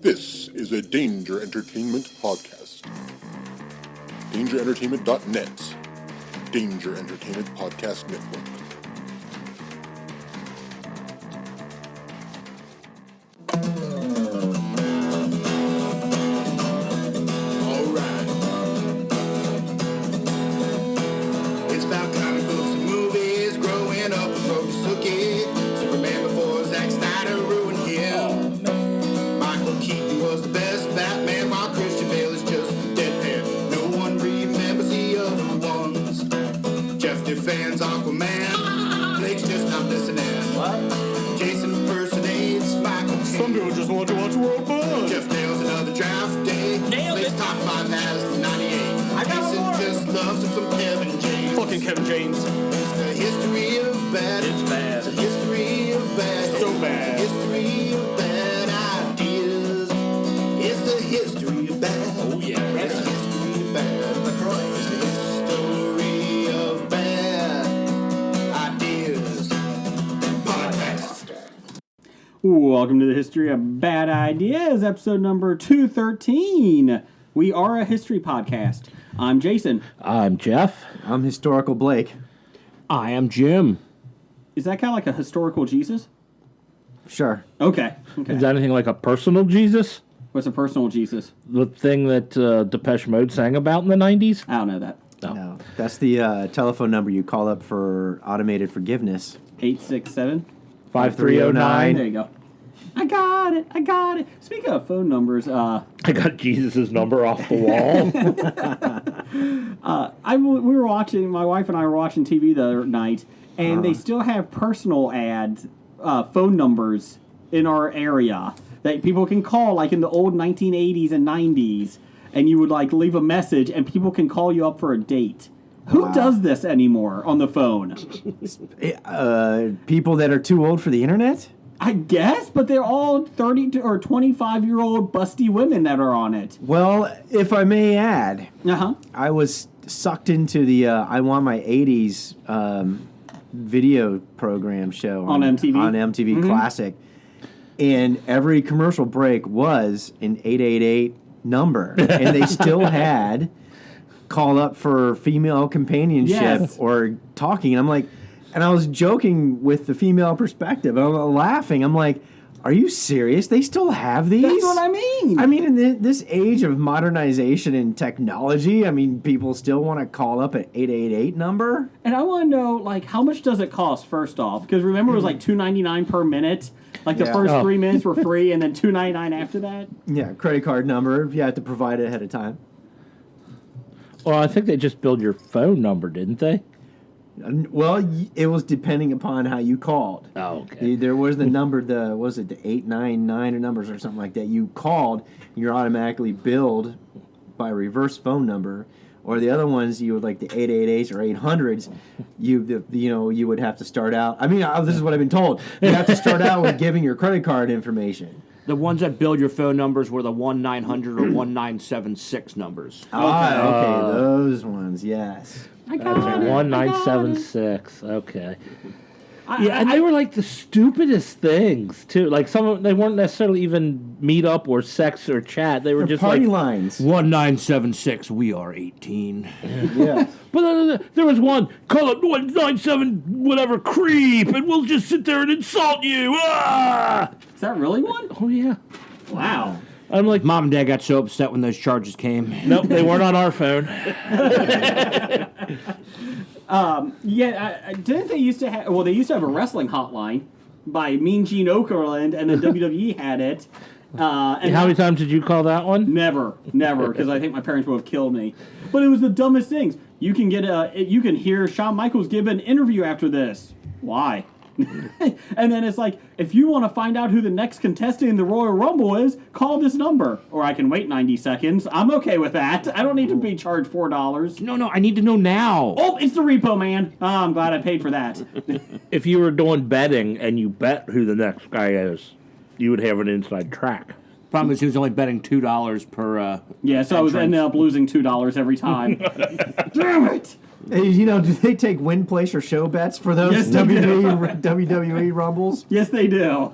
This is a Danger Entertainment podcast. DangerEntertainment.net. Danger Entertainment Podcast Network. Alright. It's about comic books and movies, growing up with Rokusuke, Superman before Zack Snyder ruined him. Michael Keaton was the best Batman, while Christian Bale is just deadpan. No one remembers the other ones. Jeff defends Aquaman, Blake's just not listening. What? Jason impersonates Michael Keaton. Some people just want to watch World Buzz. Jeff nails another draft day. Nailed Blake's it. top 5 has 98. I got Jason more. just loves him some Kevin James. Fucking Kevin James. It's the history of bad. It's bad. It's the history of bad. So bad. It's the history of bad ideas. It's the history of bad. Oh, yeah. It's the history of bad. LaCroix. It's the history of bad ideas. Podcast. Welcome to the History of Bad Ideas, episode number 213. We are a history podcast. I'm Jason. I'm Jeff. I'm Historical Blake. I am Jim. Is that kind of like a historical Jesus? Sure. Okay. Is that anything like a personal Jesus? What's a personal Jesus? The thing that Depeche Mode sang about in the 90s? I don't know that. No, that's the telephone number you call up for automated forgiveness. 867? 5309. There you go. I got it. Speaking of phone numbers, I got Jesus' number off the wall. we were watching, my wife and I were watching TV the other night, and they still have personal ads, phone numbers in our area that people can call, like in the old 1980s and 90s, and you would like leave a message and people can call you up for a date. Who does this anymore on the phone? People that are too old for the internet? I guess, but they're all 30 or 25-year-old busty women that are on it. Well, if I may add, Uh-huh. I was sucked into the I Want My 80s video program show On MTV? On MTV Classic. And every commercial break was an 888 number. And they still had call up for female companionship Yes. or talking. And I'm like, and I was joking with the female perspective. I'm laughing. I'm like, are you serious? They still have these? That's what I mean. I mean, in this age of modernization and technology, I mean, people still want to call up an 888 number? And I want to know, like, how much does it cost, first off? Because remember, it was like $2.99 per minute. Like, the Yeah. first Oh. 3 minutes were free, and then $2.99 after that. Yeah, credit card number. You have to provide it ahead of time. Well, I think they just billed your phone number, didn't they? Well, it was depending upon how you called. Oh, okay. There was the number, the 899 or numbers or something like that. You called, you're automatically billed by reverse phone number. Or the other ones, you would like the 888s or 800s. You would have to start out. I mean, this is what I've been told. You have to start out with giving your credit card information. The ones that billed your phone numbers were the 1-900 or 1976 numbers. Okay, those ones, yes. I got it. 1976. Okay. Yeah, and they were like the stupidest things too. Like some of they weren't necessarily even meet up or sex or chat. They were They're just party like lines. 1976, we are 18. Yeah. But there was one, call it 197 whatever creep, and we'll just sit there and insult you. Ah! Is that really one? Oh yeah. Wow. I'm like, Mom and Dad got so upset when those charges came. nope, they weren't on our phone. Didn't they used to have... Well, they used to have a wrestling hotline by Mean Gene Okerlund, and then WWE had it. And How many times did you call that one? Never, because I think my parents would have killed me. But it was the dumbest things. You can you can hear Shawn Michaels give an interview after this. Why? And then it's like, if you want to find out who the next contestant in the Royal Rumble is, call this number. Or I can wait 90 seconds. I'm okay with that. I don't need to be charged $4. No, I need to know now. Oh, it's the repo man. Oh, I'm glad I paid for that. If you were doing betting and you bet who the next guy is, you would have an inside track. Problem is, he was only betting $2 per. Yeah, so I was ending up losing $2 every time. Damn it! Hey, do they take win, place, or show bets for those Yes, they do. WWE Rumbles? Yes, they do.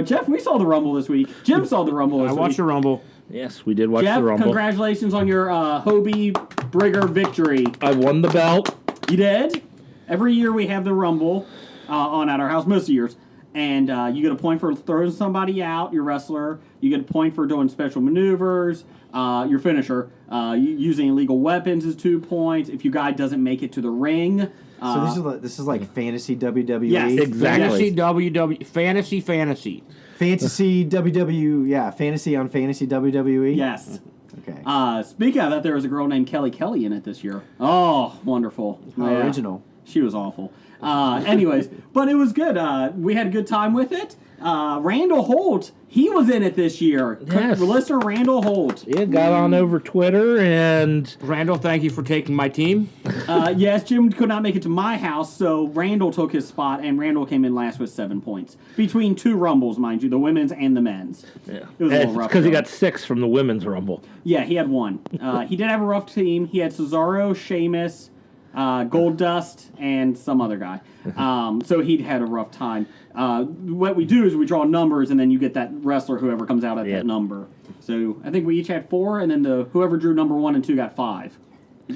Jeff, we saw the Rumble this week. Jim saw the Rumble this I week. watched the Rumble. Yes, we did watch Jeff, the Rumble. congratulations on your Hobie Brigger victory. I won the belt. You did? Every year we have the Rumble on at our house, most of the years. And you get a point for throwing somebody out, your wrestler. You get a point for doing special maneuvers. Your finisher. Using illegal weapons is 2 points. If your guy doesn't make it to the ring. So this is like fantasy WWE. Yes, exactly. Fantasy. Fantasy WW. Yeah, fantasy on fantasy WWE. Yes. Okay. Speaking of that, there was a girl named Kelly in it this year. Oh, wonderful. How original. She was awful. Anyways, but it was good. We had a good time with it. Randall Holt, he was in it this year. Yes. Listener Randall Holt. Yeah, got on over Twitter and... Randall, thank you for taking my team. Yes, Jim could not make it to my house, so Randall took his spot, and Randall came in last with 7 points. Between 2 Rumbles, mind you, the women's and the men's. Yeah. It was a little rough. Because he though. got 6 from the women's Rumble. Yeah, he had 1. He did have a rough team. He had Cesaro, Sheamus, Goldust, and some other guy. So he'd had a rough time. What we do is we draw numbers, and then you get that wrestler, whoever comes out at that number. So I think we each had 4, and then whoever drew number 1 and 2 got 5.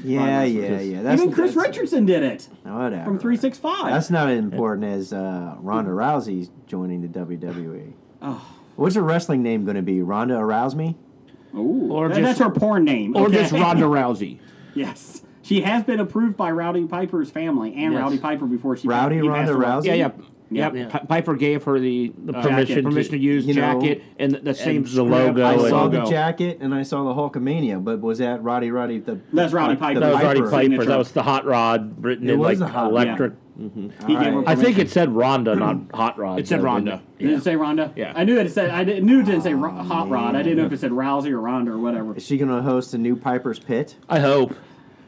Yeah. Even Chris Richardson did it Whatever. from 365. That's not as important as Ronda Rousey joining the WWE. Oh. What's her wrestling name going to be? Ronda Arouse Me? Ooh, Or that's just- her porn name. Or okay? just Ronda Rousey. Yes. She has been approved by Rowdy Piper's family and Yes. Rowdy Piper before she Rowdy he Ronda passed away. Rousey? Yeah. Yep. Yeah. Piper gave her the permission to use you know, jacket and the same the script, logo I and- saw logo. the jacket and I saw the Hulkamania, but was that Roddy the... That's Roddy Piper. That was Roddy Piper. Piper. Signature. That was the Hot Rod written It in was like a hot- electric. He gave her Alright. I think permission. it said Ronda, not Hot Rod. It said though, Ronda. Did it say Rhonda? Yeah. I knew it said. Knew it didn't say Hot Rod. I didn't know if it said Rousey or Ronda or whatever. Is she going to host a new Piper's Pit? I hope.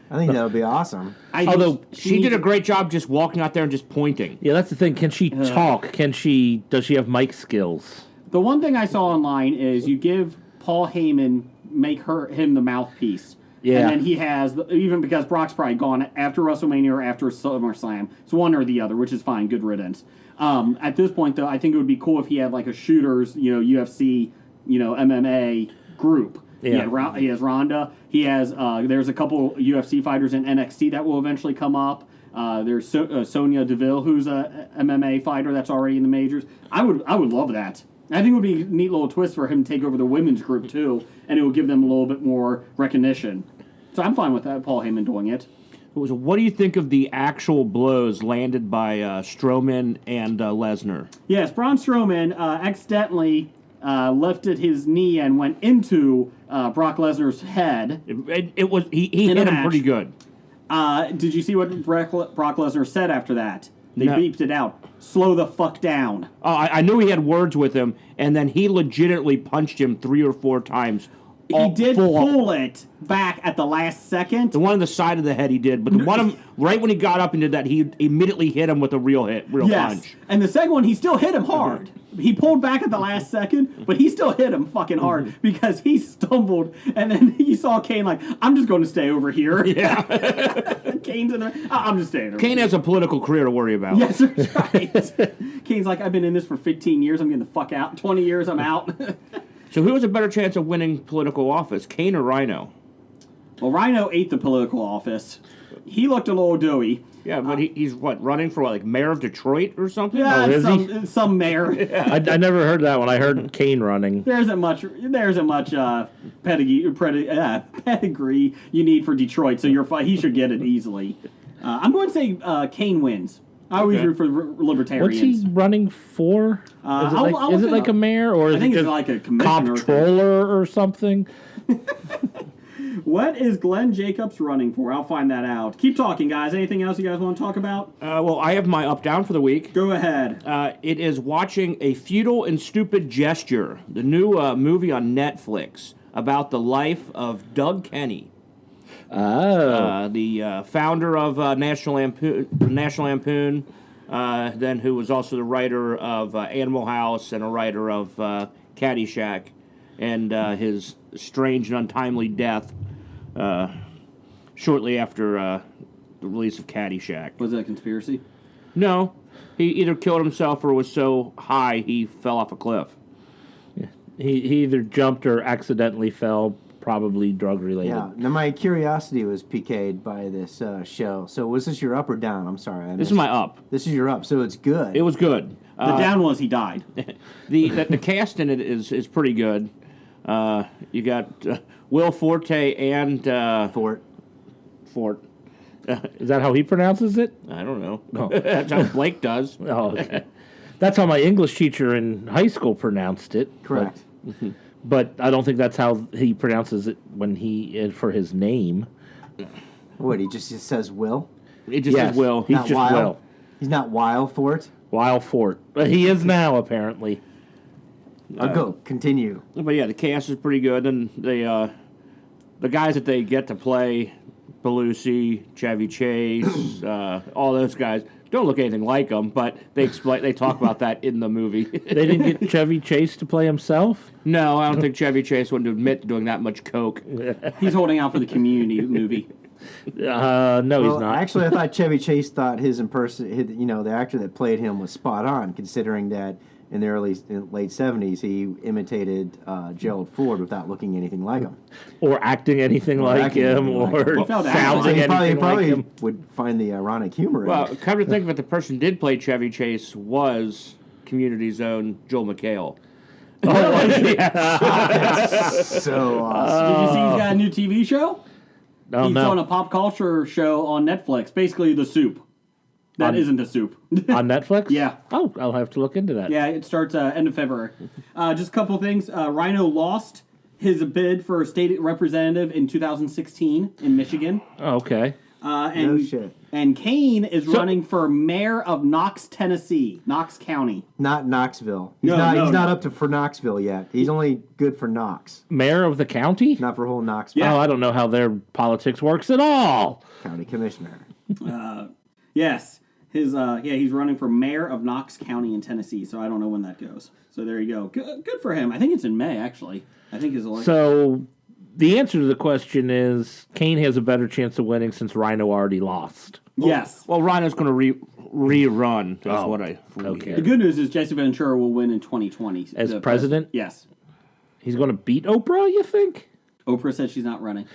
I think that would be awesome. Although She did a great job just walking out there and just pointing. Yeah, that's the thing. Can she talk? Does she have mic skills? The one thing I saw online is you give Paul Heyman, make him the mouthpiece. Yeah. And then he has, even because Brock's probably gone after WrestleMania or after SummerSlam. It's one or the other, which is fine. Good riddance. At this point, though, I think it would be cool if he had like a shooters, UFC, MMA group. Yeah. He has Ronda. He has, there's a couple UFC fighters in NXT that will eventually come up. There's Sonya Deville, who's a MMA fighter that's already in the majors. I would love that. I think it would be a neat little twist for him to take over the women's group too, and it would give them a little bit more recognition. So I'm fine with that, Paul Heyman doing it. What do you think of the actual blows landed by Strowman and Lesnar? Yes, Braun Strowman accidentally lifted his knee and went into Brock Lesnar's head. It was he In hit a him match. pretty good. Did you see what Brock Lesnar said after that? They No. beeped it out. Slow the fuck down. Oh, I knew he had words with him, and then he legitimately punched him 3 or 4 times. He did full on. pull it back at the last second. The one on the side of the head he did, but the one right when he got up and did that, he immediately hit him with a real punch. And the second one, he still hit him hard. He pulled back at the last second, but he still hit him fucking hard because he stumbled, and then he saw Kane like, I'm just going to stay over here. Yeah. Kane's in there. I'm just staying over Kane here. has a political career to worry about. Yes, that's right. Kane's like, I've been in this for 15 years. I'm getting the fuck out. 20 years, I'm out. So who has a better chance of winning political office, Kane or Rhino? Well, Rhino ate the political office. He looked a little doughy. Yeah, but he's mayor of Detroit or something? Yeah, is he? some mayor. I never heard that one. I heard Kane running. There isn't much pedigree you need for Detroit, so he should get it easily. I'm going to say Kane wins. I always root for libertarians. What's he running for? Is it like a mayor or is I think it it's just like a commissioner. comptroller or something? What is Glenn Jacobs running for? I'll find that out. Keep talking, guys. Anything else you guys want to talk about? Well, I have my up-down for the week. Go ahead. It is watching A Futile and Stupid Gesture, the new movie on Netflix about the life of Doug Kenny. The founder of National Lampoon, then who was also the writer of Animal House and a writer of Caddyshack, and his strange and untimely death shortly after the release of Caddyshack. Was that a conspiracy? No, He either killed himself or was so high he fell off a cliff. He either jumped or accidentally fell, probably drug related. Yeah. Now my curiosity was piqued by this show. So was this your up or down? I'm sorry. This is my up. This is your up. So it's good. It was good. The down was he died. The cast in it is pretty good. You got Will Forte and Fort. Is that how he pronounces it? I don't know. No. That's how Blake does. Oh, okay. That's how my English teacher in high school pronounced it. Correct. But I don't think that's how he pronounces it when he for his name. What, he just says Will? It just Yes, says Will. He's Not just Weil? Will. He's not Weil Fort? Weil Fort. But he is now, apparently. I'll go. Continue. But yeah, the cast is pretty good, and the guys that they get to play, Belushi, Chevy Chase, all those guys don't look anything like them, but they talk about that in the movie. They didn't get Chevy Chase to play himself? No, I don't think Chevy Chase wouldn't admit to doing that much coke. He's holding out for the Community movie. No, he's not. Actually, I thought Chevy Chase thought the actor that played him was spot on, considering that in the late 70s he imitated Gerald Ford without looking anything like him. Or acting anything like acting him, anything like or him. sounding He anything like probably him. would find the ironic humor in Well, it. come to think of it, the person who did play Chevy Chase was Community's own Joel McHale. So awesome. Did you see he's got a new TV show? Oh, He's no. on a pop culture show on Netflix, basically The Soup. That isn't The Soup. On Netflix? Yeah. Oh, I'll have to look into that. Yeah, it starts end of February. Just a couple of things. Rhino lost his bid for state representative in 2016 in Michigan. Oh, okay. No shit. And Kane is running for mayor of Knox, Tennessee, Knox County. Not Knoxville. He's No, not up for Knoxville yet. He's only good for Knox, Mayor of the county? not for whole Knoxville. Yeah. Oh, I don't know how their politics works at all. County commissioner. Yes, he's running for mayor of Knox County in Tennessee. So I don't know when that goes. So there you go. Good for him. I think it's in May actually. I think his election. So the answer to the question is Kane has a better chance of winning since Rhino already lost. Yes. Well, Rhino's going to rerun. That's what I okay. The good news is Jesse Ventura will win in 2020 As president? Yes. He's going to beat Oprah, you think? Oprah said she's not running.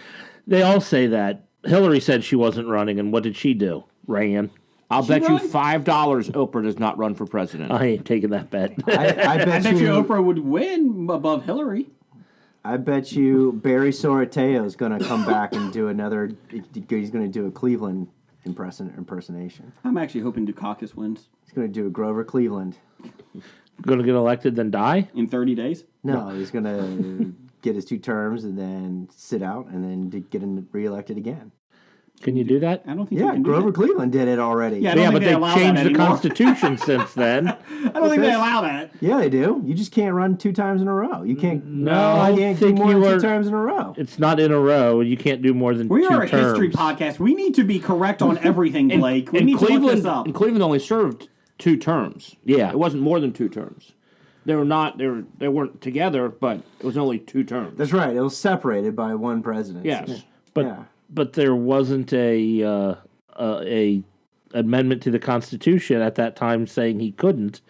They all say that. Hillary said she wasn't running, and what did she do? Ran. I'll bet you run? $5 Oprah does not run for president. I ain't taking that bet. I bet I bet you Oprah would win above Hillary. I bet you Barry Soroteo is going to come back and do another. He's going to do a Cleveland impersonation. I'm actually hoping Dukakis wins He's going to do a Grover Cleveland. Going to get elected, then die? in 30 days. No, he's going to get his 2 terms and then sit out and then get him reelected again. Can you do that? I don't think you Yeah, can do Grover that. Cleveland did it already. Yeah, I don't Yeah, think but they they allow that changed the anymore. Constitution since then. I don't think they this? allow that. Yeah, they do. You just can't run 2 times in a row. You can't. No, you I can't do think more you than are- 2 times in a row. It's not in a row. You can't do more than We 2 are a terms. history podcast. We need to be correct on everything, Blake. We need to look this up. And Cleveland only served 2 terms. Yeah. It wasn't more than 2 terms. They weren't together, but it was only 2 terms. That's right. It was separated by 1 president. Yes. But there wasn't a amendment to the Constitution at that time saying he couldn't.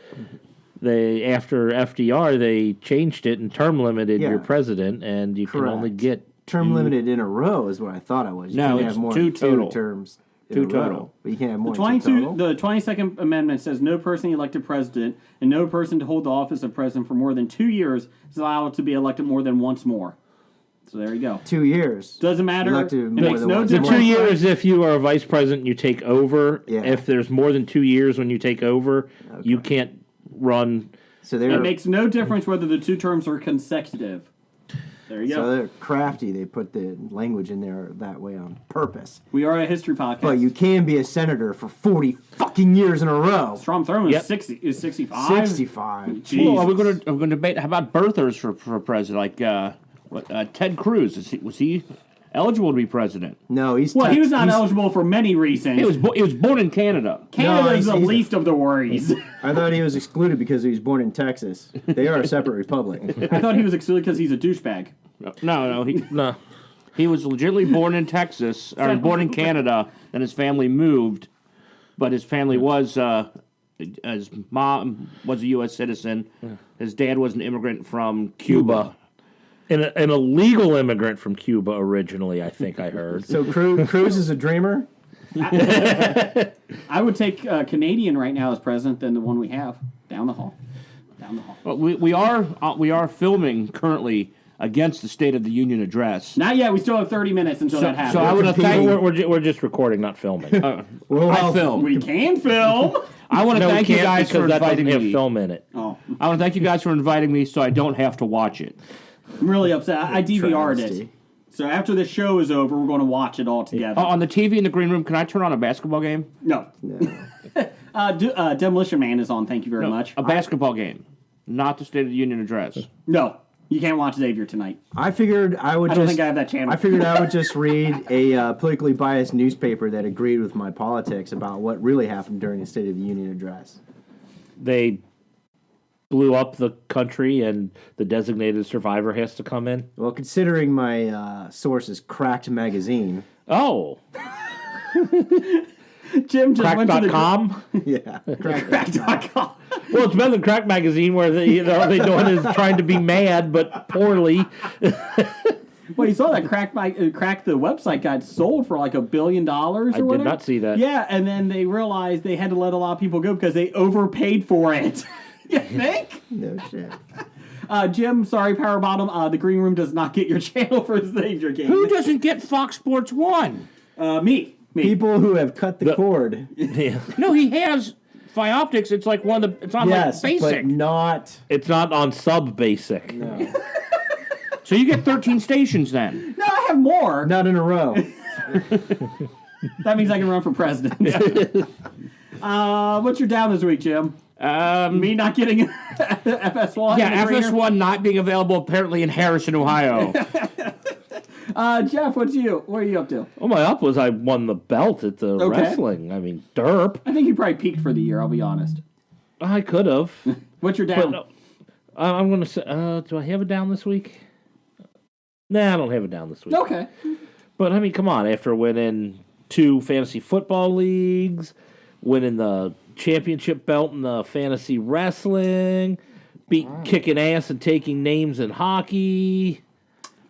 They after FDR they changed it and term limited Yeah. your president, and you can only Correct. get Term limited in a row is what I thought it was. You No, can't it's have more 2 than 2 total. terms. in 2 a row. total. But you can't have more than 2 total. The 22nd Amendment says no person elected president and no person to hold the office of president for more than 2 years is allowed to be elected more than once more. So there you go. 2 years. Doesn't matter. Elected It more makes than no once. the difference. 2 years if you are a vice president, you take over. Yeah. If there's more than 2 years when you take over, you can't run. So they're It makes no difference whether the 2 terms are consecutive. There you so go. they're crafty. They put the language in there that way on purpose. We are a history podcast. But you can be a senator for 40 fucking years in a row. Strom Thurmond Yep. is 65. 65. Jeez. Well, are we going to debate? How about birthers for president? Like Ted Cruz? Was he eligible to be president? No, he's Well, he was not he's- eligible for many reasons. He was born in Canada. Canada is the he's a- least of the worries. I thought he was excluded because he was born in Texas. They are a separate republic. I thought he was excluded because he's a douchebag. No, No. he was legitimately born in Texas or born in Canada, and his family moved, but his family was His mom was a U.S. citizen. His dad was an immigrant from Cuba. An illegal immigrant from Cuba originally, I think I heard. So Cruz is a dreamer? I would take Canadian right now as president than the one we have down the hall. But we are filming currently against the State of the Union address. Not yet. We still have 30 minutes until that happens. So I would have We're just recording, not filming. I film. We can film. I want to thank you guys for that doesn't inviting have me. film in it. Oh, I want to thank you guys for inviting me, so I don't have to watch it. I'm really upset. I DVR'd Travesty. it. So after the show is over, we're going to watch it all together. On the TV in the green room, can I turn on a basketball game? No. Demolition Man is on. Thank you very much. A basketball game, not the State of the Union address. No, you can't watch Xavier tonight. I figured I would I don't think I have that channel. I figured I would just read a politically biased newspaper that agreed with my politics about what really happened during the State of the Union address. They blew up the country, and the designated survivor has to come in. Well, considering my source is Cracked Magazine. Oh, Jim just went to the Crack.com? Yeah. Crack.com. Well, it's better than Crack Magazine, where all they doing is trying to be mad, but poorly. Well, you saw that Crack the website got sold for like $1 billion or I whatever. did not see that. Yeah, and then they realized they had to let a lot of people go because they overpaid for it. You think? No shit. Jim, sorry, Power Bottom. The Green Room does not get your channel for Xavier game. Who doesn't get Fox Sports 1? Me. People who have cut the cord. Yeah. No, he has Fioptics. It's like one of the. It's on Yes, like basic. but not. It's not on sub-basic. No. So you get 13 stations then. No, I have more. Not in a row. That means I can run for president. What's your down this week, Jim? Me not getting FS1. Yeah, FS1 not being available apparently in Harrison, Ohio. Jeff, what are you up to? Well, my up was I won the belt at the Okay. wrestling. I mean, derp. I think you probably peaked for the year, I'll be honest. I could have. What's your down? But I'm going to say, do I have it down this week? Nah, I don't have it down this week. Okay. But, I mean, come on. After winning 2 fantasy football leagues, winning the championship belt in the fantasy wrestling, kicking ass and taking names in hockey.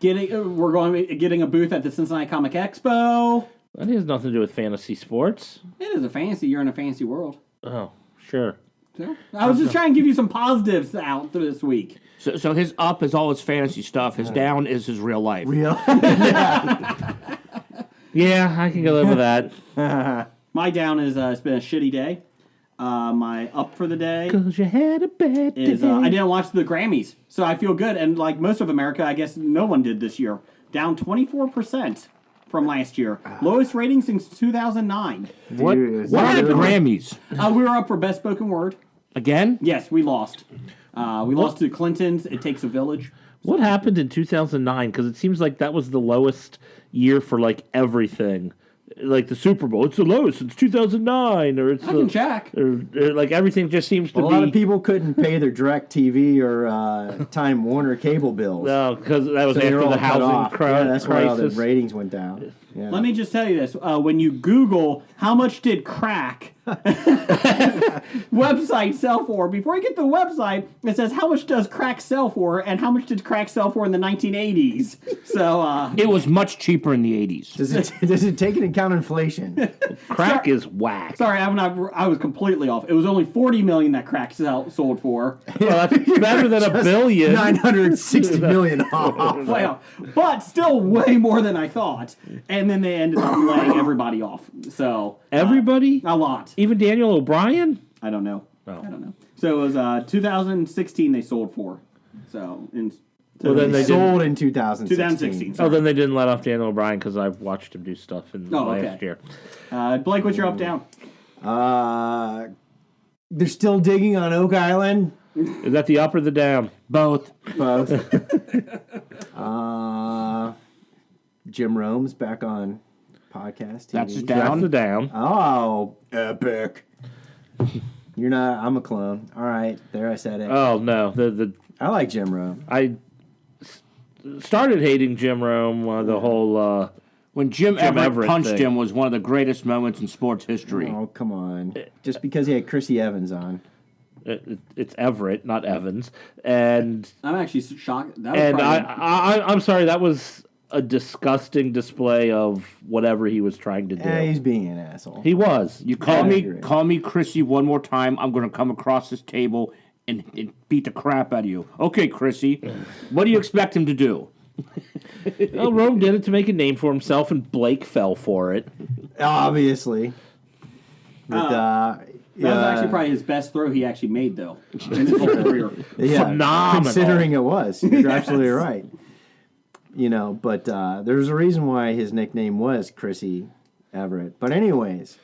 We're going to be getting a booth at the Cincinnati Comic Expo. That has nothing to do with fantasy sports. It is a fantasy. You're in a fantasy world. Oh, sure. So, I was just trying to give you some positives out this week. So his up is all his fantasy stuff. His down is his real life. Real. Yeah, I can go live with that. My down is it's been a shitty day. My up for the day Because you had a bad day. is I didn't watch the Grammys, so I feel good. And like most of America, I guess no one did this year. Down 24% from last year. Lowest rating since 2009. What Dude, are the Grammys? We were up for Best Spoken Word. Again? Yes, we lost. We lost to Clinton's It Takes a Village. What happened in 2009? Because it seems like that was the lowest year for, like, everything. Like the Super Bowl. It's the lowest since 2009. Or it's I can check. Or, like, everything just seems to A be... lot of people couldn't pay their DirecTV or Time Warner cable bills. No, because that was So they're after all the cut housing off. Yeah, that's why all the crisis. ratings went down. Yeah. Let me just tell you this. When you Google how much did crack website sell for, before you get the website, it says how much does crack sell for and how much did crack sell for in the 1980s. So, It was much cheaper in the 80s. Does it take into account inflation? Crack is whack. sorry, I was completely off. It was only $40 million that crack sold for. Well, that's better than $1 billion. 960 million off. Well, but still way more than I thought. And then they ended up laying everybody off. So Everybody? a lot. Even Daniel O'Brien? I don't know. Oh. I don't know. So it was 2016 they sold for. So Well, then they sold in 2016. 2016. Oh, Sorry. then they didn't let off Daniel O'Brien because I've watched him do stuff in last okay. year. Blake, what's your up down? They're still digging on Oak Island. Is that the up or the down? Both. Both. Jim Rome's back on podcast. That's his TV. down. That's the down. Oh, epic. You're not. I'm a clone. All right, there I said it. Oh no, the I like Jim Rome. I started hating Jim Rome. The whole When Jim Everett Everett punched thing. him was one of the greatest moments in sports history. Oh, come on. Just because he had Chrissy Evans on. It's Everett, not Evans, and I'm actually shocked. That was and probably, I'm sorry, that was a disgusting display of whatever he was trying to do. He's being an asshole. He was. You call I me agree. Chrissy one more time, I'm going to come across this table and beat the crap out of you. Okay, Chrissy, what do you expect him to do? Well, Rome did it to make a name for himself, and Blake fell for it. Obviously. But, that was actually probably his best throw he actually made, though, in his whole career. yeah, Phenomenal. considering it was. You're absolutely right. You know, but there's a reason why his nickname was Chrissy Everett. But anyways,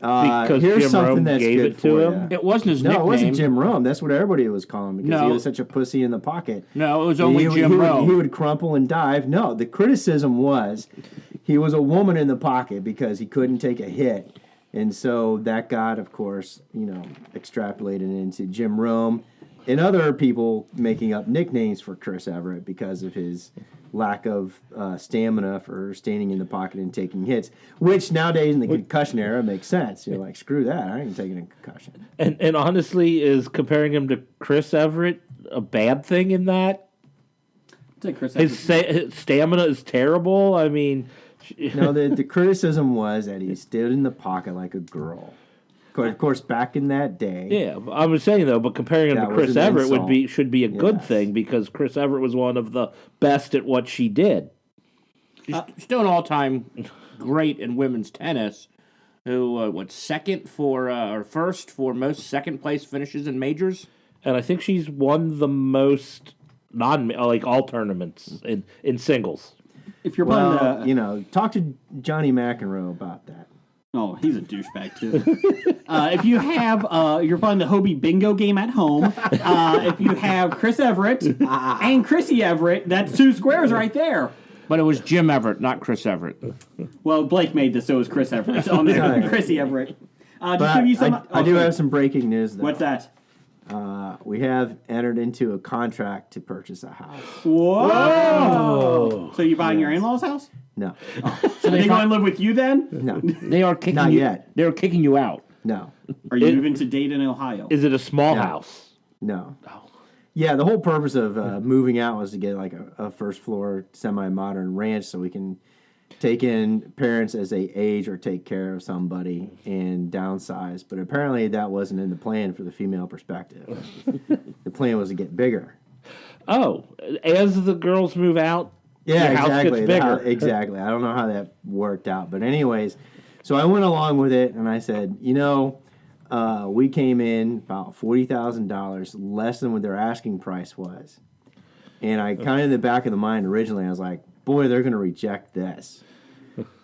Because here's Jim something Rome that's gave good it to for him? you. It wasn't his No, nickname. it wasn't Jim Rome. That's what everybody was calling him because No. he was such a pussy in the pocket. No, it was only Jim Rome. He would crumple and dive. No, the criticism was he was a woman in the pocket because he couldn't take a hit. And so that got, of course, extrapolated into Jim Rome and other people making up nicknames for Chris Everett because of his lack of stamina for standing in the pocket and taking hits, which nowadays in the concussion era makes sense. You're like, screw that, I ain't taking a concussion. And honestly, is comparing him to Chris Everett a bad thing in that? I'd say Chris His Evans. his stamina is terrible. I mean, No, the criticism was that he stood in the pocket like a girl. Of course, back in that day, yeah, I was saying though, but comparing him That to was Chris an Everett insult. should be a good Yes. thing because Chris Everett was one of the best at what she did. Still an all-time great in women's tennis. Who second for or first for most second-place finishes in majors? And I think she's won the most all tournaments in singles. If you're playing well, talk to Johnny McEnroe about that. Oh, he's a douchebag too. If you have, you're playing the Hobie Bingo game at home. If you have Chris Everett and Chrissy Everett, that's 2 squares right there. But it was Jim Everett, not Chris Everett. Well, Blake made this, so it was Chris Everett on there. Sorry. Chrissy Everett. Just But give you some. I do have some breaking news, though. What's that? We have entered into a contract to purchase a house. Whoa! So you buying your in-laws' house? No, So they going to live with you then? no, They are kicking Not you. yet. They're kicking you out. no, Are you moving to Dayton, Ohio? Is it a small No. house? no. Yeah, the whole purpose of moving out was to get like a first floor semi-modern ranch so we can take in parents as they age or take care of somebody and downsize. But apparently that wasn't in the plan for the female perspective. The plan was to get bigger. Oh, as the girls move out, Yeah, your house exactly. gets bigger. Exactly. I don't know how that worked out. But anyways, so I went along with it and I said, we came in about $40,000 less than what their asking price was. And I kind of in the back of the mind originally, I was like, boy, they're going to reject this.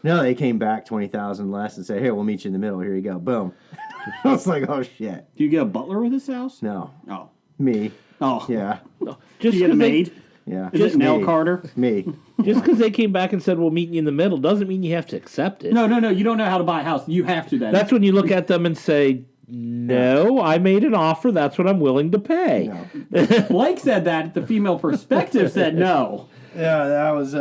No, they came back 20,000 less and said, hey, we'll meet you in the middle. Here you go. Boom. I was like, oh, shit. Do you get a butler with this house? No. Oh. Me. Oh. Yeah. Do just you get a 'cause they- maid? Yeah. Is it Nell Me. Carter? Me. Just because they came back and said we'll meet you in the middle doesn't mean you have to accept it. No. You don't know how to buy a house. You have to then. That's when you look at them and say, "No, I made an offer. That's what I'm willing to pay." No. Blake said that. The female perspective said no. Yeah, that was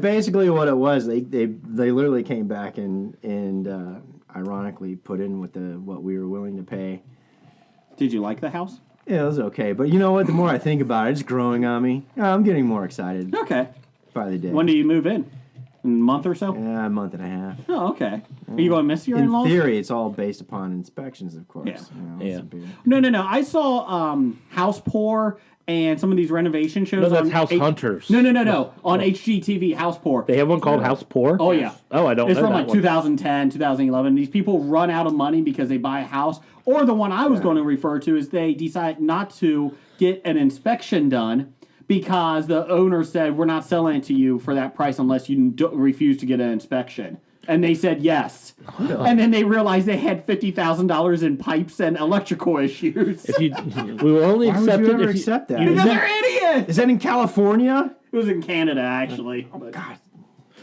basically what it was. They literally came back and ironically put in with what we were willing to pay. Did you like the house? Yeah, it was okay, but you know what? The more I think about it, it's growing on me. I'm getting more excited Okay. by the day. When do you move in? In a month or so? Yeah, a month and a half. Oh, okay. Are you going to miss your In in-laws? theory, it's all based upon inspections, of course. Yeah. It's Yeah. a big- No. I saw House Poor and some of these renovation shows. No, that's on House Hunters. No. On HGTV, House Poor. They have one called House Poor. Oh, yeah. Oh, I don't It's know from that like one. 2010, 2011. These people run out of money because they buy a house. Or the one I was going to refer to is they decide not to get an inspection done because the owner said, we're not selling it to you for that price unless you refuse to get an inspection. And they said yes. And then they realized they had $50,000 in pipes and electrical issues. If you, we will only Why would accept you it ever if accept that? you Because ne- they're idiots! Is that in California? It was in Canada, actually. God.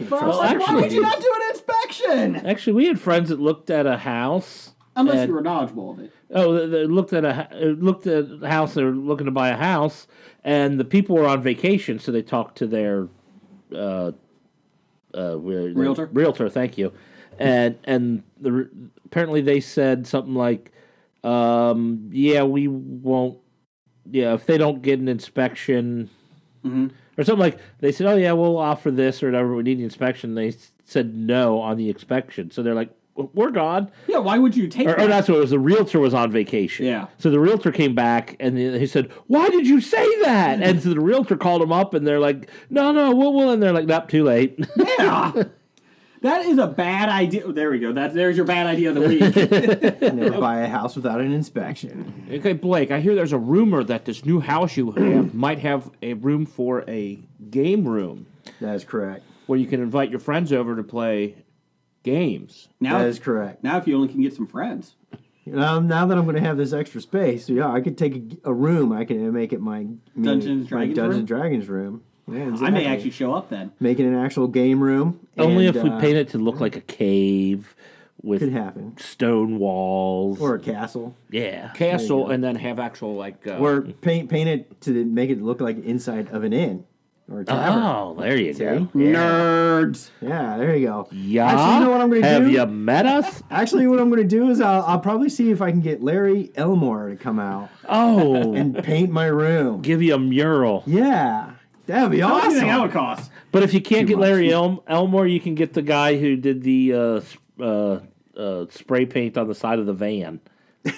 But I was like, why actually- would you not do an inspection? Actually, we had friends that looked at a house. Unless and- you were knowledgeable of it. Oh, they looked at a house. They were looking to buy a house, and the people were on vacation, so they talked to their Realtor, thank you. And apparently they said something like, we won't. Yeah, if they don't get an inspection, or something like, they said, we'll offer this or whatever. We need the inspection. They said no on the inspection, so they're like, we're gone. Yeah, why would you take that? Or that's what it was. The realtor was on vacation. Yeah. So the realtor came back and he said, "Why did you say that?" And so the realtor called him up and they're like, "No, we'll." And they're like, "Nope, too late." Yeah. That is a bad idea. There we go. There's your bad idea of the week. Never buy a house without an inspection. Okay, Blake, I hear there's a rumor that this new house you have might have a room for a game room That is correct. where you can invite your friends over to play games. That is correct. Now if you only can get some friends. Now that I'm going to have this extra space, I could take a room. I can make it my Dungeons and Dragons room. Yeah, exactly. I may actually show up then. Make it an actual game room. Only and, if we paint it to look like a cave with could happen. stone walls. Or a castle. Yeah. Castle, and then have actual, Or paint it to make it look like inside of an inn. Or a tavern. Oh, there you go. Yeah. Nerds. Yeah, there you go. Yeah. Actually, you know what I'm going to do? Have you met us? Actually, what I'm going to do is I'll probably see if I can get Larry Elmore to come out Oh. and paint my room. Give you a mural. Yeah. That would be How much do you awesome. think that would cost? But if you can't Too get much. Larry Elmore, you can get the guy who did the spray paint on the side of the van.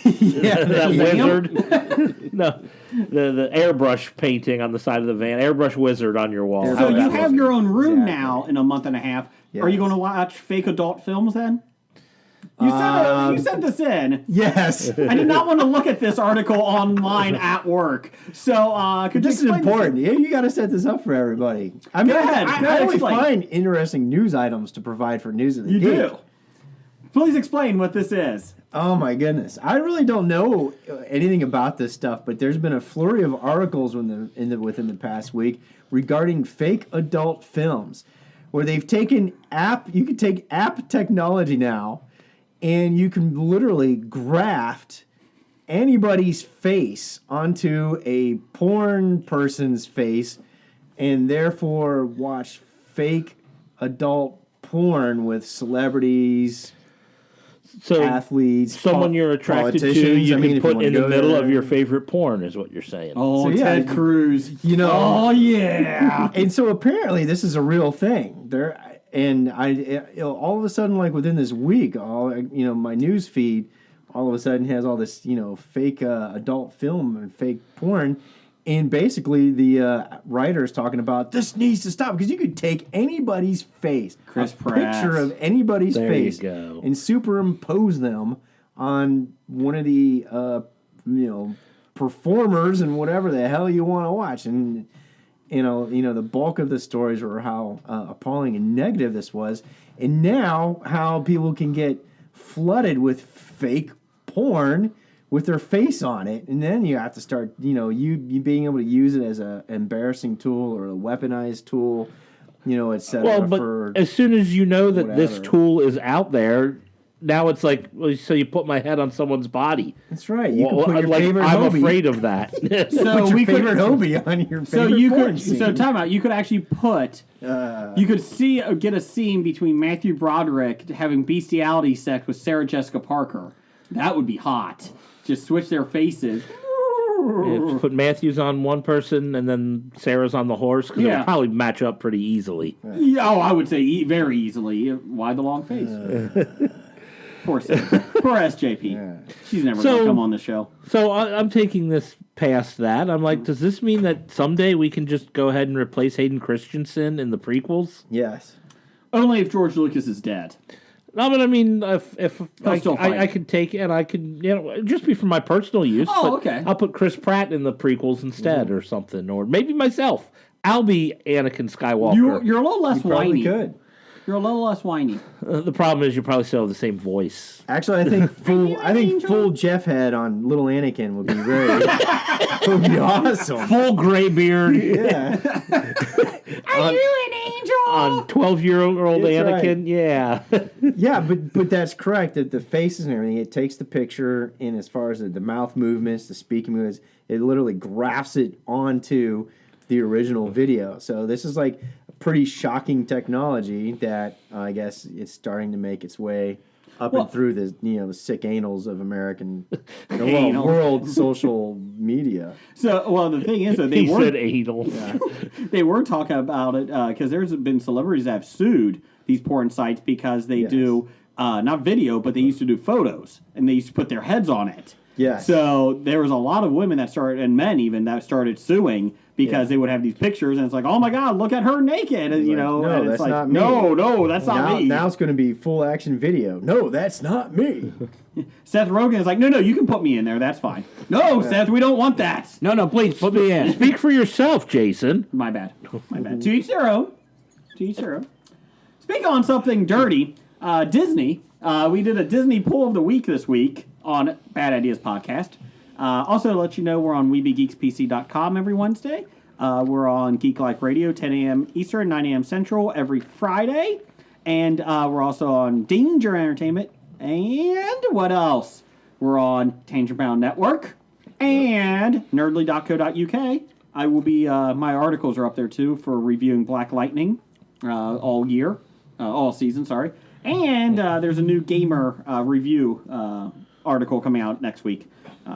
Yeah, That yeah. wizard. No, the airbrush painting on the side of the van. Airbrush wizard on your wall. Airbrush So How you about that? have your own room Exactly. now in a month and a half. Are you Yes. going to watch fake adult films then? You sent this in. Yes. I did not want to look at this article online at work. So could you This is explain important. Yeah, you got to set this up for everybody. I mean, Go ahead. I Go ahead, only explain. find interesting news items to provide for News of the You Geek. do. Please explain what this is. Oh my goodness, I really don't know anything about this stuff, but there's been a flurry of articles within the past week regarding fake adult films, where they've taken you can take app technology now, and you can literally graft anybody's face onto a porn person's face, and therefore watch fake adult porn with celebrities. So Athletes, someone you're attracted to, politicians. you I mean, can if put wanna in the go middle there. of your favorite porn, is what you're saying. Oh, So, yeah, Ted Cruz. You know, Oh, yeah. and so apparently this is a real thing. All of a sudden, like within this week, my news feed all of a sudden has all this, fake adult film and fake porn. And basically, the writer's talking about this needs to stop because you could take anybody's face, Chris a Pratt. picture of anybody's There you face, go. and superimpose them on one of the performers and whatever the hell you want to watch. And the bulk of the stories were how appalling and negative this was, and now how people can get flooded with fake porn with their face on it, and then you have to start, you being able to use it as an embarrassing tool or a weaponized tool, etc. Well, but as soon as you know that this whatever. tool is out there, now it's like, so you put my head on someone's body. That's right. You can put your Like, favorite I'm Hobie. afraid of that. So Put your we favorite could. Hobie on your So favorite you porn could. scene. So time out. You could actually put. You could get a scene between Matthew Broderick having bestiality sex with Sarah Jessica Parker. That would be hot. Just switch their faces. Yeah, put Matthews on one person and then Sarah's on the horse, because Yeah. it'll probably match up pretty easily. Yeah, I would say very easily. Why the long face? Poor Sarah. Poor SJP. She's never going to come on the show. So I'm taking this past that. I'm like, does this mean that someday we can just go ahead and replace Hayden Christensen in the prequels? Yes. Only if George Lucas is dead. No, but I mean, if still fight. I could take it, and I could, just be for my personal use. Oh, but okay. I'll put Chris Pratt in the prequels instead, or something, or maybe myself. I'll be Anakin Skywalker. You're a little less Probably whiny. could. You're a little less whiny. The problem is you probably still have the same voice. Actually, I think full Jeff head on little Anakin would be would be awesome. Full gray beard Yeah. Are you an angel? on 12-year-old That's Anakin. right. Yeah. Yeah, but that's correct. The faces and everything, it takes the picture, and as far as the mouth movements, the speaking movements, it literally grafts it onto the original video. So this is like pretty shocking technology that I guess it's starting to make its way up and through the sick annals of American world social media. So, well, the thing is, that He said anal. they were talking about it because there's been celebrities that have sued these porn sites because they do not video, but they used to do photos and they used to put their heads on it. Yeah. So there was a lot of women that started, and men even, that started suing because they would have these pictures, and it's like, oh my God, look at her naked, and, No, and it's that's like, not me. No, that's not me. Now it's going to be full action video. No, that's not me. Seth Rogen is like, no, you can put me in there, that's fine. No, Seth, we don't want that. No, please put me in. Speak for yourself, Jason. My bad. To each their own. Speak on something dirty. Disney. We did a Disney Pull of the Week this week on Bad Ideas Podcast. Also, to let you know, we're on WeBeGeeksPC.com every Wednesday. We're on Geek Life Radio, 10 a.m. Eastern, 9 a.m. Central every Friday. And we're also on Danger Entertainment. And what else? We're on Tangent Bound Network and nerdly.co.uk. I will be, my articles are up there too for reviewing Black Lightning all season, sorry. And there's a new gamer review article coming out next week.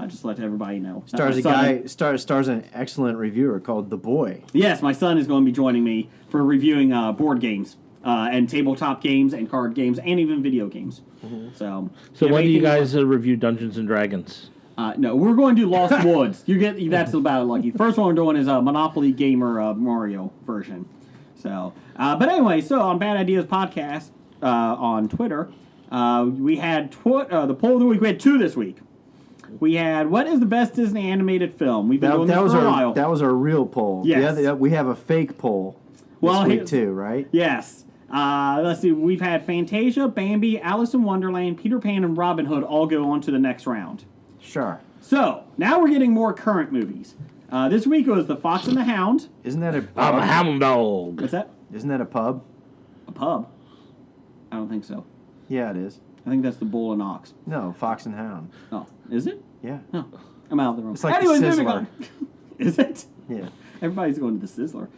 Just to let everybody know. Stars an excellent reviewer called The Boy. Yes, my son is going to be joining me for reviewing board games and tabletop games and card games and even video games. Mm-hmm. So when do you guys review Dungeons and Dragons? No, we're going to do Lost Woods. That's about lucky. First one we're doing is a Monopoly Gamer Mario version. So, but anyway, so on Bad Ideas Podcast on Twitter, we had the poll of the week. We had two this week. We had, what is the best Disney animated film? We've been doing this for a while. That was our real poll. Yes. We have a fake poll this week too, right? Yes. Let's see. We've had Fantasia, Bambi, Alice in Wonderland, Peter Pan, and Robin Hood all go on to the next round. Sure. So, now we're getting more current movies. This week was The Fox and the Hound. Isn't that a I'm a hound dog. What's that? Isn't that a pub? A pub? I don't think so. Yeah, it is. I think that's the Bull and Ox. No, Fox and Hound. Oh, is it? Yeah. No. I'm out of the room. It's like Anyways, the moving Sizzler. on. Is it? Yeah. Everybody's going to the Sizzler.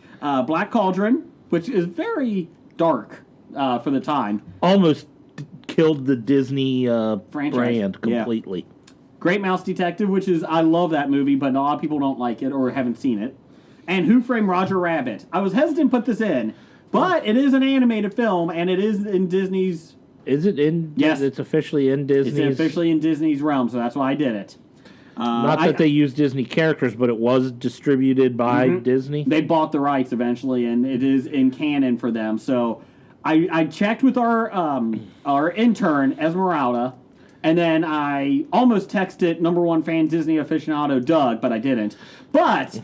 Black Cauldron, which is very dark for the time. Almost killed the Disney Franchise. brand completely. Yeah. Great Mouse Detective, which is, I love that movie, but a lot of people don't like it or haven't seen it. And Who Framed Roger Rabbit. I was hesitant to put this in, but it is an animated film, and it is in Disney's... Is it in? Yes. It's officially in Disney. It's officially in Disney's realm, so that's why I did it. Not that they use Disney characters, but it was distributed by Disney. They bought the rights eventually, and it is in canon for them. So I checked with our intern, Esmeralda, and then I almost texted #1 fan Disney aficionado Doug, but I didn't. But,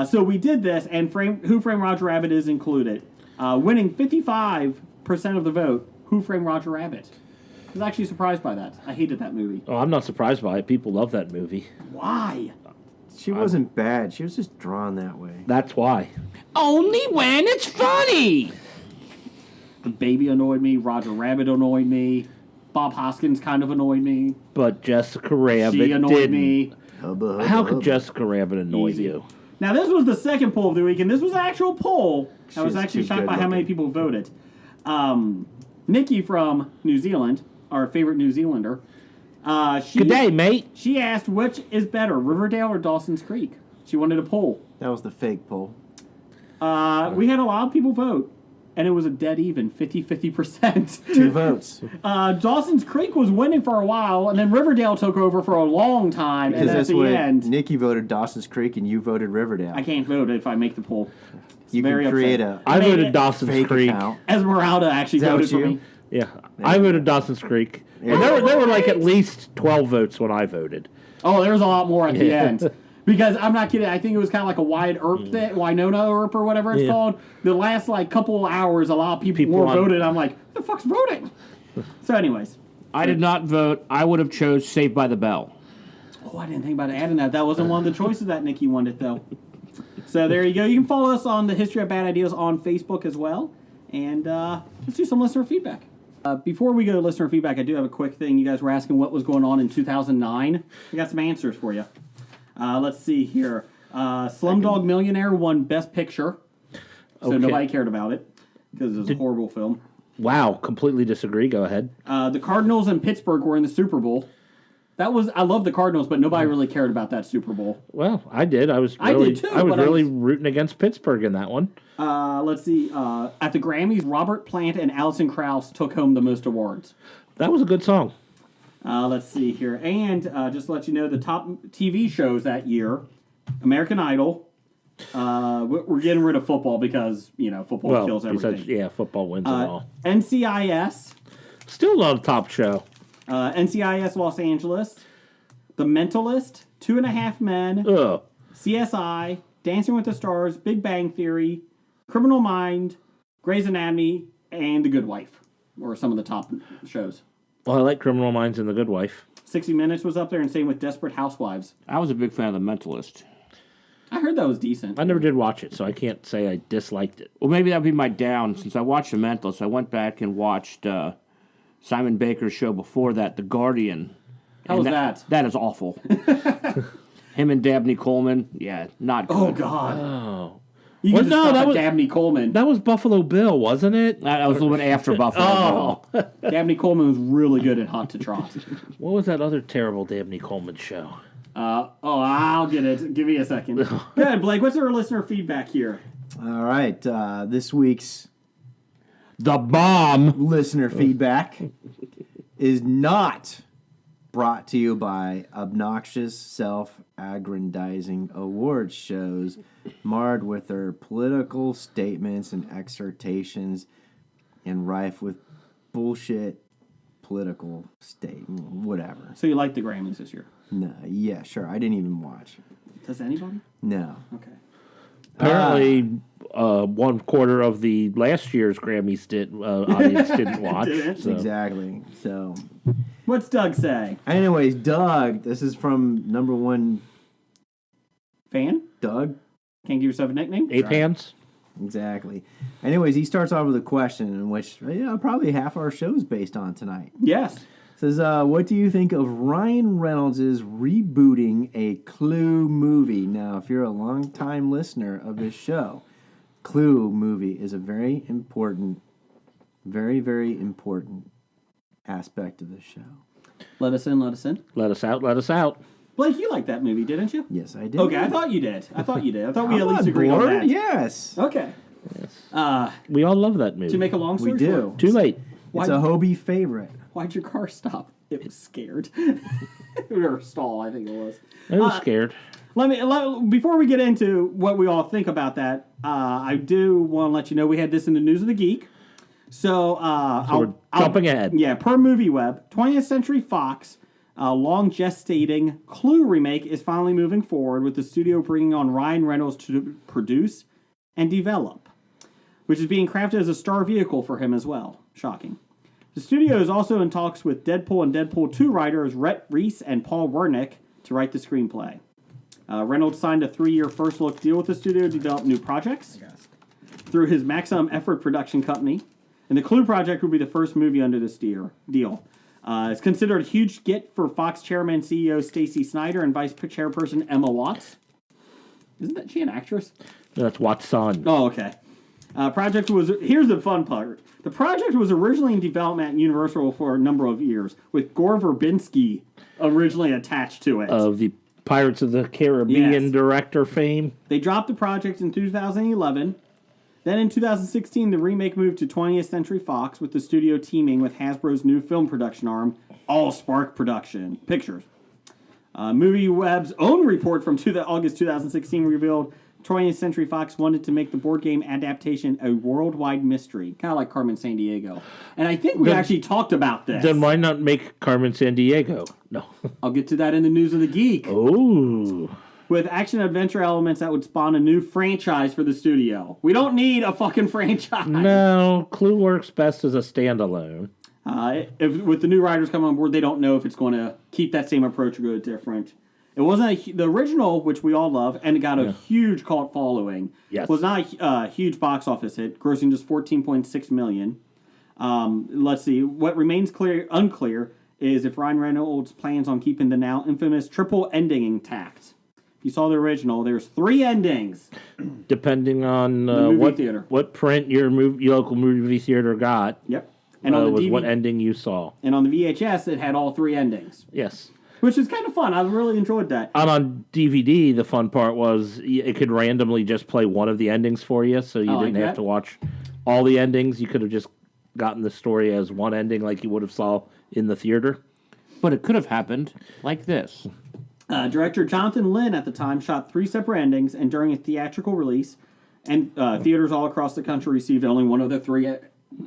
so we did this, and Who Framed Roger Rabbit is included. Winning 55% of the vote, Who Framed Roger Rabbit. I was actually surprised by that. I hated that movie. Oh, I'm not surprised by it. People love that movie. Why? She wasn't bad. She was just drawn that way. That's why. Only when it's funny. The Baby annoyed me. Roger Rabbit annoyed me. Bob Hoskins kind of annoyed me. But Jessica Rabbit She annoyed didn't. me. How could Jessica Rabbit annoy Easy. you? Now, this was the second poll of the week, and this was an actual poll. I was She's actually too shocked good by how many looking. people voted. Nikki from New Zealand, our favorite New Zealander, Good day, mate. she asked which is better, Riverdale or Dawson's Creek? She wanted a poll. That was the fake poll. We had a lot of people vote, and it was a dead even, 50-50%. 2 votes. Dawson's Creek was winning for a while, and then Riverdale took over for a long time, Because and at that's the what end... Nikki voted Dawson's Creek and you voted Riverdale. I can't vote if I make the poll. It's You very can create upsetting. I made voted it. Dawson's fake Creek. account. Esmeralda actually Is that voted what for you- me. Yeah, I voted Dawson's Creek. Yeah. And there were like at least 12 votes when I voted. Oh, there was a lot more at the Yeah. end. Because I'm not kidding, I think it was kind of like a wide Earp thing, Winona Earp or whatever it's Yeah. called. The last like couple of hours, a lot of people more on- voted. I'm like, the fuck's voting? So, anyways. I did not vote. I would have chose Saved by the Bell. Oh, I didn't think about adding that. That wasn't one of the choices that Nikki wanted, though. So there you go. You can follow us on the History of Bad Ideas on Facebook as well. And let's do some listener feedback. Before we go to listener feedback, I do have a quick thing. You guys were asking what was going on in 2009. I got some answers for you. Let's see here. Slumdog Millionaire won Best Picture. so nobody cared about it because it was a horrible film. Wow, completely disagree. Go ahead. The Cardinals and Pittsburgh were in the Super Bowl. I love the Cardinals, but nobody really cared about that Super Bowl. Well, I did. I was I really, did too, I was but really rooting against Pittsburgh in that one. Let's see. At the Grammys, Robert Plant and Alison Krauss took home the most awards. That was a good song. Let's see here. And just to let you know, the top TV shows that year, American Idol. We're getting rid of football because, football kills everything. Football wins it all. NCIS. Still not a top show. NCIS Los Angeles. The Mentalist. 2.5 Men. Ugh. CSI. Dancing with the Stars. Big Bang Theory. Criminal Mind. Grey's Anatomy. And The Good Wife. Or some of the top shows. Well, I like Criminal Minds and The Good Wife. 60 Minutes was up there, and same with Desperate Housewives. I was a big fan of The Mentalist. I heard that was decent. I never did watch it, so I can't say I disliked it. Well, maybe that would be my down. Since I watched The Mentalist, I went back and watched Simon Baker's show before that, The Guardian. How was that? That is awful. Him and Dabney Coleman, not good. Oh, God. Oh. You Well, can no, just stop that at was- Dabney Coleman. That was Buffalo Bill, wasn't it? That was a little bit after Buffalo. Oh. Dabney Coleman was really good at Hot to Trot. What was that other terrible Dabney Coleman show? I'll get it. Give me a second. Go ahead, Blake. What's our listener feedback here? All right, this week's The Bomb. listener feedback is not brought to you by obnoxious, self-aggrandizing awards shows marred with their political statements and exhortations and rife with bullshit political whatever. So you like the Grammys this year? No, yeah, sure. I didn't even watch. Does anybody? No. Okay. Apparently, 1/4 of the last year's Grammys audience didn't watch. Didn't. So. Exactly. So, What's Doug say? anyways, Doug, this is from number one Fan? Doug. Can't give yourself a nickname? Ape hands? Exactly. Anyways, he starts off with a question in which probably half our show is based on tonight. Yes. Says, what do you think of Ryan Reynolds' rebooting a Clue movie? Now, if you're a long-time listener of this show, Clue movie is a very, very important aspect of the show. Let us in, let us in. Let us out, let us out. Blake, you liked that movie, didn't you? Yes, I did. Okay, I thought you did. I thought we at I'm least on agreed on board. that. Yes. Okay. We all love that movie. To make a long story We do. short, Too late. It's a Hobie favorite. why'd your car stop? It was scared. Or stall, I think it was. I was scared. Before we get into what we all think about that, I do want to let you know we had this in the News of the Geek. So we're jumping ahead. Yeah, per MovieWeb, 20th Century Fox, long gestating Clue remake is finally moving forward with the studio bringing on Ryan Reynolds to produce and develop, which is being crafted as a star vehicle for him as well. Shocking. The studio is also in talks with Deadpool and Deadpool 2 writers Rhett Reese and Paul Wernick to write the screenplay. Reynolds signed a 3-year first-look deal with the studio to develop new projects through his Maximum Effort production company. And the Clue project will be the first movie under this deal. It's considered a huge get for Fox chairman and CEO Stacey Snider and vice chairperson Emma Watts. Isn't she an actress? That's Watson. Oh, okay. Here's the fun part. The project was originally in development at Universal for a number of years, with Gore Verbinski originally attached to it. Of the Pirates of the Caribbean director fame. They dropped the project in 2011. Then in 2016, the remake moved to 20th Century Fox, with the studio teaming with Hasbro's new film production arm, Allspark Production Pictures. MovieWeb's own report from August 2016 revealed 20th Century Fox wanted to make the board game adaptation a worldwide mystery, kind of like Carmen Sandiego. And I think we actually talked about this. Then why not make Carmen Sandiego? No. I'll get to that in the News of the Geek. Oh. With action-adventure elements that would spawn a new franchise for the studio. We don't need a fucking franchise. No, Clue works best as a standalone. With the new writers coming on board, they don't know if it's going to keep that same approach or go different. It wasn't the original, which we all love, and it got a huge cult following. Yes. Was not a huge box office hit, grossing just $14.6 million. Let's see. What remains unclear is if Ryan Reynolds plans on keeping the now infamous triple ending intact. If you saw the original, there's 3 endings. depending on movie theater. what print your local movie theater got. Yep. And on the was DVD, what ending you saw. And on the VHS, it had all 3 endings, Yes. which is kind of fun. I really enjoyed that. And on DVD, the fun part was it could randomly just play one of the endings for you, so you didn't have to watch all the endings. You could have just gotten the story as one ending like you would have saw in the theater. But it could have happened like this. Director Jonathan Lynn at the time shot 3 separate endings, and during a theatrical release, and theaters all across the country received only one of the 3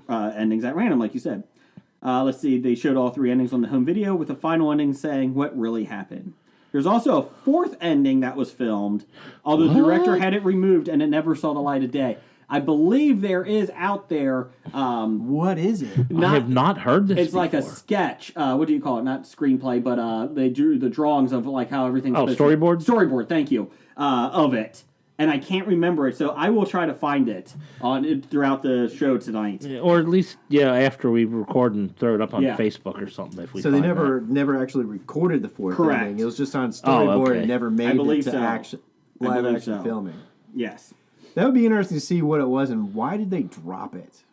endings at random, like you said. Let's see, they showed all 3 endings on the home video, with the final ending saying what really happened. There's also a 4th ending that was filmed, although the director had it removed and it never saw the light of day. I believe there is out there. What is it? I have not heard this It's before. like a sketch. What do you call it? Not screenplay, but they drew the drawings of like how everything's. Storyboard? Storyboard, thank you. Of it. And I can't remember it, so I will try to find it throughout the show tonight. Or at least, after we record and throw it up on Yeah. Facebook or something. If we So they find never actually recorded the 4th Correct. ending. It was just on storyboard okay. and never made believe it to so. live believe action so. filming. Yes. That would be interesting to see what it was and why did they drop it?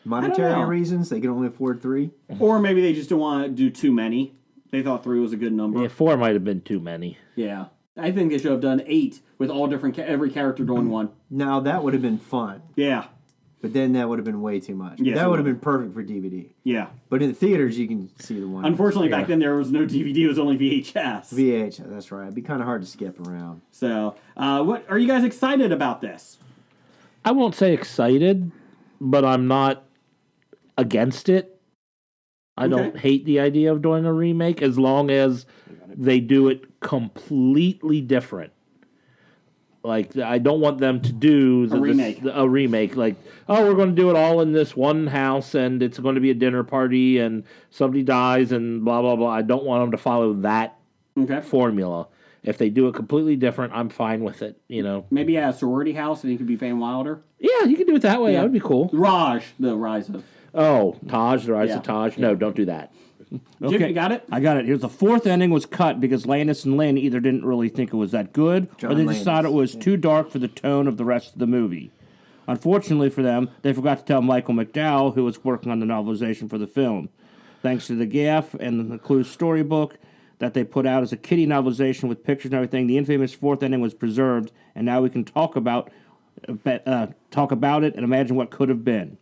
Monetary know. reasons? They can only afford 3? Or maybe they just don't want to do too many. They thought 3 was a good number. Yeah, 4 might have been too many. Yeah. I think they should have done 8 with all different every character doing one. Now, that would have been fun. Yeah. But then that would have been way too much. Yes, that it would have would. been perfect for DVD. Yeah. But in the theaters, you can see the one. Unfortunately, back then there was no DVD; it was only VHS. VH, that's right. It'd be kind of hard to skip around. So, what are you guys excited about this? I won't say excited, but I'm not against it. I don't hate the idea of doing a remake as long as they do it completely different. Like, I don't want them to do a remake. Like, oh, we're going to do it all in this one house, and it's going to be a dinner party, and somebody dies, and blah, blah, blah. I don't want them to follow that formula. If they do it completely different, I'm fine with it, Maybe a sorority house, and you could be Van Wilder. Yeah, you can do it that way. Yeah. That would be cool. Raj, the Rise of. Oh, Taj, the Rise of Taj. No, don't do that. Jim, you got it? I got it. Here's the 4th ending was cut because Landis and Lynn either didn't really think it was that good, or they just thought it was too dark for the tone of the rest of the movie. Unfortunately for them, they forgot to tell Michael McDowell, who was working on the novelization for the film. Thanks to the gaff and the Cruz storybook that they put out as a kiddie novelization with pictures and everything, the infamous 4th ending was preserved, and now we can talk about it and imagine what could have been.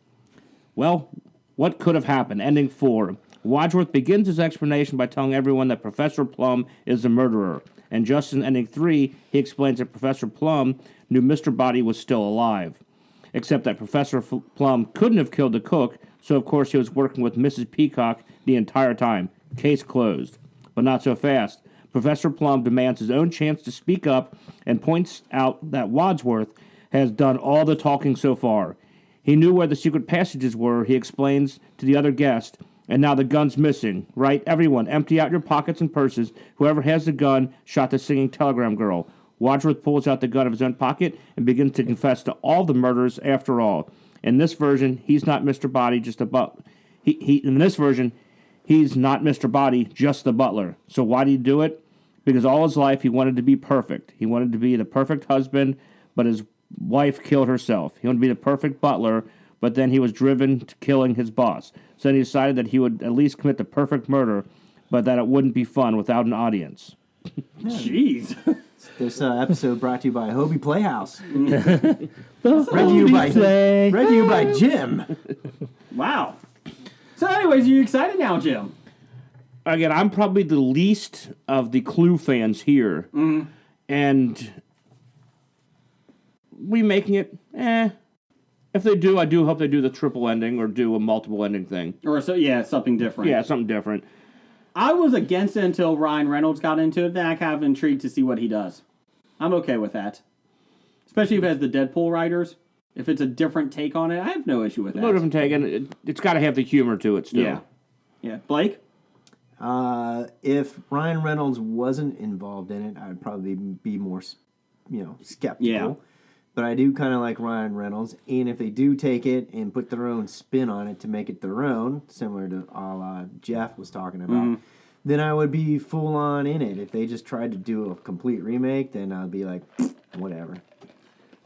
Well, what could have happened? Ending 4. Wadsworth begins his explanation by telling everyone that Professor Plum is the murderer. And just in ending 3, he explains that Professor Plum knew Mr. Body was still alive. Except that Professor Plum couldn't have killed the cook, so of course he was working with Mrs. Peacock the entire time. Case closed. But not so fast. Professor Plum demands his own chance to speak up and points out that Wadsworth has done all the talking so far. He knew where the secret passages were, he explains to the other guest, and now the gun's missing. Right? Everyone, empty out your pockets and purses. Whoever has the gun shot the singing telegram girl. Wadsworth pulls out the gun of his own pocket and begins to confess to all the murders after all. In this version, he's not Mr. Body, just a butler. In this version, he's not Mr. Body, just the butler. So why did he do it? Because all his life he wanted to be perfect. He wanted to be the perfect husband, but his wife killed herself. He wanted to be the perfect butler, but then he was driven to killing his boss. So then he decided that he would at least commit the perfect murder, but that it wouldn't be fun without an audience. Jeez. This episode brought to you by Hobie Playhouse. Read Read to you by Jim. Wow. So anyways, are you excited now, Jim? Again, I'm probably the least of the Clue fans here. And remaking it, If they do, I do hope they do the triple ending or do a multiple ending thing. Or something different. Yeah, something different. I was against it until Ryan Reynolds got into it. Then I kind of intrigued to see what he does. I'm okay with that. Especially if it has the Deadpool writers. If it's a different take on it, I have no issue with that. No different take, and it's got to have the humor to it still. Yeah. Yeah. Blake? If Ryan Reynolds wasn't involved in it, I'd probably be more, skeptical. Yeah. But I do kind of like Ryan Reynolds, and if they do take it and put their own spin on it to make it their own, similar to all Jeff was talking about, then I would be full on in it. If they just tried to do a complete remake, then I'd be like, whatever.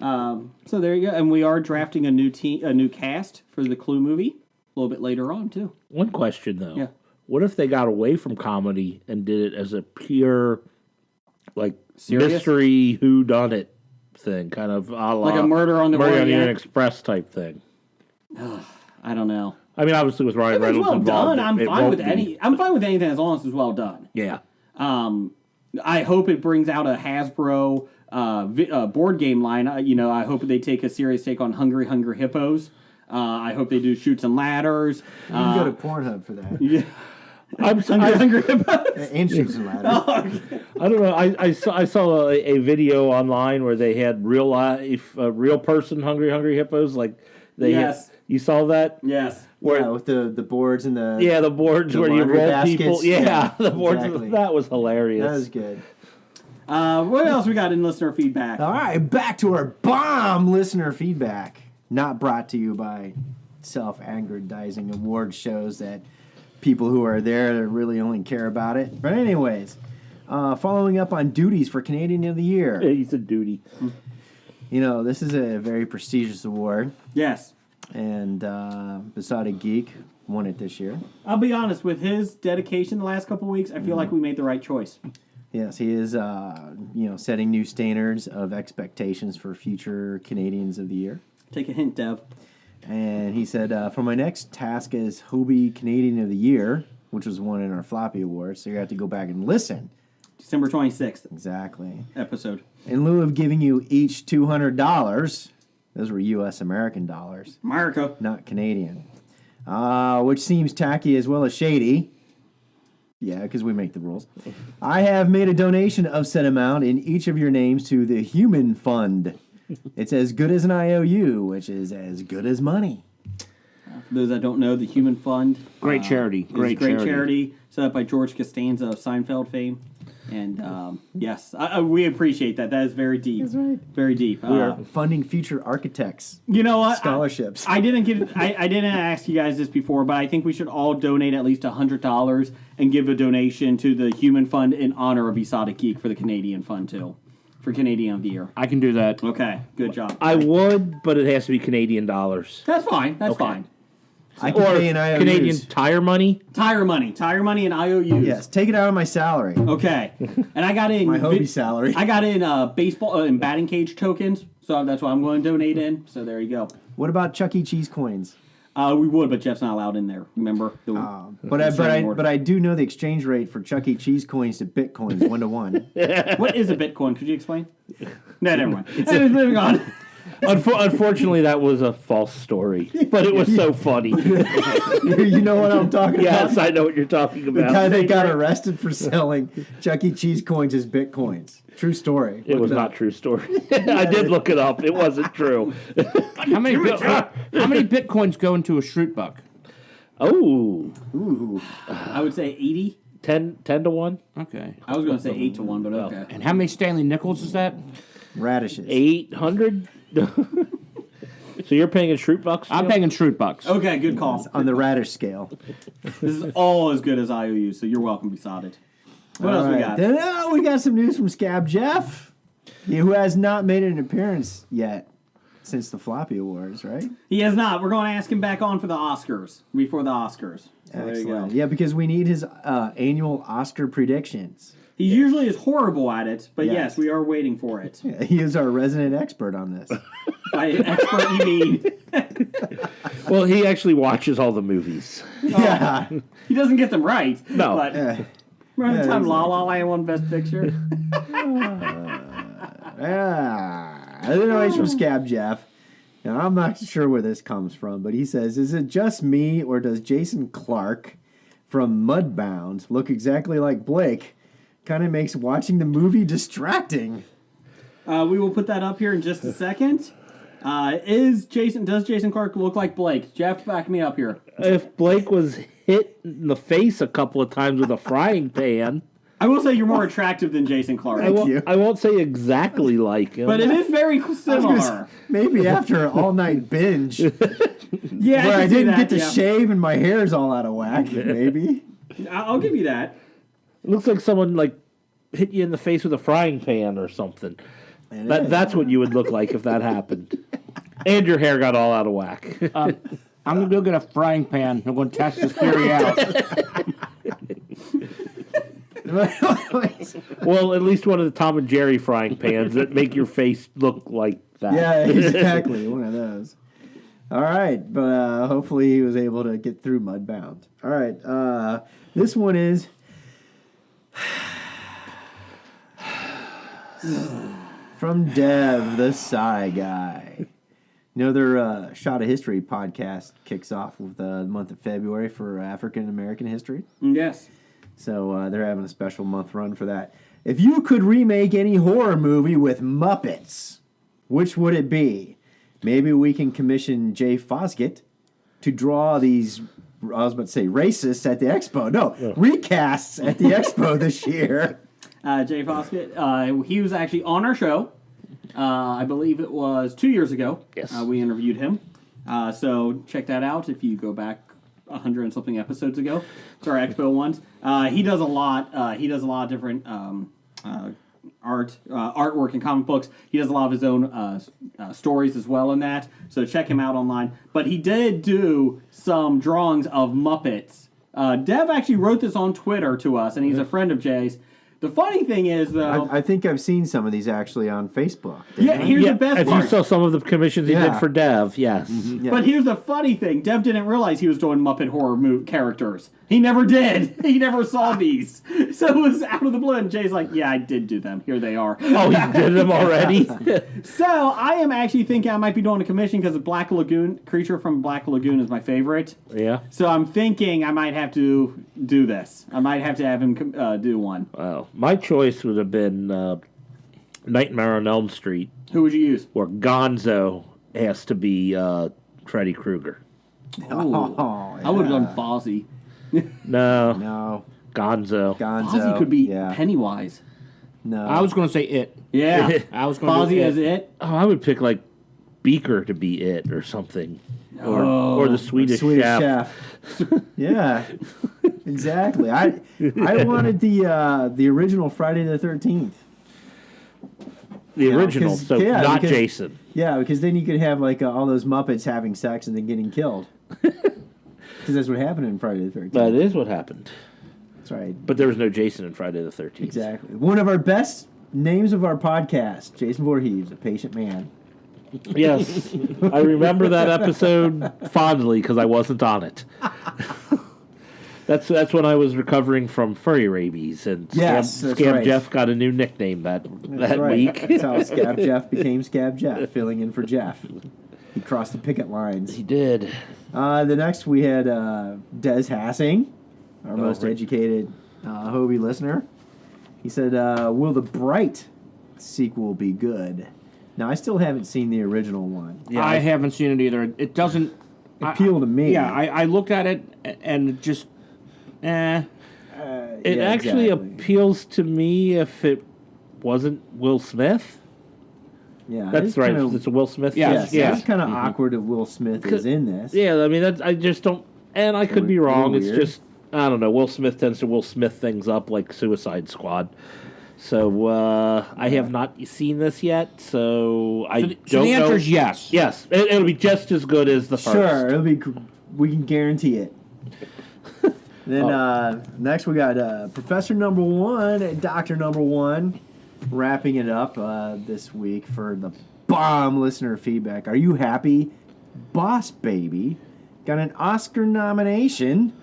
So there you go. And we are drafting a new cast for the Clue movie a little bit later on, too. One question, though. Yeah. What if they got away from comedy and did it as a pure, like, Serious? mystery whodunit thing? Kind of a la Like a Murder on the Orient Express type thing. I don't know. I mean, obviously with Ryan If it's Reynolds well involved, done, I'm it fine won't with be. I'm fine with anything as long as it's well done. Yeah. I hope it brings out a Hasbro board game line. I hope they take a serious take on Hungry Hippos. I hope they do Shoots and Ladders. You can go to Pornhub for that. Yeah. Hungry Hippos. And Shoots and Ladders. I don't know. I saw a video online where they had real life, real person Hungry Hippos. Like they Yes. you saw that? Yes. Where, Yeah, with the boards and the the boards the where you laundry roll baskets. people. Yeah, the boards. exactly. That was hilarious. That was good. What else we got in listener feedback? All right, back to our bomb listener feedback. Not brought to you by self-aggrandizing award shows that people who are there that really only care about it. But anyways, following up on duties for Canadian of the Year. Yeah, he's a duty. You know, this is a very prestigious award, Yes. and Besotted Geek won it this year. I'll be honest, with his dedication the last couple of weeks, I feel like we made the right choice. Yes, he is, setting new standards of expectations for future Canadians of the Year. Take a hint, Dev. And he said, for my next task as Hobie Canadian of the Year, which was won in our Floppy Awards, so you have to go back and listen. December 26th Exactly. episode. In lieu of giving you each $200, those were U.S. American dollars, America. not Canadian, which seems tacky as well as shady. Yeah, because we make the rules. I have made a donation of said amount in each of your names to the Human Fund. It's as good as an IOU, which is as good as money. For those that don't know, the Human Fund. Great charity. is a Great charity set up by George Costanza of Seinfeld fame. And yes, we appreciate that. That is very deep. That's right. Very deep. We are funding future architects. You know what? Scholarships. I didn't ask you guys this before, but I think we should all donate at least $100 and give a donation to the Human Fund in honor of Besotted Geek for the Canadian Fund too, for Canadian of the Year. I can do that. Okay, good job. I would, but it has to be Canadian dollars. That's fine. That's Okay. fine. I can Or pay in IOUs. Canadian tire money. Tire money and IOUs. Yes, take it out of my salary. Okay. And I got in My Hobie salary. I got in baseball and batting cage tokens, so that's what I'm going to donate in. So there you go. What about Chuck E. Cheese coins? We would, but Jeff's not allowed in there. Remember? But I do know the exchange rate for Chuck E. Cheese coins to Bitcoins 1-to-1. What is a Bitcoin? Could you explain? No, never mind. Anyways, moving on. Unfortunately, that was a false story, but it was so funny. You know what I'm talking Yes, about? I know what you're talking The about. guy that got arrested for selling Chuck E. Cheese coins as Bitcoins. True story. It was not true story. I did look it up. It wasn't true. How many bitcoins go into a Shroot buck? Oh, Ooh. I would say 80. 10 to 1? Okay. I was going to say 8 to 1, but okay. And how many Stanley Nickels is that? Radishes. 800? So you're paying in Shroot bucks? I'm paying in Shroot bucks. Okay, good call. On the radish scale. This is all as good as IOU, so you're welcome, Besotted. What else we got? Then, we got some news from Scab Jeff, who has not made an appearance yet since the Floppy Awards, right? He has not. We're going to ask him back on for the Oscars, before the Oscars. So there you go. Excellent. Yeah, because we need his annual Oscar predictions. He usually is horrible at it, but Yes. yes, we are waiting for it. He is our resident expert on this. By an expert, you mean Well, he actually watches all the movies. Yeah. he doesn't get them right. No. But Yeah. remember the time exactly. La La Land won Best Picture? Anyways, from Scab Jeff. Now, I'm not sure where this comes from, but he says, is it just me, or does Jason Clarke from Mudbound look exactly like Blake? Kind of makes watching the movie distracting. We will put that up here in just a second. Does Jason Clarke look like Blake? Jeff, back me up here. If Blake was hit in the face a couple of times with a frying pan, I will say you're more attractive than Jason Clarke. you. I won't say exactly like him. But it is very I was gonna say, similar. maybe after an all-night binge Yeah, where I can see didn't that, get to yeah. shave and my hair's all out of whack, maybe. I'll give you that. It looks like someone like hit you in the face with a frying pan or something. That's what you would look like if that happened. And your hair got all out of whack. I'm going to go get a frying pan. I'm going to test this theory out. Well, at least one of the Tom and Jerry frying pans that make your face look like that. Yeah, exactly. One of those. All right, but hopefully he was able to get through Mudbound. All right, this one is from Dev, the Psy Guy. You know, their Shot of History podcast kicks off with the month of February for African American history. Yes. So they're having a special month run for that. If you could remake any horror movie with Muppets, which would it be? Maybe we can commission Jay Foskett to draw these, I was about to say racists at the expo. No, recasts at the expo this year. Jay Foskett, he was actually on our show. I believe it was 2 years ago. Yes. We interviewed him. So check that out if you go back 100 and something episodes ago. It's our expo ones. He does a lot. He does a lot of different artwork and comic books. He does a lot of his own stories as well in that. So check him out online. But he did do some drawings of Muppets. Dev actually wrote this on Twitter to us, and he's a friend of Jay's. The funny thing is, though... I think I've seen some of these actually on Facebook. Yeah, here's the best if part. you saw some of the commissions he did for Dev, yes. Mm-hmm. Yeah. But here's the funny thing. Dev didn't realize he was doing Muppet horror characters. He never did. He never saw these. So it was out of the blue, and Jay's like, yeah, I did do them. Here they are. Oh, he did them already? So I am actually thinking I might be doing a commission because Black Lagoon, Creature from Black Lagoon is my favorite. Yeah. So I'm thinking I might have to do this. I might have to have him do one. Well, my choice would have been Nightmare on Elm Street, Who would you use? where Gonzo has to be Freddy Krueger. Oh, I would have yeah. done Fozzie. No, No. Gonzo. Gonzo. Fozzie could be yeah. Pennywise. No. I was going to say it. Yeah. I was going to Fozzie do as it. Oh, I would pick like Beaker to be it or something, or the Swedish chef. Yeah, exactly. I wanted the original Friday the 13th. The original, because- so yeah, not because- Jason. Yeah, because then you could have like all those Muppets having sex and then getting killed. Because that's what happened in Friday the 13th. That is what happened. That's right. But there was no Jason in Friday the 13th. Exactly. One of our best names of our podcast, Jason Voorhees, a patient man. Yes, I remember that episode fondly because I wasn't on it. That's when I was recovering from furry rabies, and Yes, that's Scab right. Jeff got a new nickname that That's right. week. That's how Scab Jeff became Scab Jeff, filling in for Jeff. He crossed the picket lines. He did. The next we had Des Hassing, our most right. educated Hobie listener. He said, will the Bright sequel be good? Now, I still haven't seen the original one. Yeah, I haven't seen it either. It doesn't Appeal to me. Yeah, I looked at it and it just, It Yeah, actually exactly. appeals to me if it wasn't Will Smith. Yeah, That's it's right. Kind of, It's a Will Smith. yes, thing. it's kind of awkward if Will Smith is in this. Yeah, I mean, I just don't. And I could be Little wrong. It's weird. just I don't know. Will Smith tends to Will Smith things up like Suicide Squad. So I have not seen this yet. So I don't so the answer know. is yes. Yes, it'll be just as good as the first. Sure, it'll be. We can guarantee it. Then next we got Professor Number One and Doctor Number One, wrapping it up this week for the bomb listener feedback. Are you happy, Boss Baby got an Oscar nomination,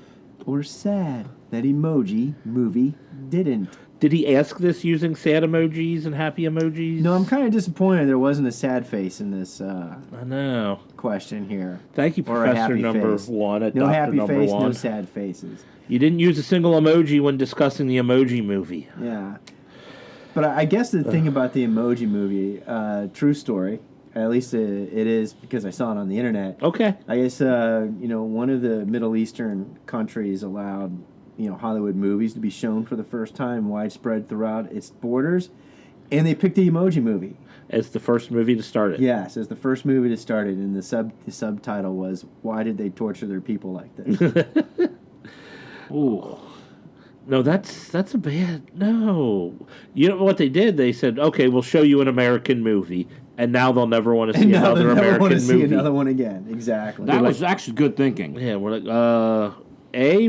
or sad that Emoji Movie didn't? Did he ask this using sad emojis and happy emojis? No, I'm kind of disappointed there wasn't a sad face in this I know. question here. Thank you, Or a Professor happy Number face. One at No Dr. happy Number face, One. no sad faces. You didn't use a single emoji when discussing the Emoji Movie. Yeah. But I guess the thing about the Emoji Movie, true story, at least it is because I saw it on the internet. Okay. I guess, one of the Middle Eastern countries allowed, Hollywood movies to be shown for the first time widespread throughout its borders, and they picked the Emoji Movie. As the first movie to start it. Yes, as the first movie to start it, and the subtitle was, "Why did they torture their people like this?" Ooh. No, that's a bad no. You know what they did? They said, "Okay, we'll show you an American movie," and now they'll never want to see another American want to movie. see another one again. Exactly. That was actually good thinking. Yeah, we're like,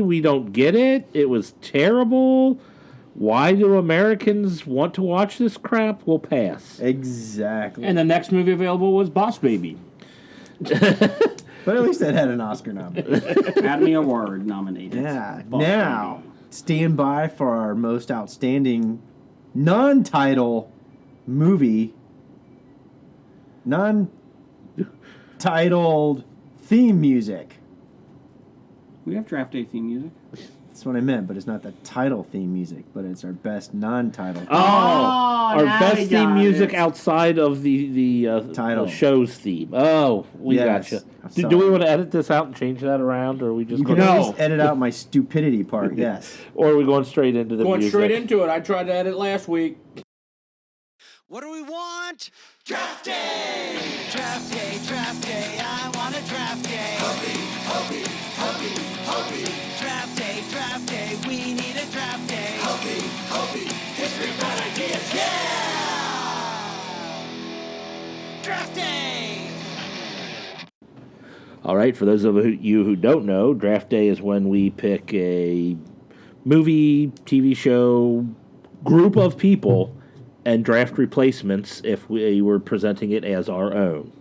we don't get it. It was terrible. Why do Americans want to watch this crap? We'll pass. Exactly. And the next movie available was Boss Baby. But at least that had an Oscar nomination. Academy Award nominated. Yeah. Boss Now, stand by for our most outstanding non-title movie, non-titled theme music. We have draft day theme music. That's what I meant, but it's not the title theme music, but it's our best non-title. Our now best we theme got music it. outside of the Title. show's theme. Oh, we Yes, gotcha. I'm Do we sorry. want to edit this out and change that around, or are we just You can going always edit out my stupidity part, yes. or are we going straight into the Going music? straight into it. I tried to edit last week. What do we want? Draft day! Draft day, draft day, I want a draft day. Hobby. Draft day, we need a draft day. Hobby, history, bad ideas, yeah! Draft day! All right, for those of you who don't know, draft day is when we pick a movie, TV show, group of people and draft replacements if we were presenting it as our own.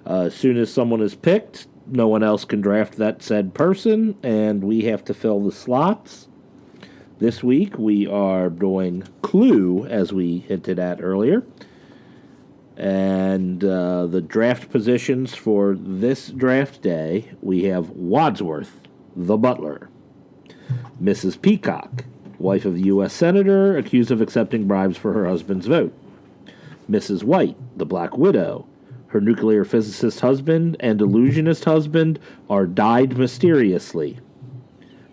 As soon as someone is picked, no one else can draft that said person, and we have to fill the slots. This week we are doing Clue, as we hinted at earlier. And the draft positions for this draft day, we have Wadsworth, the butler. Mrs. Peacock, wife of the U.S. Senator, accused of accepting bribes for her husband's vote. Mrs. White, the Black Widow. Her nuclear physicist husband and illusionist husband are died mysteriously.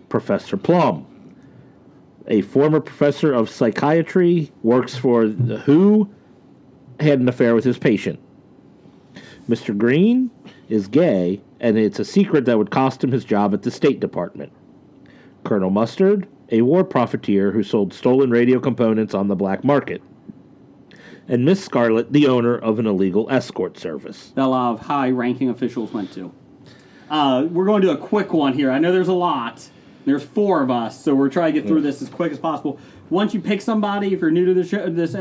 Professor Plum, a former professor of psychiatry, works for the WHO, had an affair with his patient. Mr. Green is gay, and it's a secret that would cost him his job at the State Department. Colonel Mustard, a war profiteer who sold stolen radio components on the black market. And Miss Scarlet, the owner of an illegal escort service. That a lot of high-ranking officials went to. We're going to do a quick one here. I know there's a lot. There's 4 of us, so we're trying to get through this as quick as possible. Once you pick somebody, if you're new to the show, this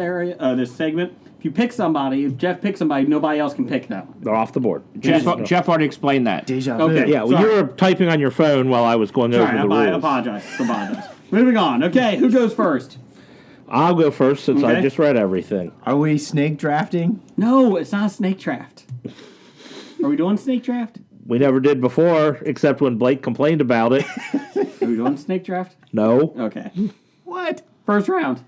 segment, if you pick somebody, if Jeff picks somebody, nobody else can pick them. They're off the board. Jeff already explained that. Deja vu. Okay. Yeah, well, you were typing on your phone while I was going over Sorry, the rules. I apologize. Moving on. Okay, who goes first? I'll go first since I Okay. just read everything. Are we snake drafting? No, it's not a snake draft. Are we doing snake draft? We never did before, except when Blake complained about it. Are we doing snake draft? No. Okay. What? First round.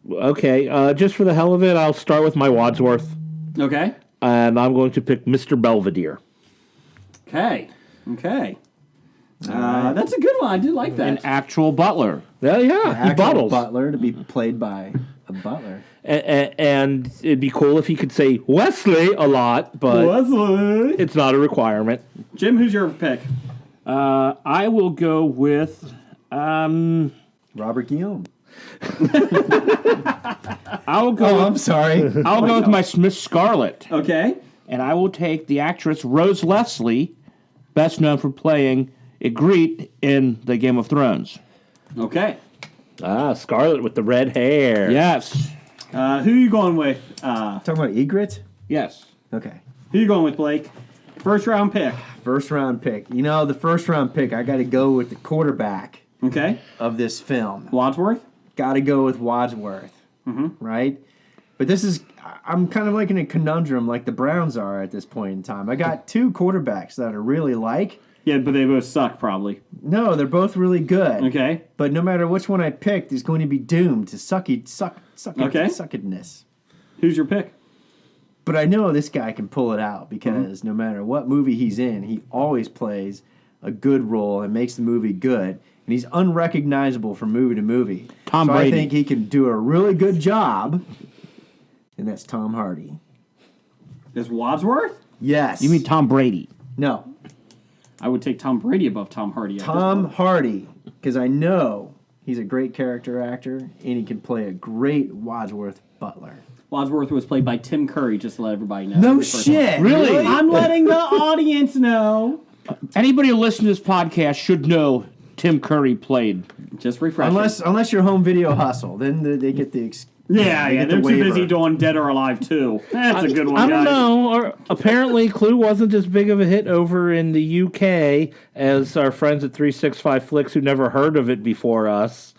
Okay, just for the hell of it, I'll start with my Wadsworth, Okay. and I'm going to pick Mr. Belvedere. Okay. That's a good one. I did like that. An actual butler. Yeah, he Actual bottles. butler to be played by a butler. And it'd be cool if he could say Wesley a lot, but Wesley. it's not a requirement. Jim, who's your pick? I will go with. Robert Guillaume. I will go. Oh, I'm sorry. I'll go with my Miss Scarlet, Okay. and I will take the actress Rose Leslie, best known for playing Ygritte in the Game of Thrones. Okay. Scarlet with the red hair. Yes, Who are you going with? Talking about Egret? yes. Okay. Who you going with, Blake? First round pick. First round pick. You know, the first round pick, I got to go with the quarterback Okay. of this film. Wadsworth. Got to go with Wadsworth. Right? But this is, I'm kind of like in a conundrum like the Browns are at this point in time. I got 2 quarterbacks that I really like. Yeah, but they both suck, probably. No, they're both really good. Okay. But no matter which one I picked, is going to be doomed to Okay. suckedness. Who's your pick? But I know this guy can pull it out because no matter what movie he's in, he always plays a good role and makes the movie good. And he's unrecognizable from movie to movie. Tom so Brady. I think he can do a really good job, and that's Tom Hardy. Is Wadsworth? Yes. You mean Tom Brady? No. I would take Tom Brady above Tom Hardy. Tom Hardy, because I know he's a great character actor, and he can play a great Wadsworth Butler. Wadsworth was played by Tim Curry, just to let everybody know. No shit! Really? I'm letting the audience know. Anybody who listens to this podcast should know Tim Curry played. Just refreshing. Unless you're Home Video Hustle, then they get the... Yeah, they're too busy doing Dead or Alive 2. That's a good one, I don't guys. know. Or apparently, Clue wasn't as big of a hit over in the UK as our friends at 365 Flicks who never heard of it before us,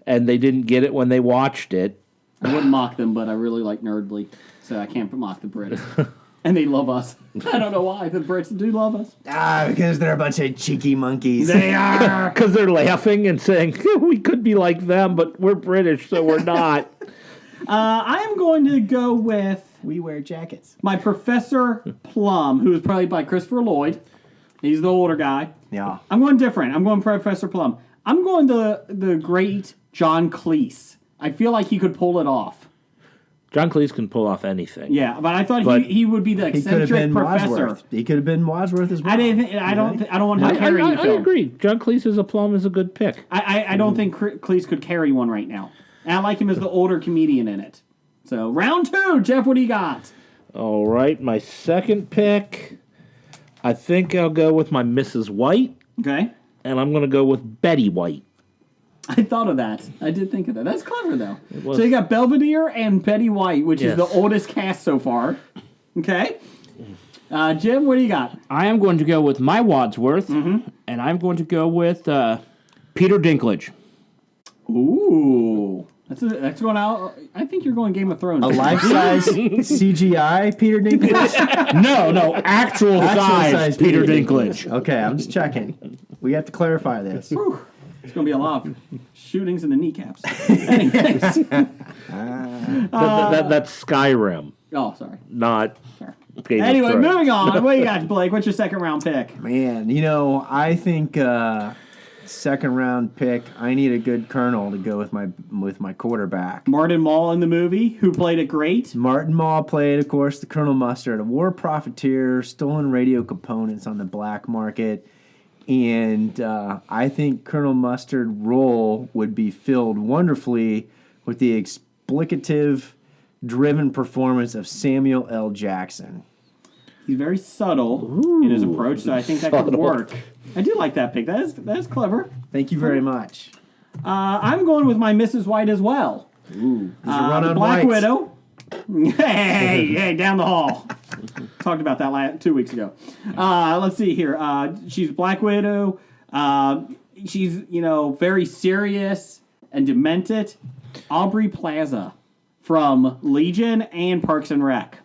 and they didn't get it when they watched it. I wouldn't mock them, but I really like Nerdly, so I can't mock the Brits. And they love us. I don't know why. The Brits do love us. Because they're a bunch of cheeky monkeys. They are. Because they're laughing and saying, we could be like them, but we're British, so we're not. I am going to go with We wear jackets. my Professor Plum, who is played by Christopher Lloyd. He's the older guy. Yeah. I'm going different. I'm going Professor Plum. I'm going to the great John Cleese. I feel like he could pull it off. John Cleese can pull off anything. Yeah, but I thought But he would be the He could have eccentric been professor. Wadsworth. He could have been Wadsworth as well. I don't want him to carry the I film. agree. John Cleese as a Plum is a good pick. I don't think Cleese could carry one right now. And I like him as the older comedian in it. So, round 2, Jeff, what do you got? All right, my second pick, I think I'll go with my Mrs. White, Okay. and I'm going to go with Betty White. I thought of that. I did think of that. That's clever, though. was. So you got Belvedere and Betty White, which is Yes. the oldest cast so far. Okay. Jim, what do you got? I am going to go with my Wadsworth, Mm-hmm. and I'm going to go with Peter Dinklage. Ooh. That's going out. I think you're going Game of Thrones. A life-size CGI Peter Dinklage? No, actual size Peter Dinklage. Okay, I'm just checking. We have to clarify this. Whew. It's going to be a lot of shootings in the kneecaps. Anyways. That's Skyrim, Oh, sorry. not Sorry. Game of Anyway, Thrones. moving on. What do you got, Blake? What's your second round pick? Man, I think second round pick, I need a good colonel to go with my quarterback. Martin Mull in the movie, who played it great. Martin Mull played, of course, the Colonel Mustard, a war profiteer, stolen radio components on the black market. And I think Colonel Mustard role would be filled wonderfully with the explicative-driven performance of Samuel L. Jackson. He's very subtle in his approach, so I think that could work. I do like that pick. That is clever. Thank you very much. I'm going with my Mrs. White as well. Ooh, there's a run on Black whites. Widow. Hey, down the hall. Talked about that 2 weeks ago. Let's see here. She's Black Widow. She's, very serious and demented. Aubrey Plaza from Legion and Parks and Rec.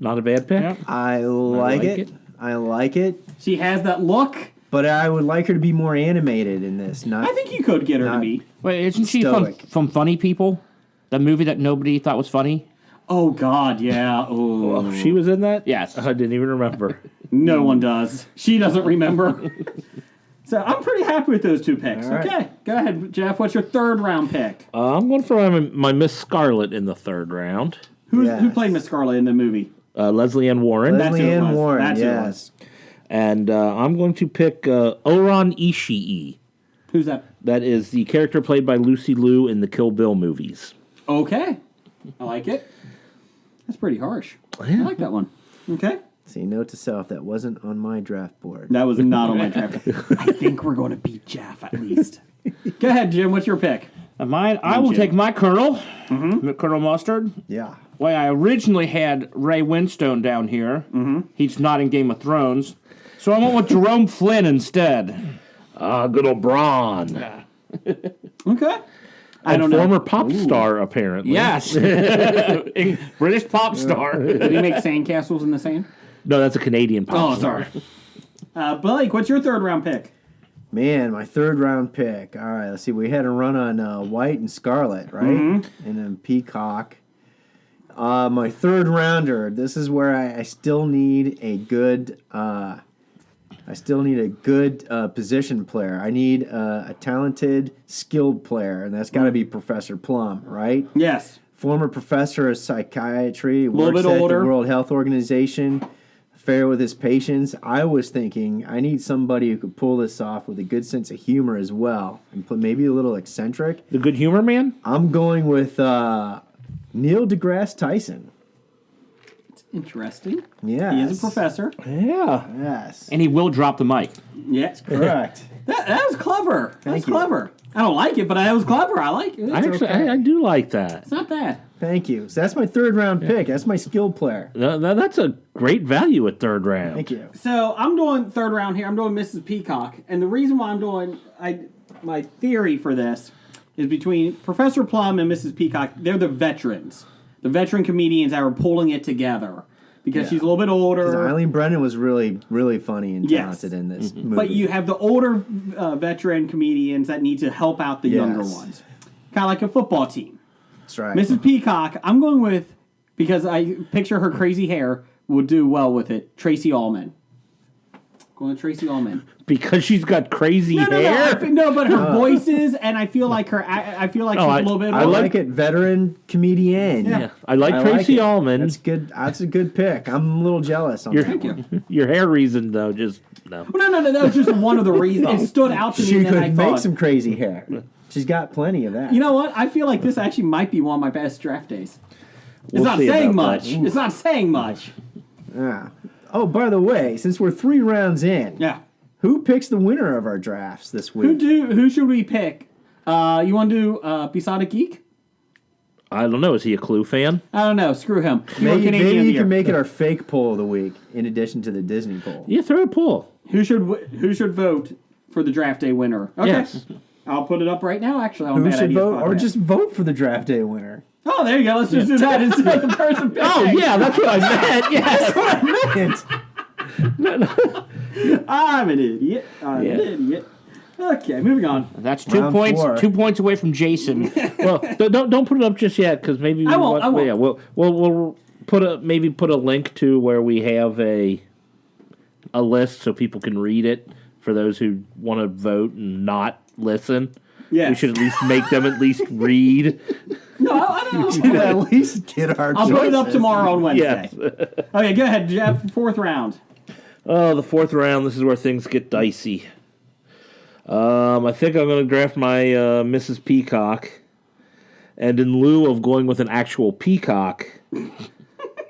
Not a bad pick. Yep. I like it. I like it. She has that look. But I would like her to be more animated in this. I think you could get her to Not- be. Wait, isn't she from Stoic. Funny People? The movie that nobody thought was funny? Oh, God, yeah. Oh, Oh, she was in that? Yes. I didn't even remember. no one does. She doesn't remember. So I'm pretty happy with those 2 picks. All right. Okay, go ahead, Jeff. What's your third round pick? I'm going for my Miss Scarlet in the third round. Who Yes. played Miss Scarlet in the movie? Leslie Ann Warren. That's who Leslie it Ann was. Warren, That's who it yes. And I'm going to pick Oron Ishii. Who's that? That is the character played by Lucy Liu in the Kill Bill movies. Okay, I like it. That's pretty harsh. I Yeah. like that one. Okay, See, note to self, that wasn't on my draft board. that was not on my draft. I think we're going to beat Jeff at least. Go ahead, Jim. What's your pick? Mine, I will Jim. take my Colonel, Colonel Mustard. Yeah. Well, I originally had Ray Winstone down here. He's not in Game of Thrones. So I went with Jerome Flynn instead. Good old Braun. Okay, I And don't know. former pop star, apparently. Yes. British pop star. Did he make sandcastles in the sand? No, that's a Canadian pop Oh, star. sorry. Blake, what's your third round pick? Man, my third round pick. All right, let's see. We had a run on White and Scarlet, right? And then Peacock. My third rounder. This is where I still need a good. Position player. I need a talented, skilled player, and that's got to be Professor Plum, right? Yes. Former professor of psychiatry, Little works bit at older. the World Health Organization, fair with his patience. I was thinking I need somebody who could pull this off with a good sense of humor as well, and put maybe a little eccentric. The good humor man? I'm going with Neil deGrasse Tyson. Interesting. Yeah, He is a professor. Yeah. Yes, And he will drop the mic. Yes. correct. That was clever. That's Thank you. clever. I don't like it, but that was clever. I like it. I do like that. It's not bad. Thank you. So that's my third round pick. That's my skilled player. That's a great value at third round. Thank you. So I'm doing third round here. I'm doing Mrs. Peacock, and the reason why I'm doing my theory for this is between Professor Plum and Mrs. Peacock. They're the veterans, the veteran comedians that are pulling it together because she's a little bit older. Eileen Brennan was really, really funny and Yes. talented in this movie. But you have the older veteran comedians that need to help out the younger ones, kind of like a football team. That's right. Mrs. Peacock, I'm going with, because I picture her crazy hair would do well with it, Tracy Ullman. Going with Tracy Ullman. Because she's got crazy hair? No, but her voices, and I feel like she's a little bit I older. like it, veteran comedian. Yeah. I like Tracy it. Ullman. That's good. That's a good pick. I'm a little jealous on that. Thank you. Your hair reason, though, just no. No, that was just one of the reasons. It stood out to me, She and then I could make thought, some crazy hair. She's got plenty of that. you know what? I feel like this actually might be one of my best draft days. It's We'll not see saying about much. that. It's not saying much. Yeah. Oh, by the way, since we're 3 rounds in, Yeah. who picks the winner of our drafts this week? Who should we pick? You want to do Pisada Geek? I don't know. Is he a Clue fan? I don't know. Screw him. You are Canadian Maybe of the you year. can make it our fake poll of the week, in addition to the Disney poll. Yeah, throw a poll. Who should vote for the draft day winner? Okay. Yes. I'll put it up right now. Actually, Who should vote, or just vote for the draft day winner? Oh, there you go. Let's just do that instead of the person picking. Oh, yeah, that's what I meant. Yes. I'm an idiot. I'm an idiot. Okay, moving on. That's 2 Round points. 4. 2 points away from Jason. Well, don't put it up just yet, because maybe I won't. Yeah, we'll put a link to where we have a list so people can read it for those who want to vote and not listen. Yes. We should at least make them at least read. No, I don't Should know. at least get our I'll put it up choices. tomorrow on Wednesday. Yes. Okay, go ahead, Jeff. Fourth round. Oh, the fourth round. This is where things get dicey. I think I'm going to draft my Mrs. Peacock, and in lieu of going with an actual peacock,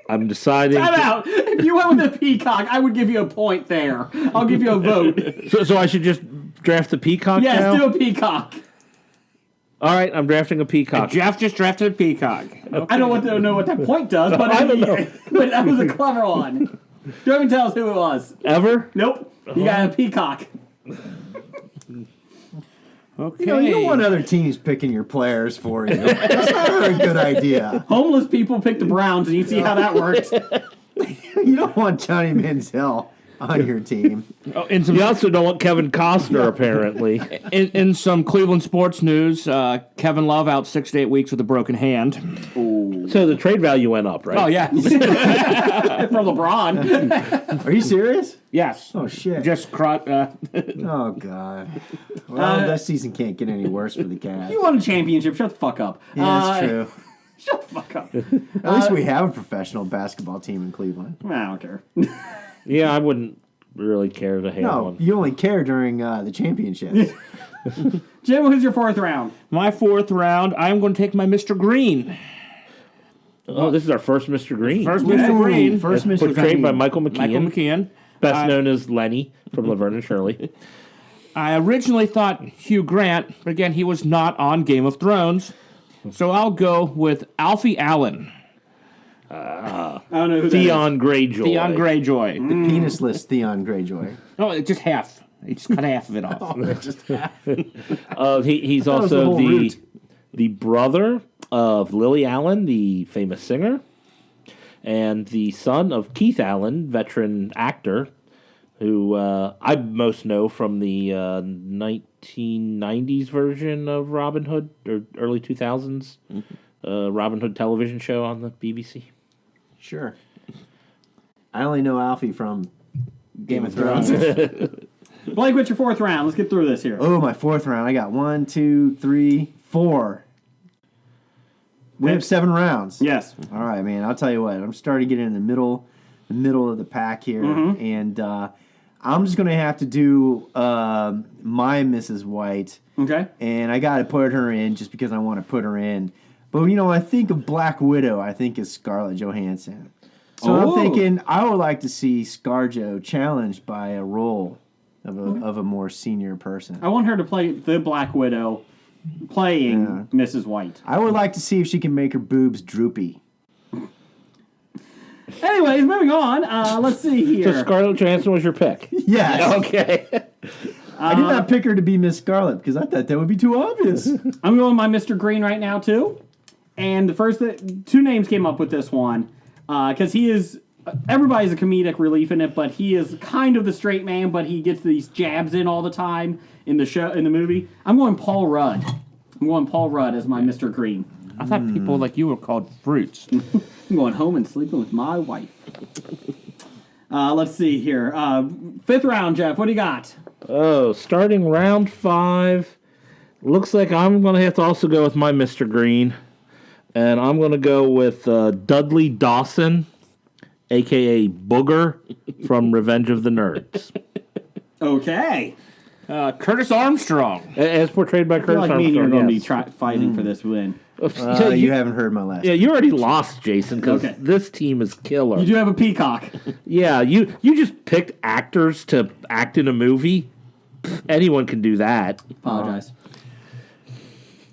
I'm deciding. Time out. If you went with a peacock, I would give you a point there. I'll give you a vote. So I should just draft the peacock Yes, now? do a peacock. All right, I'm drafting a peacock. Jeff just drafted a peacock. I don't know what that point does, but I don't know. But that was a clever one. Don't even tell us who it was. Ever? Nope. You got a peacock. Okay. You don't want other teams picking your players for you. That's not a very good idea. Homeless people pick the Browns, and you see how that works. You don't want Johnny Manziel on your team. Oh, in some You also don't want Kevin Costner, apparently. in some Cleveland sports news, Kevin Love out 6 to 8 weeks with a broken hand. So the trade value went up, right? Oh yeah. From LeBron. Are you serious? Yes. Oh, shit. Just Oh, God. Well, that season can't get any worse for the Cavs. You won a championship. Shut the fuck up. Yeah, that's true. Shut the fuck up. At least we have a professional basketball team in Cleveland. I don't care. Yeah, I wouldn't really care to have No, one. you only care during the championships. Jim, who's your fourth round? my fourth round. I'm going to take my Mr. Green. Oh, this is our first Mr. Green. First Mr. Green. First Mr. Portrayed Green. by Michael McKean, Michael McKean. best known as Lenny from Laverne and Shirley. I originally thought Hugh Grant, but again, he was not on Game of Thrones. So I'll go with Alfie Allen. I don't know who Theon Greyjoy. Theon Greyjoy. The penisless Theon Greyjoy. No, it's just half. He just cut half of it off. He's That was the also whole route. the brother of Lily Allen, the famous singer, and the son of Keith Allen, veteran actor, who I most know from the 1990s version of Robin Hood, or early 2000s Robin Hood television show on the BBC. Sure. I only know Alfie from Game of Thrones. Blake, what's your fourth round? Let's get through this here. Oh, my fourth round. I got 1, 2, 3, 4. We have 7 rounds. Yes. All right, man. I'll tell you what. I'm starting to get in the middle the middle of the pack here, and I'm just gonna have to do my Mrs. White. Okay. And I got to put her in just because I want to put her in. But I think of Black Widow. I think is Scarlett Johansson. So I'm thinking I would like to see ScarJo challenged by a role of a more senior person. I want her to play the Black Widow, playing Mrs. White. I would like to see if she can make her boobs droopy. Anyways, moving on. Let's see here. So Scarlett Johansson was your pick. Yes. Okay. I did not pick her to be Miss Scarlet because I thought that would be too obvious. I'm going my Mr. Green right now too, and the first two names came up with this one because he is. Everybody's a comedic relief in it, but he is kind of the straight man, but he gets these jabs in all the time in the movie. I'm going Paul Rudd. I'm going Paul Rudd as my Mr. Green. I thought people like you were called fruits. I'm going home and sleeping with my wife. Let's see here. Fifth round, Jeff. What do you got? Oh, starting round 5. Looks like I'm going to have to also go with my Mr. Green. And I'm going to go with Dudley Dawson, a.k.a. Booger, from Revenge of the Nerds. Okay. Curtis Armstrong. As portrayed by I feel Curtis like me Armstrong. and you are going to yes. be fighting for this win. You haven't heard my last. Yeah, you already lost, Jason, because Okay. this team is killer. You do have a peacock. Yeah, you just picked actors to act in a movie. Anyone can do that. Apologize.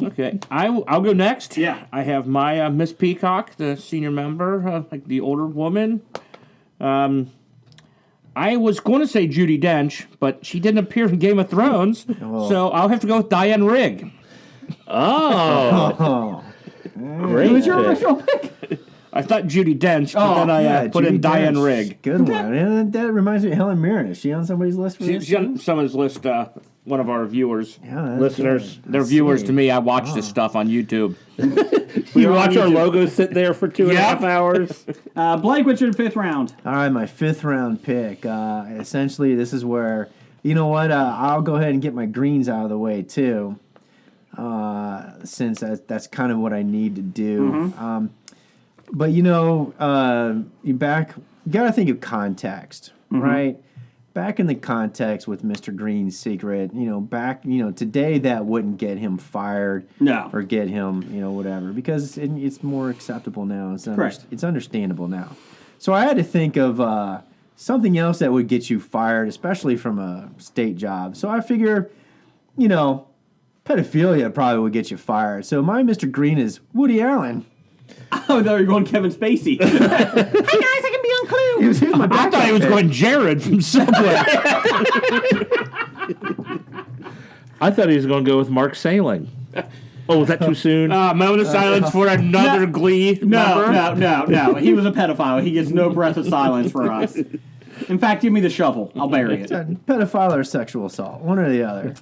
Okay, I'll go next. Yeah. I have my Miss Peacock, the senior member, like the older woman. I was going to say Judi Dench, but she didn't appear in Game of Thrones, so I'll have to go with Diane Rigg. Oh, great. Who was your pick. original pick? I thought Judi Dench, but then I put in Judi Diane Dench. Rigg. Good one. And that reminds me of Helen Mirren. Is she on somebody's list for this? She's on someone's list, one of our viewers. Yeah, that's Listeners, good. They're I viewers see. to me. I watch this stuff on YouTube. You watch our logo sit there for 2.5 hours. Blake, what's your fifth round? All right, my 5th round pick. Essentially, this is where, you know what, I'll go ahead and get my greens out of the way, too, since that's kind of what I need to do. But, you got to think of context, right? Back in the context with Mr. Green's secret, today that wouldn't get him fired. No. Or get him, whatever, because it's more acceptable now. Correct. It's understandable now. So I had to think of something else that would get you fired, especially from a state job. So I figure, pedophilia probably would get you fired. So my Mr. Green is Woody Allen. Oh, there you're going Kevin Spacey. Hey guys, I can be on Clue. He was in my I thought he was going Jared from Subway. I thought he was going to go with Mark Sailing. Oh, was that too soon? Moment of silence for another Glee member. No. He was a pedophile. He gets no breath of silence for us. In fact, give me the shovel. I'll bury it. Pedophile or sexual assault, one or the other.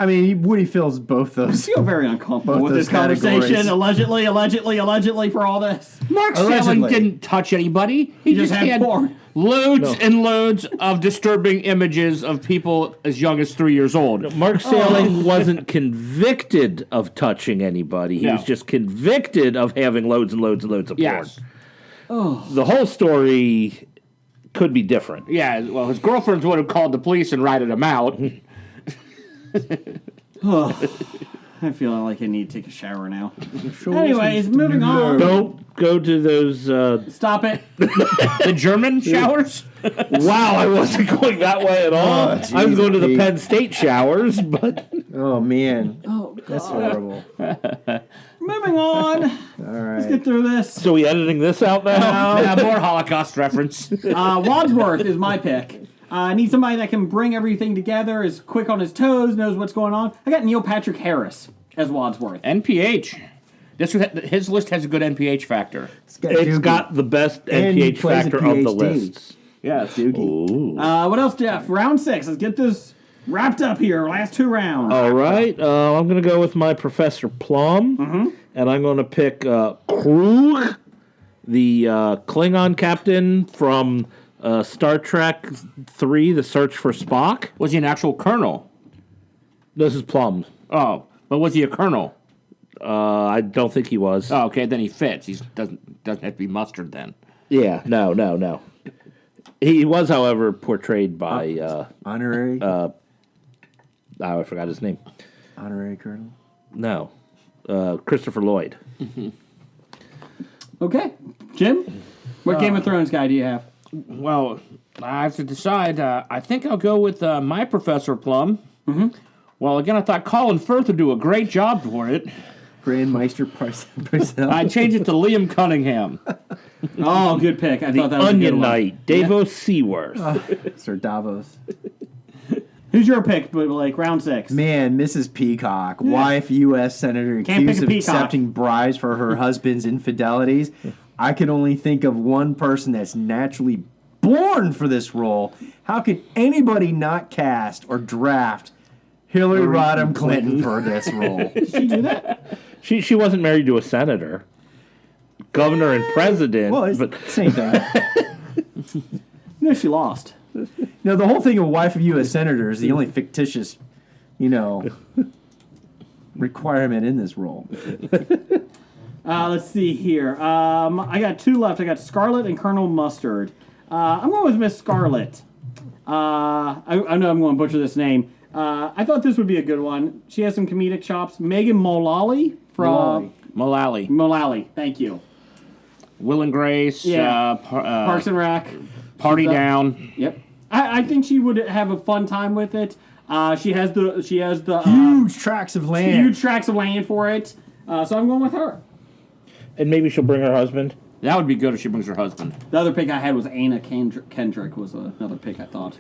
I mean, Woody fills both I those. feel very uncomfortable Both with those this conversation. categories. Allegedly for all this. Mark Allegedly. Selling didn't touch anybody. He just just had had porn. loads and loads of disturbing images of people as young as 3 years old. Mark Sailing wasn't convicted of touching anybody. He No. was just convicted of having loads and loads and loads of Yes. porn. The whole story could be different. Yeah, well, his girlfriends would have called the police and ratted him out. I feel like I need to take a shower now. Anyways, moving on. Don't go to those. Stop it. The German showers? Wow, I wasn't going that way at all. Oh, I was going to the geez, Penn State showers, but Oh, man. Oh, God. That's horrible. Moving on. All Let's right. get through this. so we editing this out now? Yeah, more Holocaust reference. Wadsworth is my pick. I need somebody that can bring everything together, is quick on his toes, knows what's going on. I got Neil Patrick Harris as Wadsworth. NPH. His list has a good NPH factor. It's got It's Doogie. got the best And he NPH plays a factor of the PhD. lists. Yes. Doogie. Ooh. What else, Jeff? Round 6. Let's get this wrapped up here. Last 2 rounds. All right, I'm going to go with my Professor Plum, and I'm going to pick Cruz, the Klingon captain from Star Trek 3, The Search for Spock. Was he an actual colonel? This is Plum. Oh, but was he a colonel? I don't think he was. Oh, okay, then he fits. He doesn't have to be mustard then. Yeah, no. He was, however, portrayed by Honorary I forgot his name. Honorary Colonel. No, Christopher Lloyd. Okay. Jim, what Game of Thrones guy do you have? Well, I have to decide. I think I'll go with my Professor Plum. Mm-hmm. Well, again, I thought Colin Firth would do a great job for it. Grand Meister Parcell. I'd change it to Liam Cunningham. Oh, good pick. I thought that was a good Onion one. Knight, Davos Seaworth. Sir Davos. Who's your pick, Blake? Round 6. Man, Mrs. Peacock, wife, U.S. Senator Can't accused pick a of peacock. accepting bribes for her husband's infidelities. I can only think of one person that's naturally born for this role. How could anybody not cast or draft Hillary Rodham Clinton for this role? Did she do that? She wasn't married to a senator, governor, and president. Well, it's but the same thing. No, she lost. No, the whole thing of wife of U.S. Senator is the only fictitious, requirement in this role. Let's see here. I got 2 left. I got Scarlet and Colonel Mustard. I'm going with Miss Scarlet. I know I'm going to butcher this name. I thought this would be a good one. She has some comedic chops. Megan Mullally from Mullally. Thank you. Will and Grace. Yeah. Parks and Rec. Party Down. Yep. I think she would have a fun time with it. She has the Huge tracts of land. huge tracts of land for it. So I'm going with her. and maybe she'll bring her husband. That would be good if she brings her husband. The other pick I had was Anna Kendrick was another pick I thought.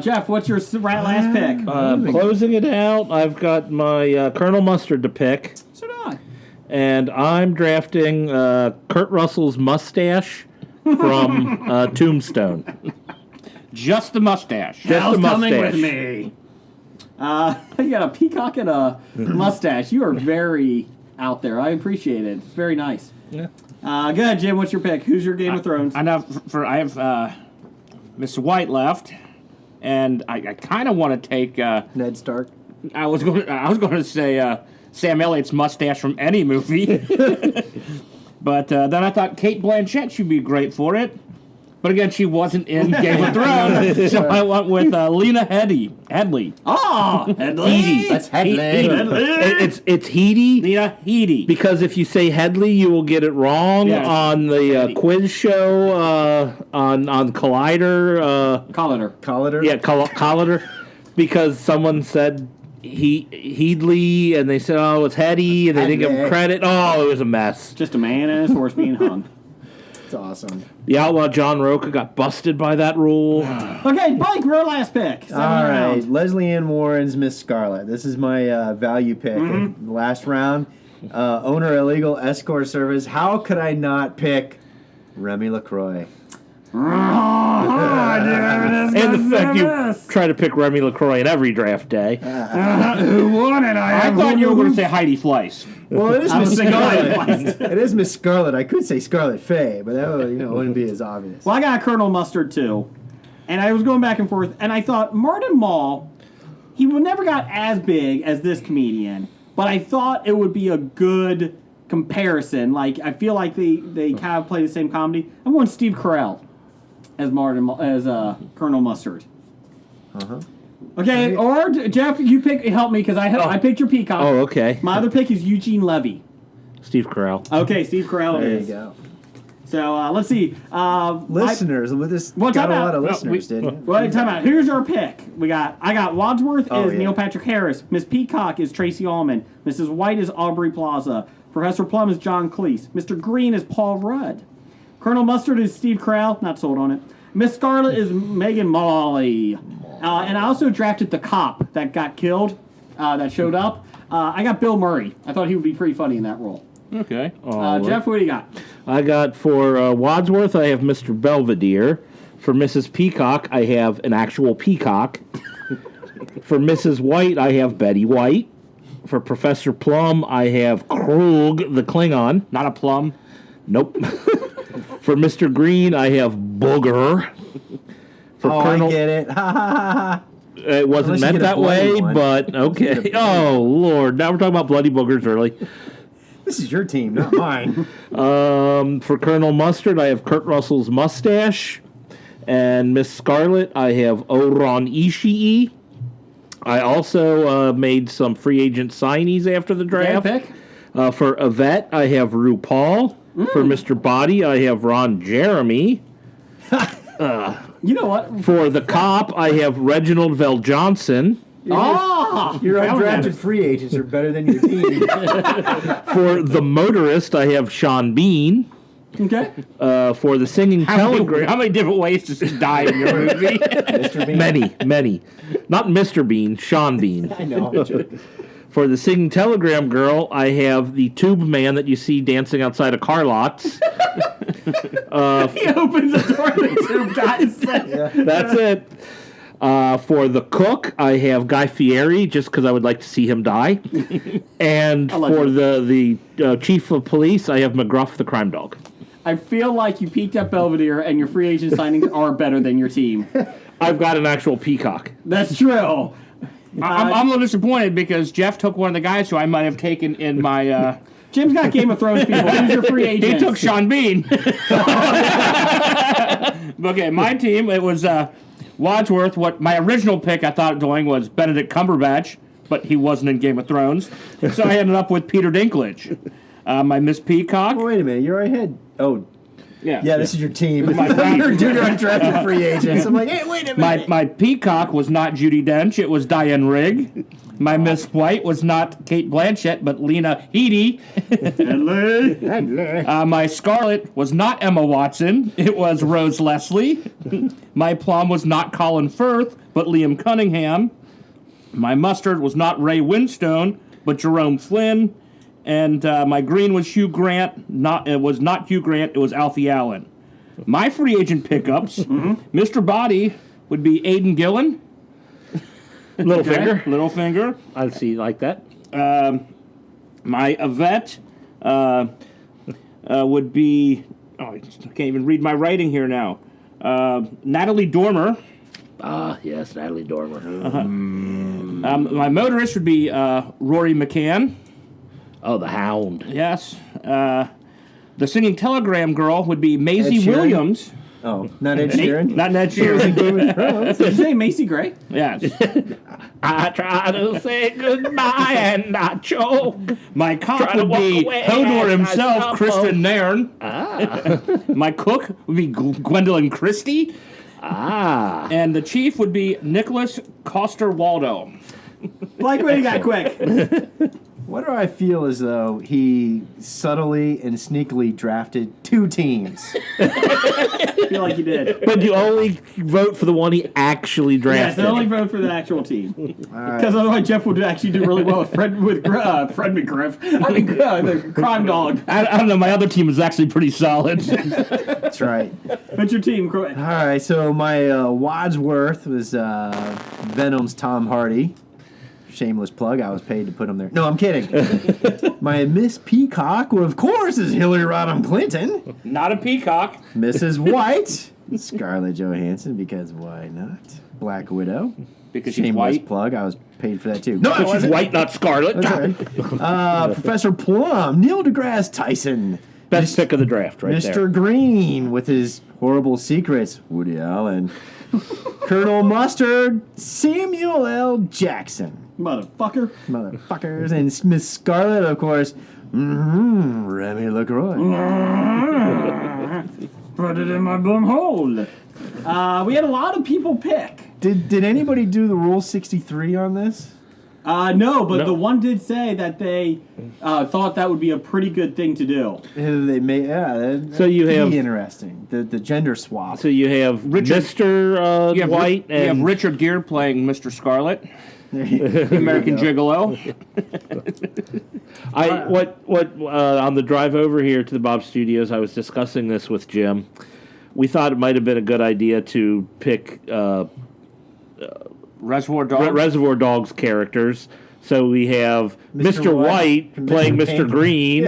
Jeff, what's your last pick? Closing it out, I've got my Colonel Mustard to pick. So do I. And I'm drafting Kurt Russell's mustache from Tombstone. Just the mustache. Just the mustache. Coming with me. You got a peacock and a mustache. You are very out there. I appreciate it. It's very nice. Yeah. Go ahead, Jim. What's your pick? Who's your Game of Thrones? I have Mr. White left, and I kind of want to take. Ned Stark. I was going to say Sam Elliott's mustache from any movie, but then I thought Kate Blanchett should be great for it. But again, she wasn't in Game of Thrones, so I went with Lena Headey. Oh, Headley. That's Headley. It's Heedy. Lena Headey. Because if you say Headley, you will get it wrong Yes. on the quiz show on Collider. Collider. Yeah, Collider. Because someone said Heedley, and they said, oh, it's Heady, and they didn't give him credit. Oh, it was a mess. Just a man and his horse being hung. It's awesome. The outlaw John Roca got busted by that rule. Okay, Blake, your last pick. All right, Round. Leslie Ann Warren's Miss Scarlet. This is my value pick. In the last round, owner illegal escort service. How could I not pick Remy LaCroix? And the fact you try to pick Remy LaCroix in every draft day. Who won it? I thought you were going to say Heidi Fleiss. Well, it is I was Miss thinking Scarlet. It is Miss Scarlet. I could say Scarlet Faye, but that wouldn't be as obvious. Well, I got Colonel Mustard too, and I was going back and forth, and I thought Martin Mull, he never got as big as this comedian, but I thought it would be a good comparison. Like I feel like they kind of play the same comedy. I'm going Steve Carell as Colonel Mustard. Okay, or Jeff, you help me because I picked your peacock. Oh, okay. My other pick is Eugene Levy. Steve Carell. Okay, Steve Carell There it you is. go. So let's see. Listeners, with this Well, got time a out. lot of No, listeners, didn't you? Well, time out. Here's our pick. I got Wadsworth Oh, is yeah. Neil Patrick Harris. Miss Peacock is Tracy Ullman. Mrs. White is Aubrey Plaza. Professor Plum is John Cleese. Mr. Green is Paul Rudd. Colonel Mustard is Steve Carell. Not sold on it. Miss Scarlet is Megan Mullally. And I also drafted the cop that got killed, that showed up. I got Bill Murray. I thought he would be pretty funny in that role. Okay. Jeff, what do you got? I got for Wadsworth, I have Mr. Belvedere. For Mrs. Peacock, I have an actual peacock. For Mrs. White, I have Betty White. For Professor Plum, I have Krug the Klingon. Not a plum. Nope. For Mr. Green, I have Booger. For I get it. Ha ha ha ha. It wasn't Unless you meant get a that bloody way, one. but okay. Oh, Lord. Now we're talking about bloody boogers early. This is your team, not mine. For Colonel Mustard, I have Kurt Russell's mustache. And Miss Scarlet, I have Oron Ishii. I also made some free agent signees after the draft. pick. For Evert, I have RuPaul. For Mr. Body, I have Ron Jeremy. You know what? For the cop, I have Reginald Vell Johnson. Ah! Your undrafted free agents are better than your team. For the motorist, I have Sean Bean. Okay. For the singing telegram, How many different ways to die in your movie? Mr. Bean. many. Not Mr. Bean, Sean Bean. I know. For the singing telegram girl, I have the tube man that you see dancing outside of car lots. He opens the door to the tube, guys. That's it. For the cook, I have Guy Fieri, just because I would like to see him die. And for the chief of police, I have McGruff, the crime dog. I feel like you peaked at Belvedere, and your free agent signings are better than your team. I've got an actual peacock. That's true. I'm a little disappointed because Jeff took one of the guys who I might have taken in my. Jim's got Game of Thrones people. Who's your free agent? He took Sean Bean. Okay, my team, it was Wadsworth. What my original pick I thought of doing was Benedict Cumberbatch, but he wasn't in Game of Thrones. So I ended up with Peter Dinklage. My Miss Peacock. Oh, wait a minute. You're ahead. Oh, Yeah. this is your team. My team. You're doing your undrafted free agents. I'm like, hey, wait a minute. My Peacock was not Judi Dench, it was Diane Rigg. My Miss White was not Kate Blanchett, but Lena Headey. My Scarlet was not Emma Watson, it was Rose Leslie. My Plum was not Colin Firth, but Liam Cunningham. My Mustard was not Ray Winstone, but Jerome Flynn. And my green was Hugh Grant. It was not Hugh Grant, it was Alfie Allen. My free agent pickups, Mr. Body would be Aidan Gillen. Littlefinger. I see like that. My Evert would be... Oh, I can't even read my writing here now. Natalie Dormer. Ah, yes, Natalie Dormer. My motorist would be Rory McCann. Oh, the Hound. Yes. The singing telegram girl would be Maisie Ed Sheeran? Williams. Oh, not Ed Sheeran? Not Ned She was in Sheeran. Game of Thrones. Did you say Macy Gray? Yes. I try to say goodbye and I choke. My cop Try to would walk be away Hodor and I himself, stumble. Kristen Nairn. My cook would be Gwendolyn Christie. Ah. And the chief would be Nicholas Coster-Waldau. Blake, what do you got quick? What do I feel as though he subtly and sneakily drafted two teams? I feel like you did. But you only vote for the one he actually Yes, drafted. I only vote for the actual team. All right. Because otherwise Jeff would actually do really well with Fred McGriff. I mean, the crime dog. I don't know, my other team is actually pretty solid. That's right. What's your team? Quick. All right, so my Wadsworth was Venom's Tom Hardy. Shameless plug. I was paid to put him there. No, I'm kidding. My Miss Peacock, well, of course, is Hillary Rodham Clinton. Not a peacock. Mrs. White, Scarlett Johansson, because why not? Black Widow. Because she's Shameless white. plug. I was paid for that too. No, I She's wasn't. white, not scarlet. That's right. Professor Plum, Neil deGrasse Tyson. Best pick of the draft, right Mr. there. Green with his horrible secrets, Woody Allen. Colonel Mustard, Samuel L. Jackson. Motherfucker. Motherfuckers. And Miss Scarlet, of course, Remy LaCroix. Put it in my bum hole. We had a lot of people pick. Did anybody do the Rule 63 on this? No, but No. the one did say that they thought that would be a pretty good thing to do. They may, So you that'd have- be interesting. The gender swap. So you have Richard- Mr. You have, White you have and Richard Gere playing Mr. Scarlet, There you the American go. Gigolo. on the drive over here to the Bob Studios, I was discussing this with Jim. We thought it might have been a good idea to pick Reservoir Dogs. Reservoir Dogs characters. So we have Mr. Mr. White, White Mr. playing Mr. Pink. Green,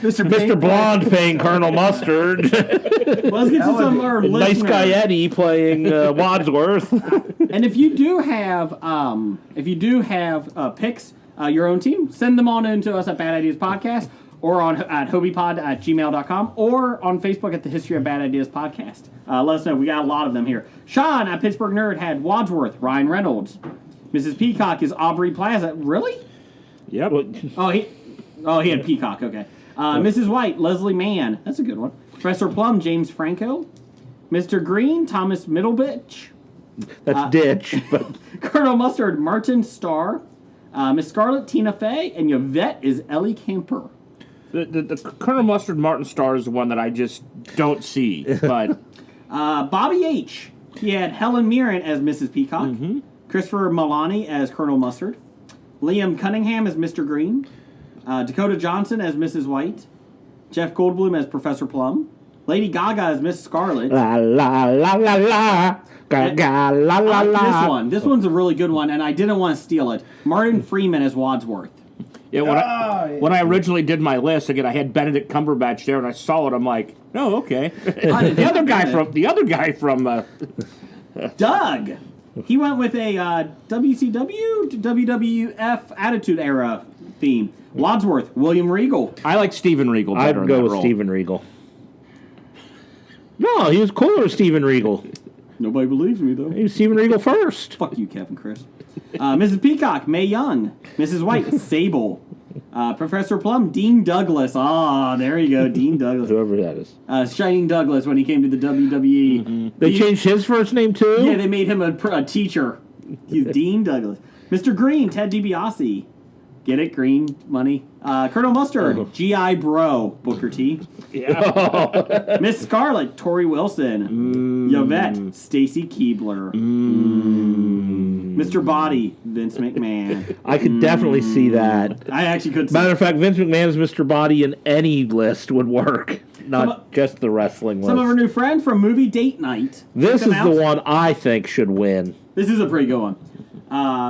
Mr. Blonde playing Colonel Mustard, Well, let's get to some of our Nice listeners. Guy Eddie playing Wadsworth. And if you do have picks, your own team, send them on in to us at Bad Ideas Podcast. or at hobiepod@gmail.com, or on Facebook at the History of Bad Ideas podcast. Let us know. We got a lot of them here. Sean at Pittsburgh Nerd had Wadsworth, Ryan Reynolds. Mrs. Peacock is Aubrey Plaza. Really? Yep. He had Peacock. Okay. Mrs. White, Leslie Mann. That's a good one. Professor Plum, James Franco. Mr. Green, Thomas Middlebitch. That's Ditch, but Colonel Mustard, Martin Starr. Miss Scarlet, Tina Fey. And Yvette is Ellie Kemper. The Colonel Mustard Martin Starr is the one that I just don't see. But Bobby H. He had Helen Mirren as Mrs. Peacock. Christopher Milani as Colonel Mustard. Liam Cunningham as Mr. Green. Dakota Johnson as Mrs. White. Jeff Goldblum as Professor Plum. Lady Gaga as Miss Scarlet. la la la la la. Gaga, la la la. This one. This one's a really good one, and I didn't want to steal it. Martin Freeman as Wadsworth. yeah, when I originally did my list, again, I had Benedict Cumberbatch there, and I saw it. I'm like, oh, okay. the other guy from Doug. He went with a WCW to WWF Attitude Era theme. Wadsworth, William Regal. I like Steven Regal better. I'd go in that with role. Steven Regal. No, he was cooler with Steven Regal. Nobody believes me, though. He was Steven Regal first. Fuck you, Kevin Chris. Mrs. Peacock, Mae Young. Mrs. White, Sable. Professor Plum, Dean Douglas. Ah, there you go, Dean Douglas. Whoever that is. Shining Douglas when he came to the WWE. They changed his first name too? Yeah, they made him a teacher. He's Dean Douglas. Mr. Green, Ted DiBiase. Get it? Green money. Colonel Mustard, G.I. Bro, Booker T. Yeah. Miss Scarlet, Tori Wilson. Yvette, Stacy Keebler. Mr. Body, Vince McMahon. I could definitely see that. I actually could see Matter of fact, Vince McMahon's Mr. Body in any list would work. Not just the wrestling some of our list. new friends from Movie Date Night. This Check is them the out. one I think should win. This is a pretty good one.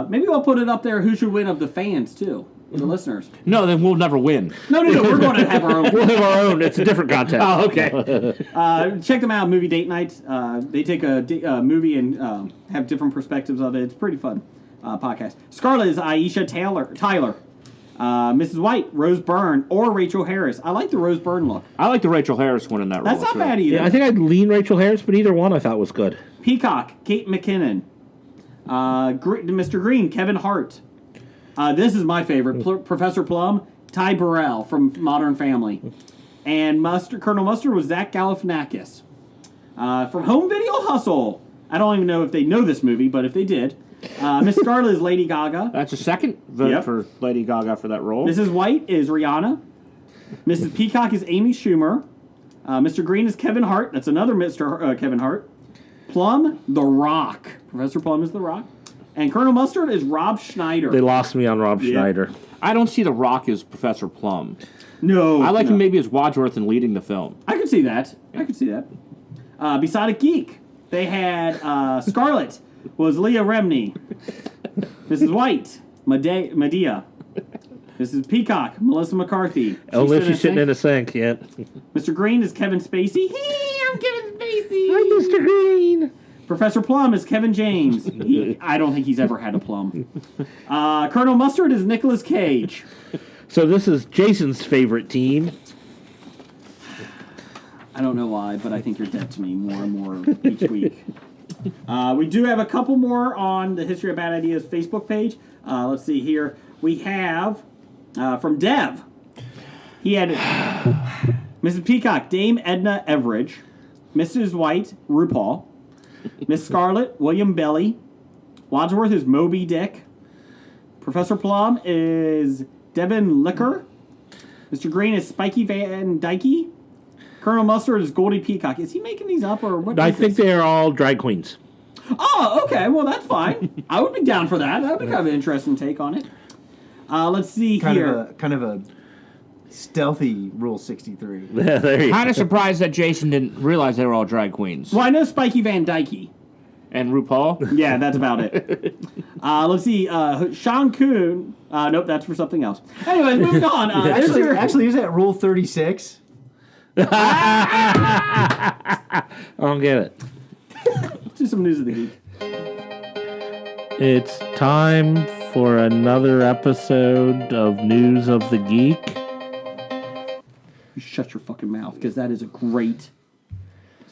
Maybe we'll put it up there. Who should win of the fans too, the listeners? No, then we'll never win. No. We're going to have our own. We'll have our own. It's a different contest. Oh, okay. Check them out. Movie Date Night. They take a movie and have different perspectives of it. It's a pretty fun podcast. Scarlet is Aisha Tyler. Mrs. White, Rose Byrne, or Rachel Harris. I like the Rose Byrne look. I like the Rachel Harris one in that role. That's not too. bad either. Yeah, I think I'd lean Rachel Harris, but either one I thought was good. Peacock, Kate McKinnon. Mr. Green, Kevin Hart. This is my favorite. Professor Plum, Ty Burrell from Modern Family. And Colonel Mustard was Zach Galifianakis. From Home Video Hustle. I don't even know if they know this movie, but if they did. Miss Scarlet is Lady Gaga. That's a second vote Yep. for Lady Gaga for that role. Mrs. White is Rihanna. Mrs. Peacock is Amy Schumer. Mr. Green is Kevin Hart. That's another Mr. Kevin Hart. Plum, The Rock. Professor Plum is The Rock. And Colonel Mustard is Rob Schneider. They lost me on Rob Schneider. I don't see The Rock as Professor Plum. No. I like no. him maybe as Wadsworth in leading the film. I could see that. Beside a Geek, they had Scarlet was Leah Remini. Mrs. White, Medea. Mrs. Peacock, Melissa McCarthy. Only if she's sitting in a sink yet. Mr. Green is Kevin Spacey. I'm Kevin Spacey. Hi, Mr. Green. Professor Plum is Kevin James. I don't think he's ever had a plum. Colonel Mustard is Nicolas Cage. So this is Jason's favorite team. I don't know why, but I think you're dead to me more and more each week. We do have a couple more on the History of Bad Ideas Facebook page. Let's see here. We have from Dev. He had Mrs. Peacock, Dame Edna Everidge. Mrs. White, RuPaul. Miss Scarlet, William Belly. Wadsworth is Moby Dick. Professor Plum is Devin Licker. Mr. Green is Spiky Van Dyke. Colonel Mustard is Goldie Peacock. Is he making these up or what? I think they are all drag queens. Oh, okay. Well, that's fine. I would be down for that. That would be kind of an interesting take on it. Let's see here. Kind of a stealthy Rule 63. There you Kind go. of surprised that Jason didn't realize they were all drag queens. Well, I know Spiky Van Dyke. And RuPaul? Yeah, that's about it. Let's see. Sean Kuhn. Nope, that's for something else. Anyways, moving on. Actually, is that Rule 36? I don't get it. Do some news of the geek. It's time for another episode of News of the Geek. You shut your fucking mouth, because that is a great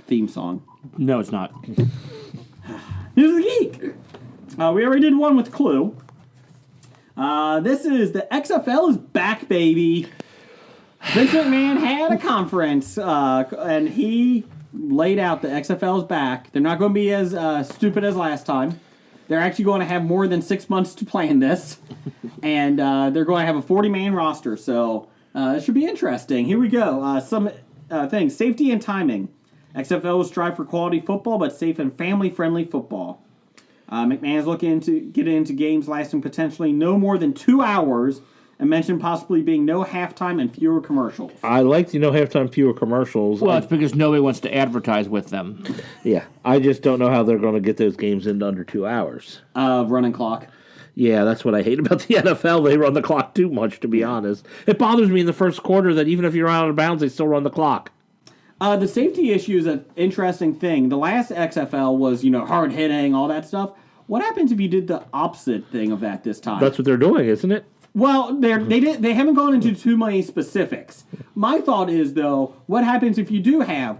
theme song. No, it's not. News of the Geek. We already did one with Clue. This is the XFL is back, baby. Vince McMahon had a conference, and he laid out the XFL is back. They're not going to be as stupid as last time. They're actually going to have more than 6 months to plan this, and they're going to have a 40-man roster. So it should be interesting. Here we go. Some things: safety and timing. XFL will strive for quality football, but safe and family-friendly football. McMahon is looking to get into games lasting potentially no more than 2 hours, and mentioned possibly being no halftime and fewer commercials. I like to know halftime fewer commercials. Well, it's because nobody wants to advertise with them. Yeah, I just don't know how they're going to get those games into under 2 hours. Running clock. Yeah, that's what I hate about the NFL. They run the clock too much, to be honest. It bothers me in the first quarter that even if you're out of bounds, they still run the clock. The safety issue is an interesting thing. The last XFL was, hard hitting, all that stuff. What happens if you did the opposite thing of that this time? That's what they're doing, isn't it? Well, they haven't gone into too many specifics. My thought is, though, what happens if you do have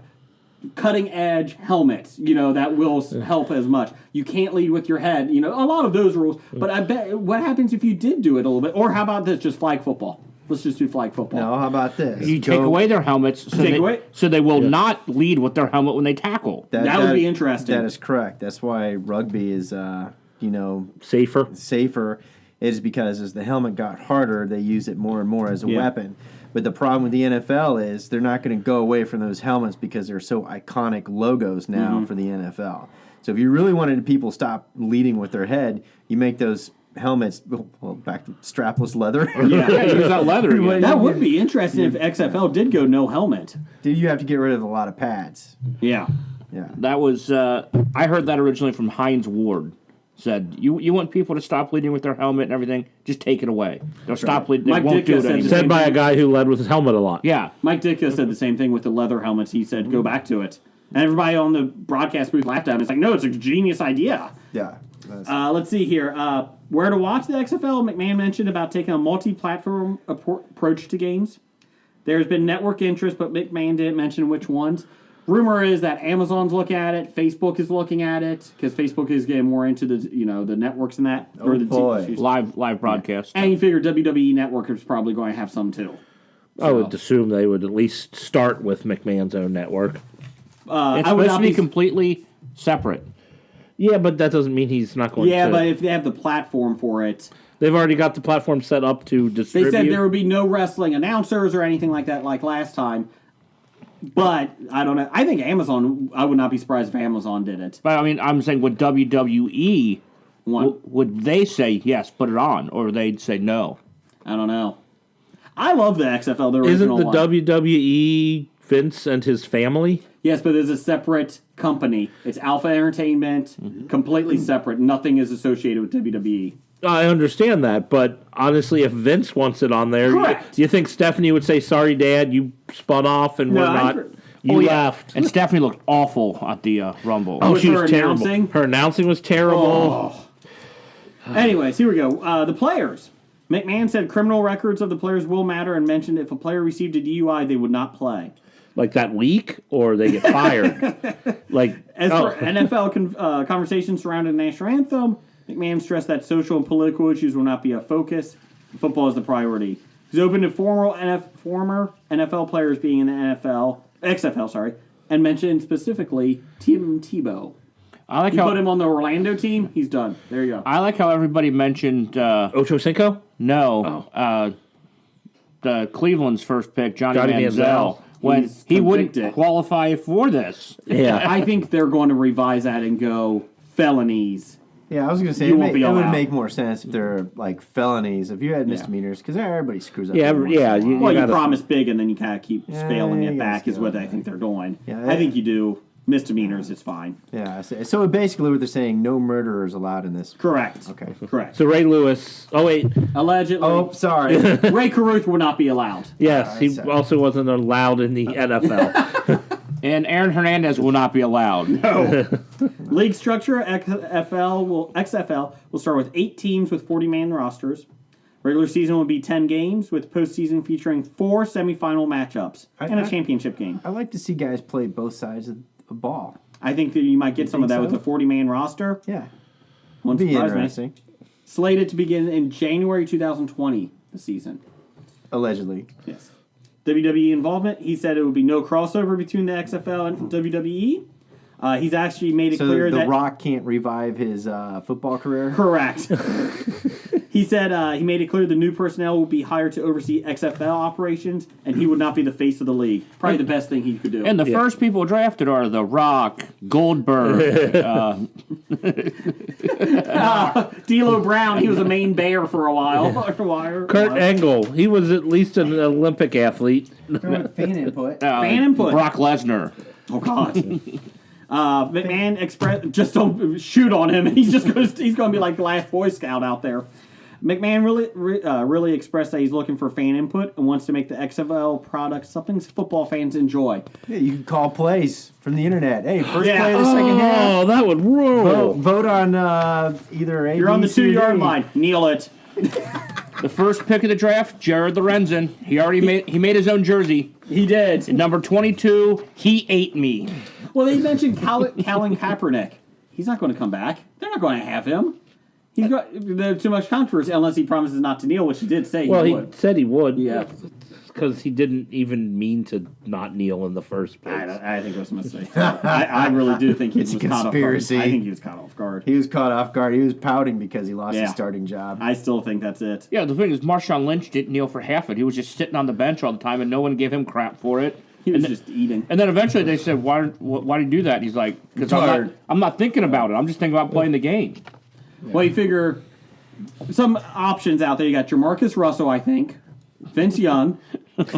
cutting edge helmets, that will help as much. You can't lead with your head, a lot of those rules. But I bet, what happens if you did do it a little bit? Or how about this, just flag football? Let's just do flag football. No, how about this? You take away their helmets so they will not lead with their helmet when they tackle. That would be interesting. That is correct. That's why rugby is, Safer. safer. Is because as the helmet got harder, they use it more and more as a weapon. But the problem with the NFL is they're not going to go away from those helmets because they're so iconic logos now for the NFL. So if you really wanted people to stop leading with their head, you make those helmets, back to strapless leather. Yeah, use that leather again. That would be interesting if XFL did go no helmet. Dude, you have to get rid of a lot of pads. Yeah. Yeah. That was, I heard that originally from Heinz Ward. Said, you want people to stop leading with their helmet and everything, just take it away. They'll stop leading, they Mike won't Ditka do it said anymore. Said by a guy who led with his helmet a lot. Yeah. Mike Ditka said the same thing with the leather helmets. He said, go back to it. And everybody on the broadcast booth laughed at him. It's like, no, it's a genius idea. Yeah. Let's see here. Where to watch the XFL? McMahon mentioned about taking a multi-platform approach to games. There's been network interest, but McMahon didn't mention which ones. Rumor is that Amazon's looking at it, Facebook is looking at it, because Facebook is getting more into the the networks and that. Live broadcast. And you figure WWE Network is probably going to have some too. I would assume they would at least start with McMahon's own network. It's supposed to be completely separate. Yeah, but that doesn't mean he's not going to. Yeah, but if they have the platform for it. They've already got the platform set up to distribute. They said there would be no wrestling announcers or anything like that like last time. But, I don't know. I think Amazon, I would not be surprised if Amazon did it. But, I mean, I'm saying would WWE, would they say, yes, put it on, or they'd say no? I don't know. I love the XFL, the original Isn't the WWE Vince and his family? Yes, but there's a separate company. It's Alpha Entertainment, completely separate. Nothing is associated with WWE. I understand that, but honestly, if Vince wants it on there, do you think Stephanie would say, sorry, Dad, you spun off and we're not... You left. And Stephanie looked awful at the Rumble. Oh, she was her terrible. announcing? Her announcing was terrible. Oh. Anyways, here we go. The players. McMahon said criminal records of the players will matter and mentioned if a player received a DUI, they would not play. Like that week, or they get fired? As for NFL conversations surrounding the national anthem, McMahon stressed that social and political issues will not be a focus. Football is the priority. He's open to former NFL players being in the XFL, and mentioned specifically Tim Tebow. I like you how put him on the Orlando team. He's done. There you go. I like how everybody mentioned Ocho Cinco. No, the Cleveland's first pick, Johnny Manziel. When he wouldn't qualify for this. Yeah, I think they're going to revise that and go felonies. Yeah, I was going to say it would make more sense if they're like felonies. If you had misdemeanors, because everybody screws up. You promise big and then you kind of keep scaling it back is what I think they're doing. Yeah, I think you do misdemeanors. It's fine. Yeah, so basically what they're saying, no murderers allowed in this. Correct. Okay. Correct. So Ray Lewis. Oh wait. Allegedly. Oh, sorry. Ray Carruth will not be allowed. Yes, he also wasn't allowed in the NFL. And Aaron Hernandez will not be allowed. No. League structure, XFL will start with 8 teams with 40-man rosters. Regular season will be 10 games, with postseason featuring 4 semifinal matchups and a championship game. I like to see guys play both sides of a ball. I think that you might get some of that so? with the 40-man roster. Yeah. Won't Be surprise me. interesting. Slated to begin in January 2020, the season. Allegedly. Yes. WWE involvement, he said it would be no crossover between the XFL and WWE. He's actually made it So clear The that... Rock can't revive his football career? Correct. He said he made it clear the new personnel will be hired to oversee XFL operations, and he would not be the face of the league. Probably the best thing he could do. And the first people drafted are The Rock, Goldberg. D'Lo Brown, he was a Maine Bear for a while. Kurt Angle, he was at least an Olympic athlete. Fan input. Fan input. Brock Lesnar. Oh, God. McMahon expressed, just don't shoot on him. He's going to be like the last Boy Scout out there. McMahon really expressed that he's looking for fan input and wants to make the XFL product something football fans enjoy. Yeah, you can call plays from the internet. Hey, first play of the second half. Oh, that would rule. Vote on either A, You're on the 2-yard line. Kneel it. The first pick of the draft, Jared Lorenzen. He already made his own jersey. He did. At number 22, he ate me. Well, they mentioned Colin Kaepernick. He's not going to come back. They're not going to have him. There's too much controversy unless he promises not to kneel, which he did say he would. He said he would. Yeah. Because he didn't even mean to not kneel in the first place. I think it was a mistake. I really do think he was a caught off guard. conspiracy. I think he was caught off guard. He was caught off guard. He was pouting because he lost his starting job. I still think that's it. Yeah, the thing is, Marshawn Lynch didn't kneel for half of it. He was just sitting on the bench all the time, and no one gave him crap for it. He was just eating. And then eventually they said, why did you do that? And he's like, because I'm not thinking about it. I'm just thinking about playing the game. Yeah. Well, you figure some options out there. You got Jamarcus Russell, I think. Vince Young. Let's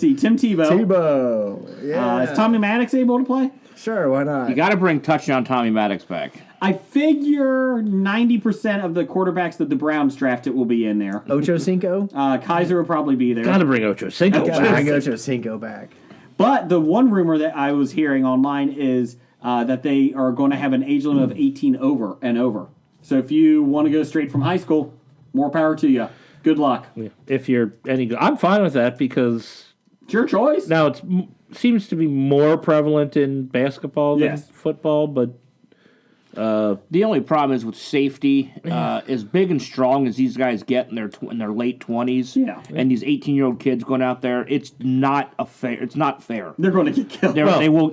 see, Tim Tebow. Yeah. Is Tommy Maddox able to play? Sure, why not? You got to bring touchdown Tommy Maddox back. I figure 90% of the quarterbacks that the Browns drafted will be in there. Ocho Cinco? Kaiser will probably be there. Gotta bring Ocho Cinco Gotta back. bring Ocho Cinco back. But the one rumor that I was hearing online is that they are going to have an age limit of 18 over. So if you want to go straight from high school, more power to you. Good luck. Yeah. If you're any good. I'm fine with that because... It's your choice. Now, it seems to be more prevalent in basketball than football, but... The only problem is with safety. As big and strong as these guys get in their late 20s, and these 18-year-old kids going out there, it's not fair. It's not fair. They're going to get killed.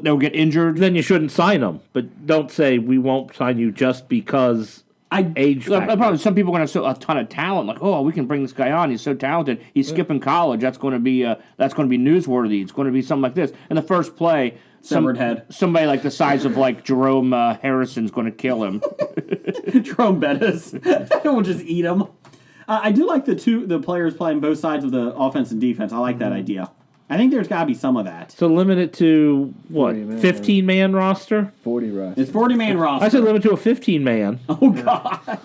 They'll get injured. Then you shouldn't sign them. But don't say we won't sign you just because age factor. Probably some people are going to have a ton of talent. Like, oh, we can bring this guy on. He's so talented. He's skipping college. That's going to be newsworthy. It's going to be something like this. In the first play, severed head. Somebody like the size of like Jerome Harrison's going to kill him. Jerome Bettis will just eat him. I do like the players playing both sides of the offense and defense. I like that idea. I think there's got to be some of that. So limit it to, what, 15-man roster? 40 roster. It's 40-man roster. I said limit to a 15-man. Oh, God.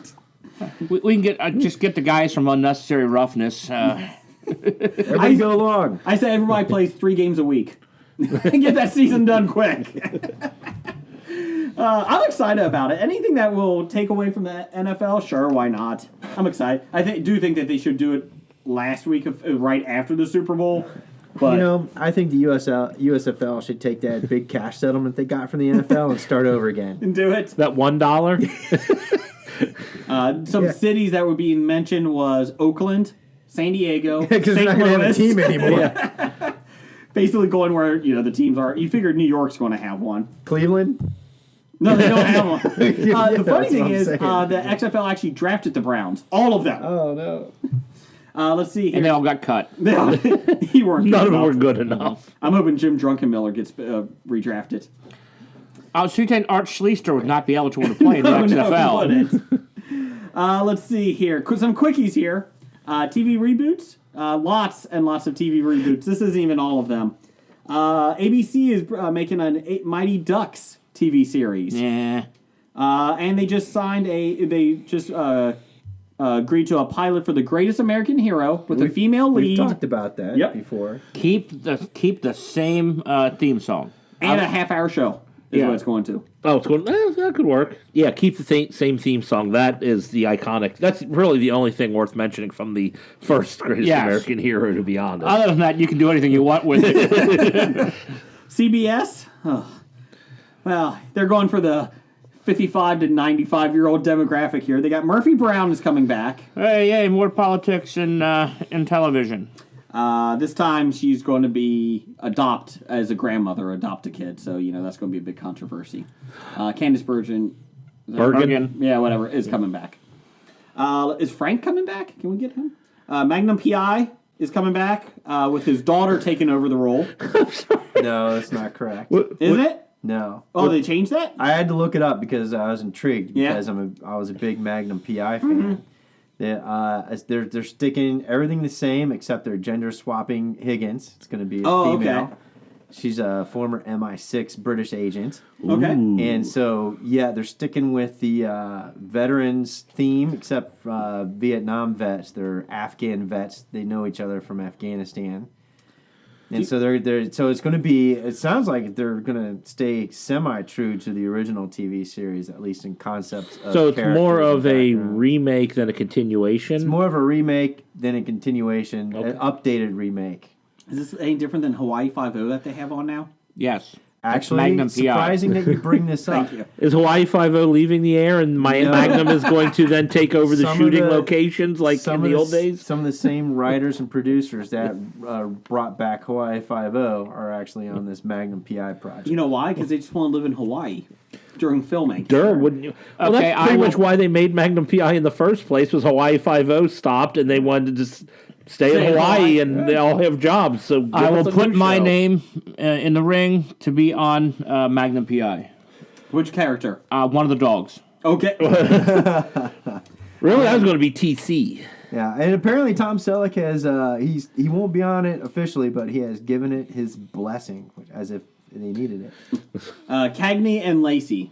We can get the guys from Unnecessary Roughness. Everybody go along. I say everybody plays 3 games a week. Get that season done quick. I'm excited about it. Anything that will take away from the NFL, sure, why not? I'm excited. I do think that they should do it last week, right after the Super Bowl. But, I think the USFL should take that big cash settlement they got from the NFL and start over again. And do it. That $1? Some cities that were being mentioned was Oakland, San Diego, Because they're St. not going to have a Louis. team anymore. Basically going where the teams are. You figured New York's going to have one. Cleveland? No, they don't have one. The funny that's thing what I'm is, saying. the XFL actually drafted the Browns. All of them. Oh, no. Let's see here. And they all got cut. He weren't None of them enough. were good enough. I'm hoping Jim Drunkenmiller gets redrafted. I was thinking Art Schleister would not be eligible to play in the XFL. Let's see here. Some quickies here. TV reboots. Lots and lots of TV reboots. This isn't even all of them. ABC is making a Mighty Ducks TV series. Yeah. And they just signed agreed to a pilot for The Greatest American Hero with a female We've lead talked about that before. Keep the same theme song. and a half-hour show. is what it's going to. Oh, it's going. That could work. Yeah, keep the same theme song. That is the iconic. That's really the only thing worth mentioning from the first Greatest American Hero. To be honest, Other than that, you can do anything you want with it. CBS. Oh. Well, they're going for the 55 to 95-year-old demographic here. They got Murphy Brown is coming back. Hey, more politics in television. This time she's going to be adopt a kid. So, that's going to be a big controversy. Candice Bergen. Bergen. Yeah, whatever, is coming back. Is Frank coming back? Can we get him? Magnum P.I. is coming back with his daughter taking over the role. No, that's not correct. Is it? No. Oh, they changed that? I had to look it up because I was intrigued Yeah. because I was a big Magnum PI fan. They're sticking everything the same except they're gender swapping Higgins. It's going to be a female. Okay. She's a former MI6 British agent. Okay. And so, they're sticking with the veterans theme, except Vietnam vets. They're Afghan vets. They know each other from Afghanistan. And so so it's going to be. It sounds like they're going to stay semi-true to the original TV series, at least in concept. so it's more characters of and a background. remake than a continuation. It's more of a remake than a continuation, Okay. an updated remake. Is this any different than Hawaii Five-0 that they have on now? Yes. Actually, Magnum PI. surprising that you bring this up. Thank you. Is Hawaii Five-0 leaving the air and Magnum is going to then take over the Some of shooting the- locations like in the old days? Some of the same writers and producers that brought back Hawaii Five-0 are actually on this Magnum PI project. You know why? Because they just want to live in Hawaii during filming. Wouldn't you? Well, Okay, that's pretty I much will- why they made Magnum PI in the first place. Was Hawaii Five-0 stopped and they wanted to just stay in Hawaii and they all have jobs. So give I will us a put new my show. name in the ring to be on Magnum PI. Which character? One of the dogs. Okay. Really, I was going to be TC. Yeah, and apparently Tom Selleck has he won't be on it officially, but he has given it his blessing, as if they needed it. Cagney and Lacey.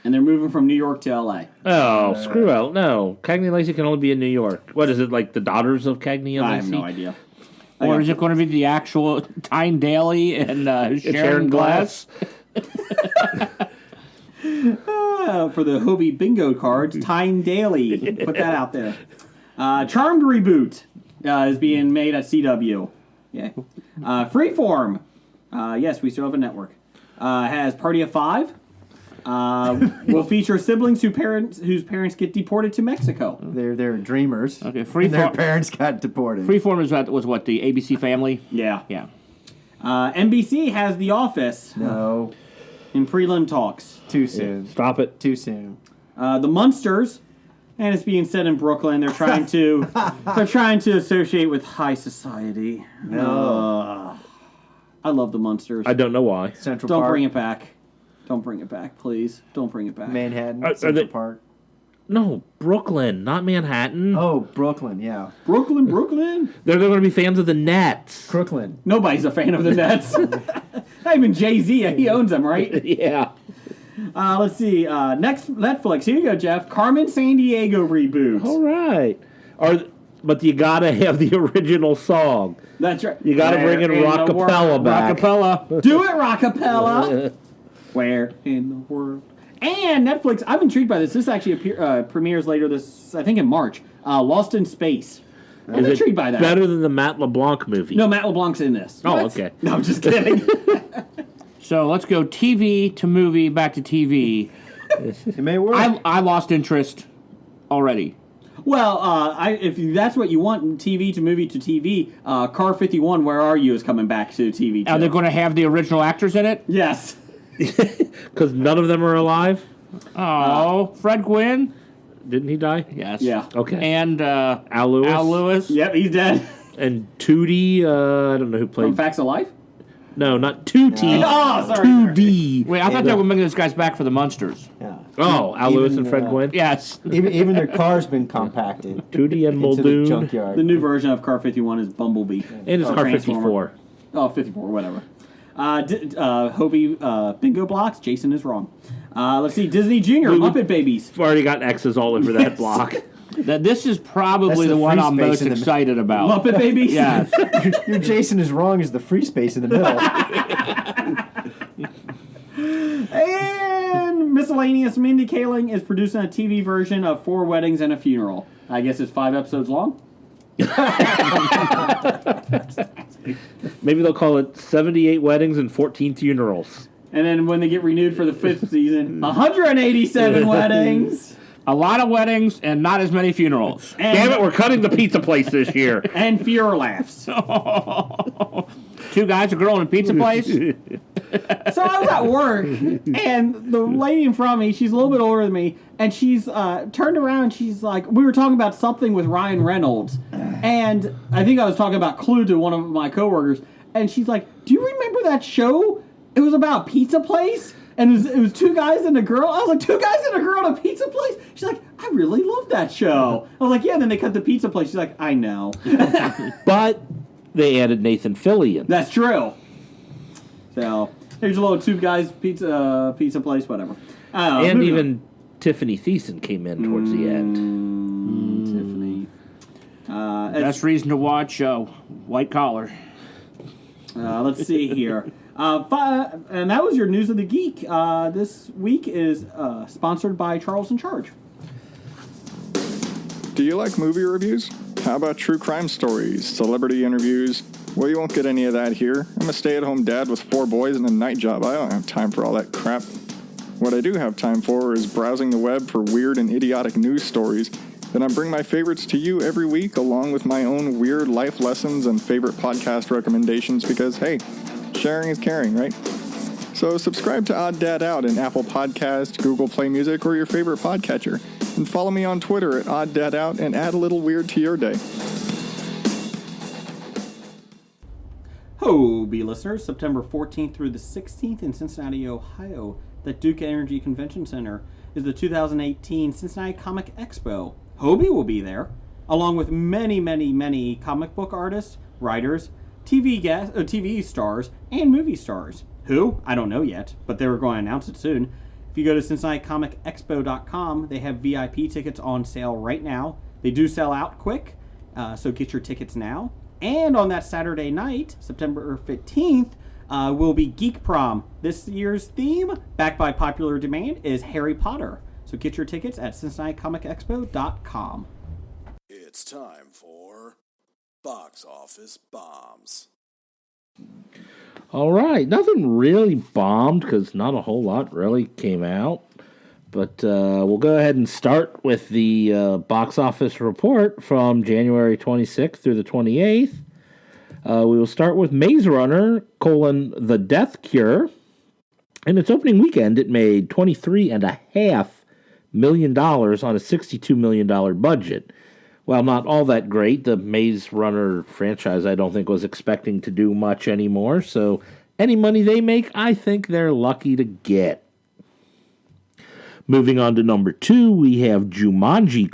And they're moving from New York to L.A. Oh, screw out! No, Cagney and Lacey can only be in New York. What is it like? The daughters of Cagney and Lacey? I have no idea. Or is it going to be the actual Tyne Daly and Sharon Glass? For the Hobie bingo cards, Tyne Daly. Put that out there. Charmed reboot is being made at CW. Yeah. Freeform. Yes, we still have a network. Has Party of Five. Will feature siblings whose parents get deported to Mexico. They're dreamers. Okay, and their Freeform. parents got deported. Freeform was what, the ABC Family? Yeah. Yeah. NBC has The Office No, in prelim talks. too soon. Stop it. Too soon. The Munsters, and it's being set in Brooklyn. They're trying to associate with high society. No. I love the Munsters. I don't know why. Central Don't Park. bring it back. Don't bring it back, please. Don't bring it back. Manhattan. Are Central they- Park. No, Brooklyn, not Manhattan. Oh, Brooklyn. Yeah, Brooklyn, Brooklyn. They're going to be fans of the Nets. Crooklyn. Nobody's a fan of the Nets. Not even Jay-Z. He owns them, right? Yeah. Let's see. Next Netflix. Here you go, Jeff. Carmen Sandiego reboot. All right. But you got to have the original song. That's right. You got to bring in Where the Rockapella world- back. Rockapella. Do it, Rockapella. Where in the world? And Netflix, I'm intrigued by this. This actually premieres later this, I think in March. Lost in Space. I'm Is it intrigued by that. better than the Matt LeBlanc movie? No, Matt LeBlanc's in this. Oh, What? okay. No, I'm just kidding. So let's go TV to movie, back to TV. It may work. I lost interest already. Well, if that's what you want, TV to movie to TV, Car 51, Where Are You is coming back to TV. Are too. they going to have the original actors in it? Yes. Because none of them are alive? Oh, Fred Gwynn? Didn't he die? Yes. Yeah. Okay. And Al Lewis? Al Lewis? Yep, he's dead. And Tootie, I don't know who From played. Facts of Life? No, not Tootie. Oh, sorry. 2D. Wait, I thought they were bringing those guys back for the Monsters. yeah. Oh, Al Lewis and Fred Gwynn? Yes. Even their car's been compacted Tootie and into the Muldoon. junkyard. The new version of Car 51 is Bumblebee. And it's Oh, Car Transformer. 54. Oh, 54, whatever. Hobie bingo blocks. Jason is wrong. Let's see. Disney Junior, Muppet Babies. We've already got X's all over that block. This is probably That's the the one free I'm space most in the- excited about. Muppet Babies? Yes. Your Jason is wrong is the free space in the middle. And miscellaneous Mindy Kaling is producing a TV version of 4 Weddings and a Funeral. I guess it's 5 episodes long. Maybe they'll call it 78 Weddings and 14 Funerals. And then when they get renewed for the 5th season, 187 weddings. A lot of weddings and not as many funerals. And, Damn it, we're cutting the pizza place this year. and fewer laughs. 2 guys, a girl, in a pizza place. So I was at work, and the lady in front of me, she's a little bit older than me, and she's turned around, and she's like, we were talking about something with Ryan Reynolds, and I think I was talking about Clue to one of my coworkers, and she's like, do you remember that show? It was about a pizza place, and it was 2 guys and a girl. I was like, 2 guys and a girl at a pizza place? She's like, I really love that show. I was like, yeah, then they cut the pizza place. She's like, I know. But they added Nathan Fillion. That's true. So there's a little 2 guys pizza place, whatever. And even Tiffany Thiessen came in towards the end. Tiffany. Best reason to watch White Collar. Let's see here. And that was your News of the Geek. This week is sponsored by Charles in Charge. Do you like movie reviews? How about true crime stories, celebrity interviews? Well, you won't get any of that here. I'm a stay-at-home dad with 4 boys and a night job. I don't have time for all that crap. What I do have time for is browsing the web for weird and idiotic news stories. Then I bring my favorites to you every week, along with my own weird life lessons and favorite podcast recommendations because, hey, sharing is caring, right? So subscribe to Odd Dad Out in Apple Podcasts, Google Play Music, or your favorite podcatcher. And follow me on Twitter at Odd Dad Out and add a little weird to your day. Hobie listeners, September 14th through the 16th in Cincinnati, Ohio, the Duke Energy Convention Center is the 2018 Cincinnati Comic Expo. Hobie will be there, along with many, many, many comic book artists, writers, TV stars, and movie stars. Who? I don't know yet, but they were going to announce it soon. If you go to CincinnatiComicExpo.com, they have VIP tickets on sale right now. They do sell out quick, so get your tickets now. And on that Saturday night, September 15th, will be Geek Prom. This year's theme, backed by popular demand, is Harry Potter. So get your tickets at CincinnatiComicExpo.com. It's time for Box Office Bombs. All right, nothing really bombed because not a whole lot really came out. But we'll go ahead and start with the box office report from January 26th through the 28th. We will start with Maze Runner, The Death Cure. In its opening weekend, it made $23.5 million on a $62 million budget. While not all that great, the Maze Runner franchise I don't think was expecting to do much anymore, so any money they make, I think they're lucky to get. Moving on to number 2, we have Jumanji: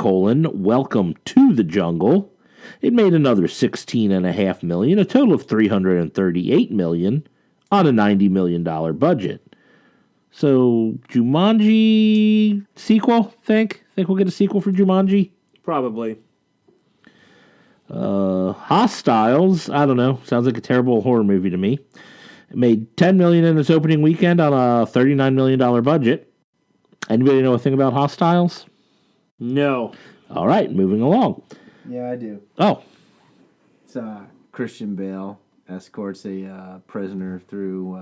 Welcome to the Jungle. It made another $16.5 million, a total of $338 million on a $90 million budget. So, Jumanji sequel, think we'll get a sequel for Jumanji? Probably. Hostiles, I don't know, sounds like a terrible horror movie to me. It made $10 million in its opening weekend on a $39 million budget. Anybody know a thing about Hostiles? No. All right, moving along. Yeah, I do. Oh. It's Christian Bale escorts a prisoner through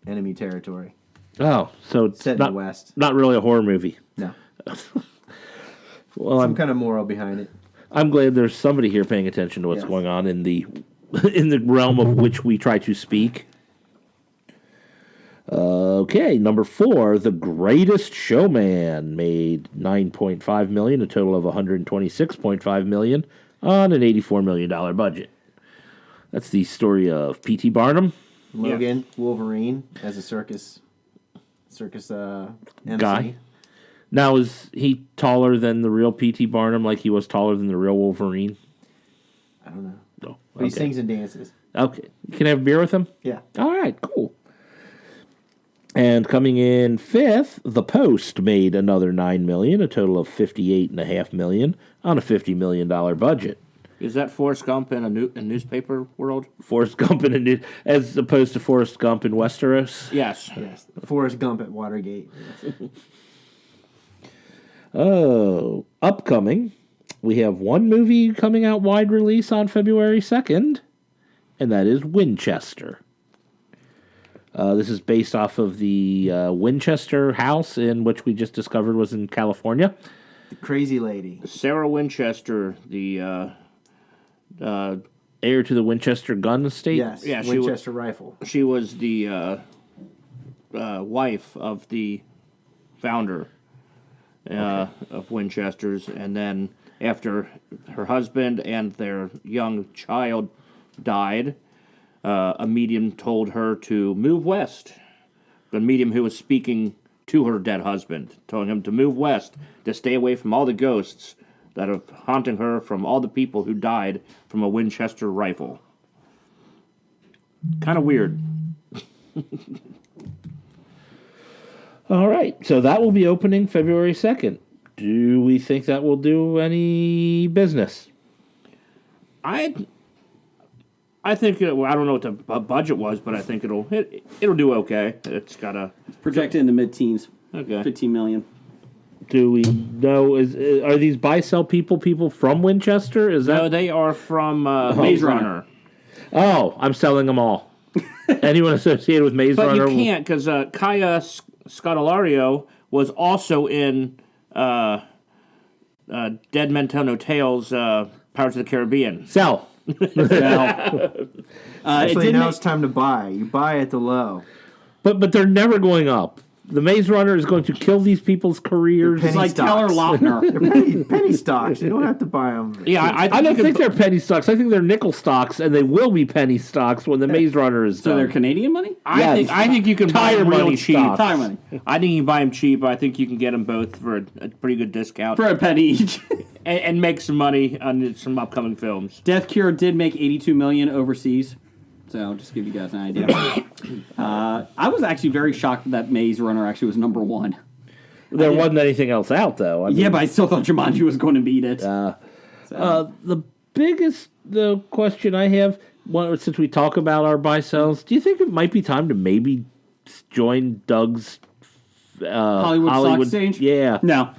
enemy territory. Oh, so it's Set in the West. Not really a horror movie. No. Well, Some kind of moral behind it. I'm glad there's somebody here paying attention to what's going on in the in the realm of which we try to speak. Okay, number 4, The Greatest Showman made $9.5 million, a total of $126.5 million on an $84 million budget. That's the story of P.T. Barnum. Logan Wolverine as a circus MC. Guy. Now, is he taller than the real P.T. Barnum, like he was taller than the real Wolverine? I don't know. No. But he sings and dances. Okay. Can I have a beer with him? Yeah. All right, cool. And coming in 5th, The Post made another $9 million, a total of $58.5 million on a $50 million budget. Is that Forrest Gump in a newspaper world? Forrest Gump in a new, as opposed to Forrest Gump in Westeros. Yes. Yes, Forrest Gump at Watergate. Oh, upcoming. We have one movie coming out wide release on February 2nd, and that is Winchester. This is based off of the Winchester house, in which we just discovered was in California. The crazy lady. Sarah Winchester, the Heir to the Winchester gun estate. Yes, Yeah, she Winchester rifle. she was the wife of the founder of Winchester's, and then after her husband and their young child died, a medium told her to move west. The medium who was speaking to her dead husband, telling him to move west, to stay away from all the ghosts that are haunting her from all the people who died from a Winchester rifle. Kind of weird. All right, so that will be opening February 2nd. Do we think that will do any business? I think I don't know what the budget was, but I think it'll do okay. It's got a Projected in the mid-teens. okay. 15 million. Do we know? Are these buy-sell people from Winchester? Is that? No, they are from Maze Runner. Oh, I'm selling them all. Anyone associated with Maze But Runner? you can't because Kaya Scodelario was also in Dead Men Tell No Tales, Pirates of the Caribbean. Sell. Actually, now it's time to buy. You buy at the low. But they're never going up. The Maze Runner is going to kill these people's careers. Penny It's like Taylor stocks. Lautner. They're penny stocks. You don't have to buy them. Yeah, I don't think they're penny stocks. I think they're nickel stocks, and they will be penny stocks when the Maze Runner is So done. they're Canadian money? Yes. I think you can buy Tire them real money cheap. stocks. Tire money. I think you can buy them cheap. I think you can get them both for a pretty good discount For a penny each. and make some money on some upcoming films. Death Cure did make 82 million overseas. So just give you guys an idea. I was actually very shocked that Maze Runner actually was number one. There wasn't anything else out, though. I mean, Yeah, but I still thought Jumanji was going to beat it. the biggest question I have, since we talk about our buy sells, do you think it might be time to maybe join Doug's Hollywood Stock Exchange? Yeah. No.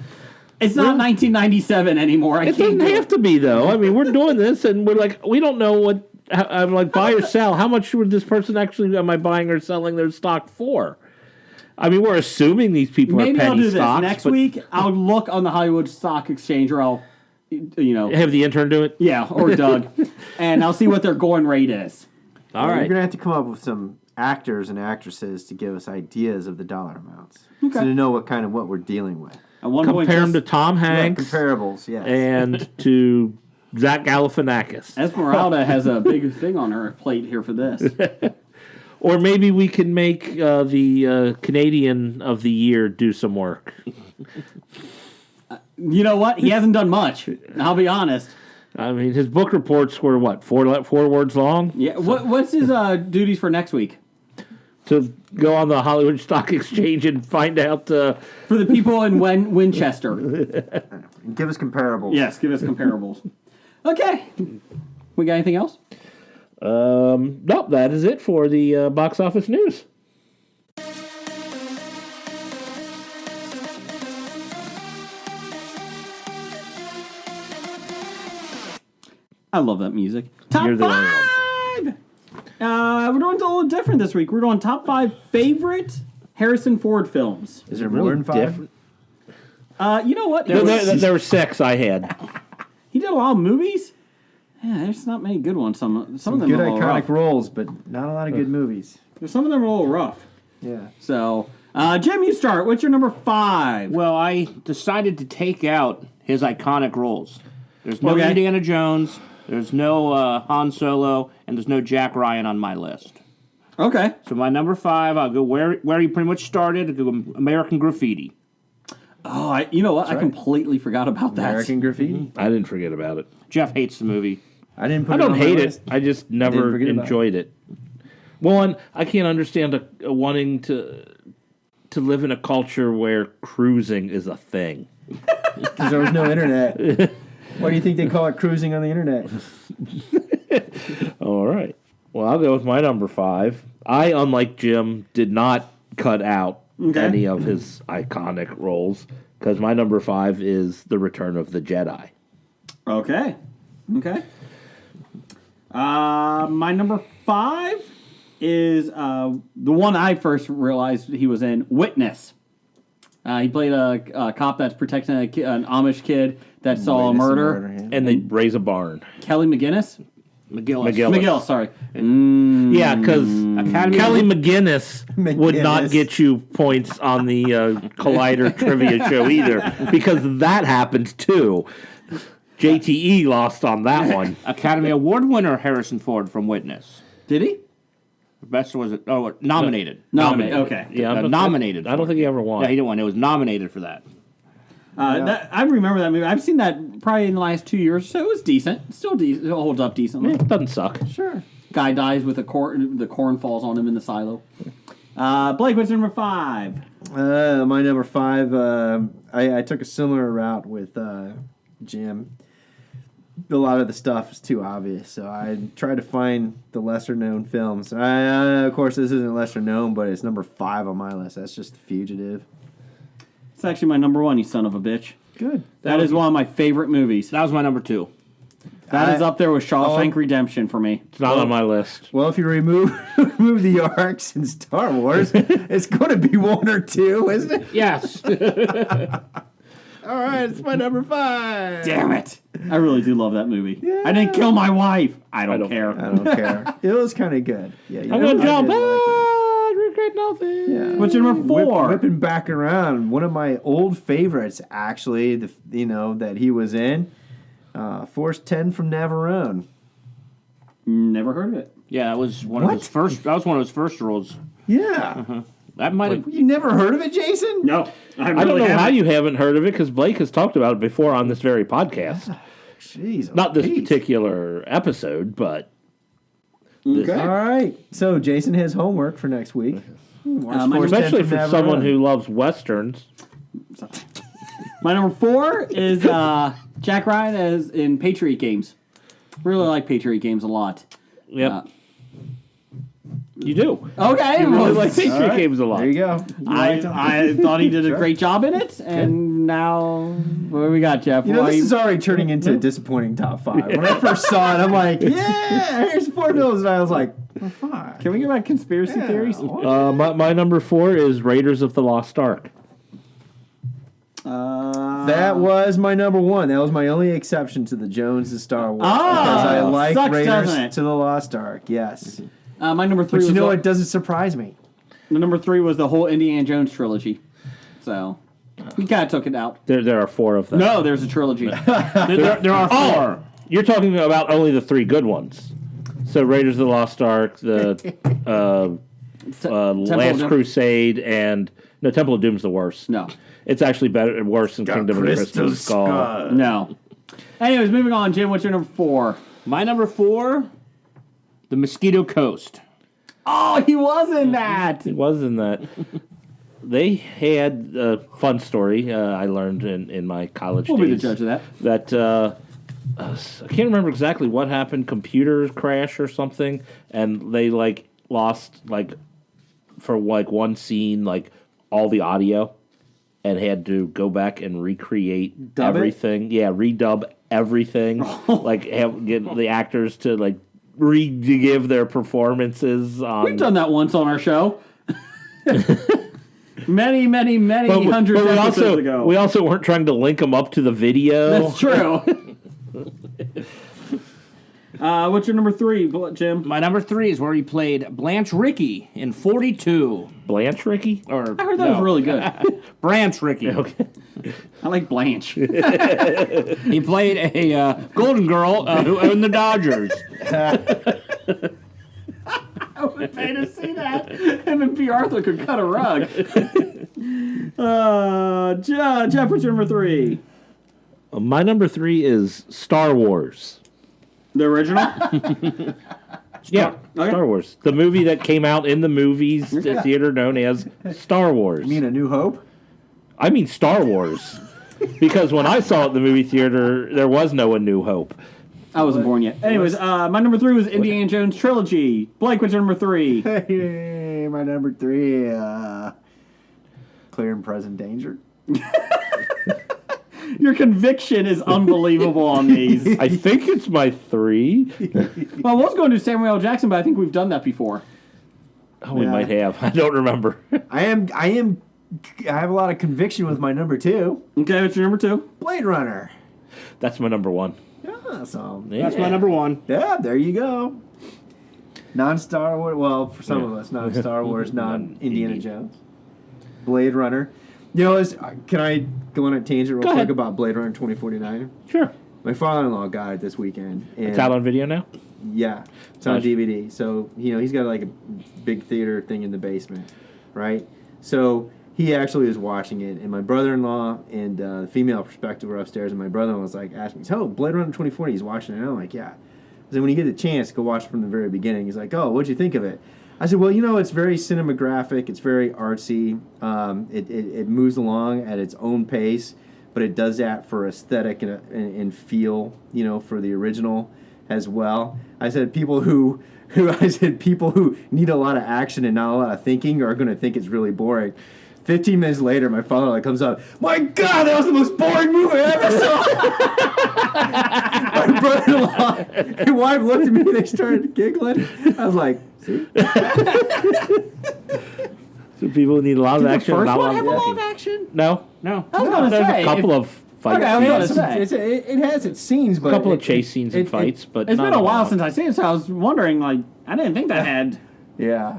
It's not 1997 anymore. It doesn't have to be, though. I mean, we're doing this, and we're like, we don't know what. I'm like, buy or sell. How much would this person actually am I buying or selling their stock for? I mean, we're assuming these people Maybe are penny I'll do stocks. this. Next but week, I'll look on the Hollywood Stock Exchange, or I'll, have the intern do it. yeah, or Doug, and I'll see what their going rate is. All You're right. going to have to come up with some actors and actresses to give us ideas of the dollar amounts. Okay. So to know what we're dealing with. At one point, Compare him to Tom Hanks Comparables, yes. and to Zach Galifianakis. Esmeralda has a big thing on her plate here for this. Or maybe we can make the Canadian of the year do some work. You know what? He hasn't done much. I'll be honest. I mean, his book reports were, what, four words long? Yeah. What's his duties for next week? To go on the Hollywood Stock Exchange and find out... For the people in Winchester. Give us comparables. Yes, give us comparables. Okay. We got anything else? Nope, that is it for the box office news. I love that music. Top You're the only one. 5! We're doing a little different this week. We're doing top 5 favorite Harrison Ford films. Is there more than 5? different. You know what? There were 6 I had. He did a lot of movies. Yeah, there's not many good ones. Some of them Good are a little iconic rough. roles, but not a lot of good movies. Some of them are a little rough. Yeah. So, Jim, you start. What's your number 5? Well, I decided to take out his iconic roles. There's no Okay. Indiana Jones, there's no Han Solo, and there's no Jack Ryan on my list. Okay. So my number 5, I'll go where he pretty much started. I'll go American Graffiti. Oh, you know what? I completely forgot about that. American Graffiti. I didn't forget about it. Jeff hates the movie. I didn't put I it don't on my hate list. it. I just never forget about enjoyed it. One, I can't understand wanting to live in a culture where cruising is a thing. Because there was no internet. Why do you think they call it cruising on the internet? All right. Well, I'll go with my number 5. I, unlike Jim, did not cut out any of his iconic roles because my number 5 is The Return of the Jedi. Okay. My number 5 is the one I first realized he was in, Witness. He played a cop that's protecting an Amish kid that saw a murder. And they raise a barn. Kelly McGillis, sorry. Yeah, because Kelly McGinnis would not get you points on the Collider trivia show either, because that happened too. JTE lost on that one. Academy Award winner Harrison Ford from Witness. Did he? Best was it? Oh, nominated. Nominated. Okay. Yeah, nominated. I don't think he ever won. Yeah, he didn't win. It was nominated for that. I remember that movie. I've seen that probably in the last 2 years, so it was decent. Still decent. It holds up decently. It doesn't suck. Sure. Guy dies with the corn falls on him in the silo. Blake, what's number 5? My number 5, I took a similar route with Jim. A lot of the stuff is too obvious, so I tried to find the lesser-known films. Of course, this isn't lesser-known, but it's number 5 on my list. That's just The Fugitive. It's actually my number 1, you son of a bitch. Good. That is one of my favorite movies. That was my number 2. That is up there with Shawshank Redemption for me. It's not on my list. Well, if you remove the arcs in Star Wars, it's going to be 1 or 2, isn't it? Yes. All right, it's my number 5. Damn it. I really do love that movie. Yeah. I didn't kill my wife. I don't care. I don't care. It was kind of good. Yeah, I'm going to jump. I regret nothing. Yeah. What's your number 4? Whipping back around. One of my old favorites, actually, that he was in. Force 10 from Navarone. Never heard of it. Yeah, that was one of his first. That was one of his first roles. Yeah. That might have. You never heard of it, Jason? No. I don't know how you haven't heard of it, because Blake has talked about it before on this very podcast. Jeez. Not this particular episode, but... Okay. All right. So Jason has homework for next week. Especially for someone who loves Westerns. My number 4 is Jack Ryan as in Patriot Games. Really like Patriot Games a lot. Yep. You do. Okay. You really like Patriot Games a lot. There you go. I thought he did a great job in it, and now what do we got, Jeff? This is already turning into a disappointing top 5. When I first saw it, I'm like, yeah, here's 4 films, and I was like, well, 5. Can we get about conspiracy theories? My number 4 is Raiders of the Lost Ark. That was my number 1. That was my only exception to the Jones and Star Wars. Because I like Raiders to the Lost Ark, yes. My number 3 But was you know what? It doesn't surprise me. The number 3 was the whole Indiana Jones trilogy. So, we kind of took it out. There are 4 of them. No, there's a trilogy. there are 4. You're talking about only the 3 good ones. So Raiders of the Lost Ark, the Last Crusade, and... No, Temple of Doom's the worst. No. It's actually worse than Kingdom of the Crystal Skull. No. Anyways, moving on. Jim, what's your number 4? My number 4, The Mosquito Coast. Oh, he was in that. It was in that. They had a fun story I learned in my college days. We'll be the judge of that. That I can't remember exactly what happened. Computers crash or something, and they lost for one scene all the audio, and had to go back and recreate everything. Yeah, redub everything. Get the actors to give their performances on. We've done that once on our show. many hundreds of episodes ago. We also weren't trying to link them up to the video. That's true. What's your number 3, Jim? My number 3 is where he played Blanche Rickey in 42. Blanche Rickey? I heard that was really good. Branch Rickey. Okay. I like Blanche. He played a Golden Girl who owned the Dodgers. I would pay to see that. Him and P. Arthur could cut a rug. Jeff, what's your number 3? My number 3 is Star Wars. The original? Star Wars. The movie that came out in the movies theater known as Star Wars. You mean A New Hope? I mean Star Wars. Because when I saw it in the movie theater, there was no A New Hope. I wasn't born yet. Anyways, my number 3 was Indiana Jones Trilogy. Blake, what's your number 3? Hey, my number 3, Clear and Present Danger. Your conviction is unbelievable on these. I think it's my 3. Well, I was going to Samuel L. Jackson, but I think we've done that before. Oh, we might have. I don't remember. I have a lot of conviction with my number 2. Okay, what's your number 2? Blade Runner. That's my number 1. Awesome. That's my number 1. Yeah, there you go. Non-Star Wars. Well, for some of us, non-Star Wars, non-Indiana Jones. Blade Runner. You know, can I go on a tangent real quick about Blade Runner 2049? Sure. My father-in-law got it this weekend. And It's out on video now? yeah, it's on DVD. So, he's got like a big theater thing in the basement, right? So he actually was watching it, and my brother-in-law and the female perspective were upstairs, and my brother-in-law was like, asking me, "Oh, Blade Runner 2040, he's watching it." And I'm like, "Yeah." I said, "When you get the chance, go watch it from the very beginning." He's like, "Oh, what'd you think of it?" I said, "Well, it's very cinematographic. It's very artsy. It moves along at its own pace, but it does that for aesthetic and feel, for the original as well." I said, people who need a lot of action and not a lot of thinking are going to think it's really boring. 15 minutes later, my father comes up, "My God, that was the most boring movie I ever saw." My brother-in-law and wife looked at me and they started giggling. I was like, "See?" So people need a lot of action. First not one a have a lot lot of of action? No. No. I was going to There's say. a couple of fight Okay, I was scenes. gonna say. It has its scenes, but A couple of chase scenes and fights, but It's not been a while lot. since I've seen it, so I was wondering, I didn't think that had. Yeah.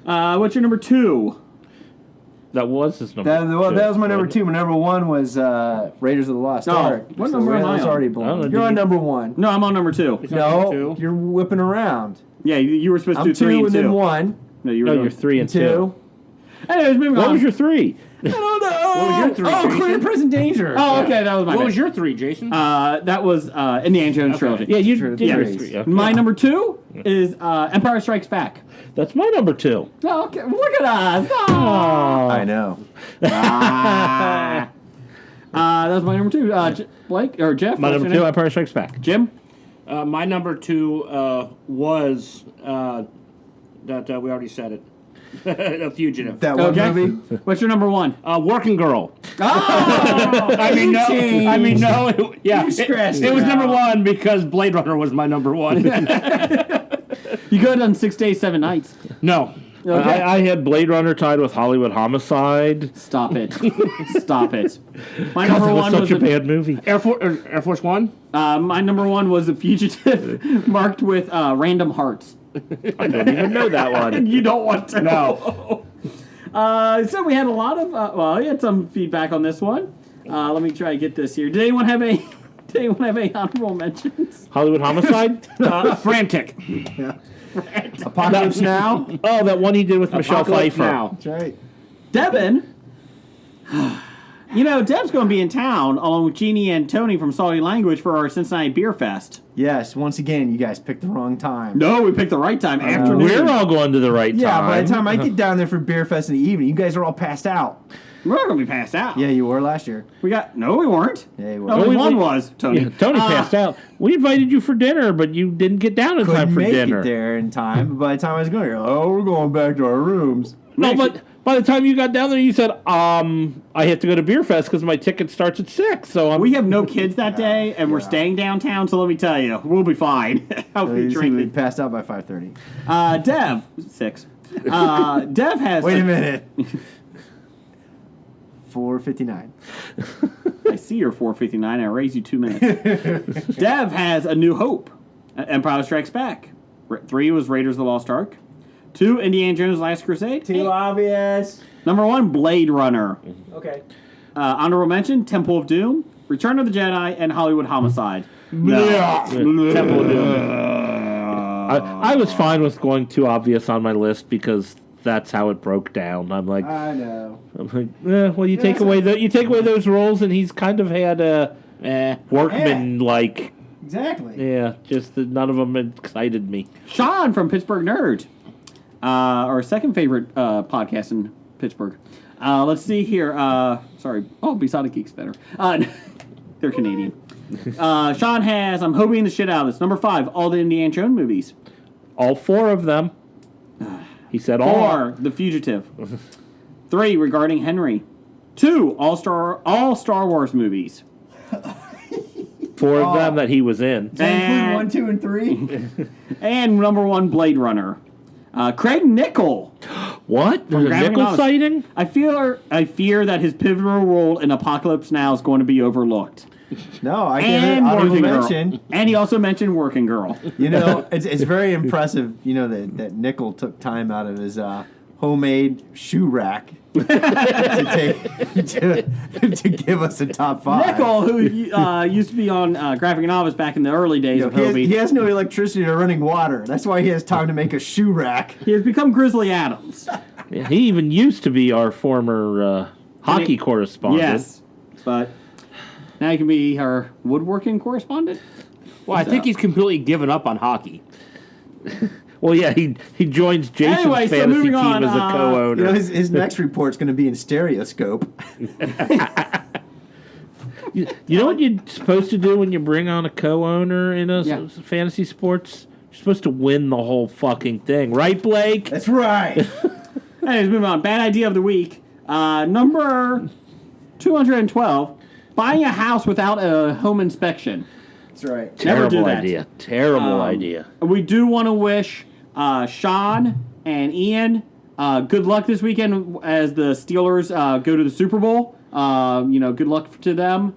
What's your number 2? That was his number. That was my number 2. My number 1 was Raiders of the Lost Ark. What number am I on? Already I don't blown. know, You're did on you- number 1. No, I'm on number 2. No, you're whipping around. Yeah, you were supposed to I'm do 3 2 and and 2. then 1. No, you were No, doing you're 3 and 2. 2. Anyways, moving What on. was your 3? I don't know. What was your 3, Oh, Jason? Clear and Present Danger. Oh, okay, that was my What bad. was your 3, Jason? That was Indiana Jones Trilogy. Yeah, you True. did Yeah. your 3. Okay. My number 2 is Empire Strikes Back. That's my number 2. Oh, okay, look at us. Oh. I know. That was my number 2. Blake or Jeff? My what's number your 2, name? Empire Strikes Back. Jim? My number 2 was that we already said it. A Fugitive. That one Okay. movie. What's your number 1? Working Girl. Oh! I mean, no. You scratched It was it number out. 1 because Blade Runner was my number 1. You could have done 6 Days, 7 Nights. No. Okay. I had Blade Runner tied with Hollywood Homicide. Stop it. Stop it. My God, number that was 1 such was a bad movie. Air Force One. my number 1 was The Fugitive, marked with random hearts. I don't even know that one. You don't want to No. So we had a lot of we had some feedback on this one. Let me try to get this here. Did anyone have any honorable mentions? Hollywood Homicide? Frantic. Apocalypse Now. Oh, that one he did with Michelle Apocalypse Pfeiffer. Now. That's right. Devin. Deb's going to be in town along with Jeannie and Tony from Salty Language for our Cincinnati Beer Fest. Yes, once again, you guys picked the wrong time. No, we picked the right time. Afternoon. We're all going to the right Yeah, time. by the time I get down there for Beer Fest in the evening, you guys are all passed out. We're not going to be passed out. Yeah, you were last year. We weren't. Yeah, you were. Only we- one was Tony. Yeah, Tony passed out. We invited you for dinner, but you didn't get down in time Couldn't for make dinner. it there in time. But by the time I was going, we're going back to our rooms. No, but by the time you got down there, you said, I have to go to Beer Fest because my ticket starts at 6. So We have no kids that day, and we're staying downtown, so let me tell you, we'll be fine. I'll be We drinking. passed out by 5:30. Dev, 6. Dev has... Wait a minute. 4:59. I see your 4:59. I raise you 2 minutes. Dev has A New Hope. Empire Strikes Back. 3 was Raiders of the Lost Ark. 2, Indiana Jones Last Crusade. Too obvious. Number 1, Blade Runner. Okay. Honorable mention, Temple of Doom, Return of the Jedi, and Hollywood Homicide. No. Temple of Doom. I was fine with going too obvious on my list because that's how it broke down. I'm like, I know. well, you take away those roles, and he's kind of had a workman like. Exactly. Yeah, just that none of them excited me. Sean from Pittsburgh Nerd. Our second favorite podcast in Pittsburgh. Let's see here. Sorry. Oh, Besotted Geek's better. They're Canadian. Sean has, I'm hoping the shit out of this. Number 5, all the Indiana Jones movies. All 4 of them. He said 4, The Fugitive. 3, Regarding Henry. 2, all Star Wars movies. 4 of them that he was in. Does that include 1, 2, and 3? And number 1, Blade Runner. Craig Nickel. What? There's a Graphic Nickel novels. sighting? I fear that his pivotal role in Apocalypse Now is going to be overlooked. No, I give it And honorable Working Girl. mention. And he also mentioned Working Girl. You know, it's very impressive, you know, that Nickel took time out of his homemade shoe rack to give us a top 5. Nickel, who used to be on graphic novels back in the early days of Hobie. He has no electricity or running water. That's why he has time to make a shoe rack. He has become Grizzly Adams. Yeah, he even used to be our former hockey correspondent. Yes, but now he can be our woodworking correspondent. Well, I think he's completely given up on hockey. Well, yeah, he joins Jason's Anyway, so fantasy moving team on, as a co-owner. You know, his next report's going to be in stereoscope. You know what you're supposed to do when you bring on a co-owner in a fantasy sports? You're supposed to win the whole fucking thing, right, Blake? That's right. Anyways, moving on. Bad idea of the week. Number 212. Buying a house without a home inspection. That's right. Never do Terrible that. idea. Terrible idea. We do want to wish Sean and Ian good luck this weekend as the Steelers go to the Super Bowl. Good luck to them.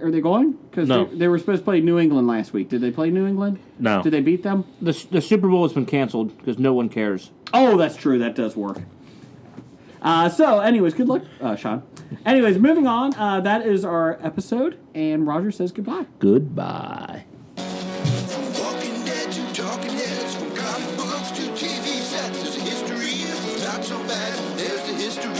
Are they going? Because No. they were supposed to play New England last week. Did they play New England? No. Did they beat them? The Super Bowl has been canceled because no one cares. Oh, that's true. That does work. Anyways, good luck, Sean. Anyways, moving on. That is our episode, and Roger says goodbye. Goodbye. From Walking Dead to Talking Heads, from comic books to TV sets, there's a history. It's not so bad. There's the history.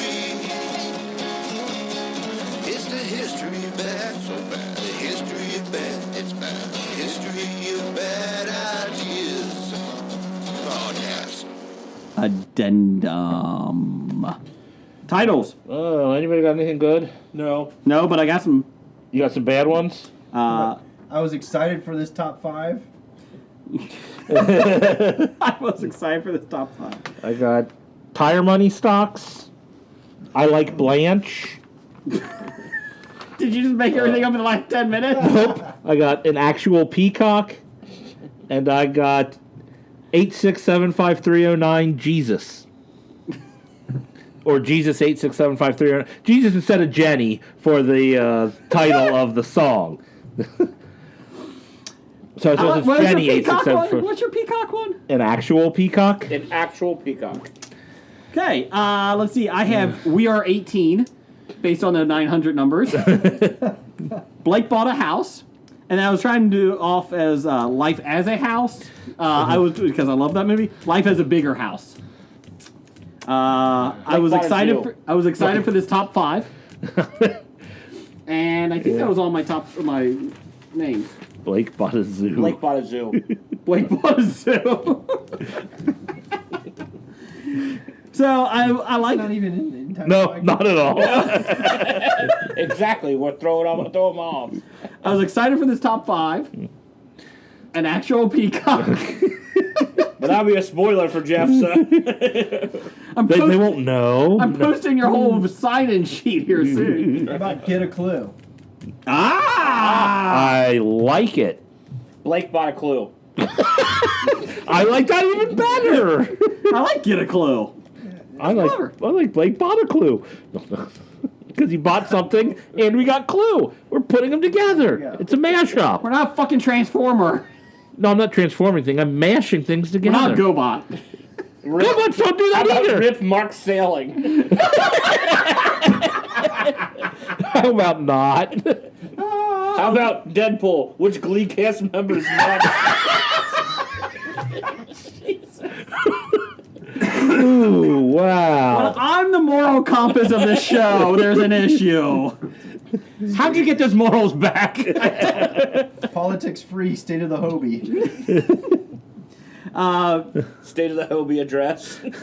It's the history of bad, so bad. The history of bad, it's bad. The history of bad ideas. Podcast. Addendum. Titles. Oh, anybody got anything good? No. No, but I got some. You got some bad ones? I was excited for this top 5. I was excited for this top 5. I got tire money stocks. I like Blanche. Did you just make everything up in the last 10 minutes? Nope. I got an actual peacock. And I got 8675309 Jesus. Or Jesus 8675309. Jesus instead of Jenny for the title of the song. So it's Jenny 867. What's your peacock one? An actual peacock? An actual peacock. Okay, let's see. I have We Are 18, based on the 900 numbers. Blake bought a house, and I was trying to do off as Life as a House. I was because I love that movie. Life as a Bigger House. I was excited. I was excited for this top 5, and I think that was all my names. Blake bought a zoo. Blake bought a zoo. Blake bought a zoo. So I like. Not even in time. No, not at all. Exactly. We're throwing them off. I was excited for this top 5. An actual peacock. But that'll be a spoiler for Jeff, so. They won't know. I'm posting your whole sign-in sheet here soon. How about Get a Clue? I like it. Blake bought a clue. I like that even better. I like Get a Clue. I like Blake bought a clue. Because he bought something and we got Clue. We're putting them together. Yeah. It's a mashup. We're not a fucking Transformer. No, I'm not transforming things. I'm mashing things We're together. not GoBot. GoBots don't do that either. Rip Mark Sailing. How about not? How about Deadpool? Which Glee cast members not? Ooh, wow. Well, I'm the moral compass of this show. There's an issue. How'd you get those morals back? Politics free, State of the Hobie. State of the Hobie address. State of the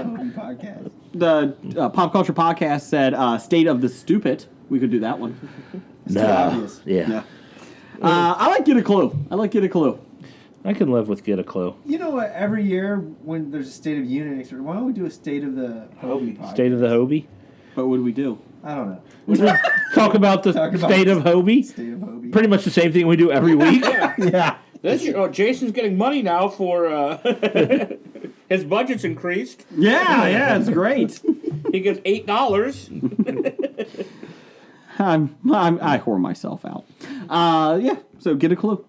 Hobie podcast. the Pop Culture Podcast said State of the Stupid. We could do that one. Too obvious. Yeah. I like Get a Clue. I can live with Get a Clue. You know what? Every year when there's a State of the Union, why don't we do a State of the Hobie podcast? State of the Hobie? But what do we do? I don't know. Talk about the State of Hobie? State of Hobie. Pretty much the same thing we do every week. Yeah. Jason's getting money now for his budget's increased. Yeah, it's great. He gets $8. I whore myself out. So Get a Clue.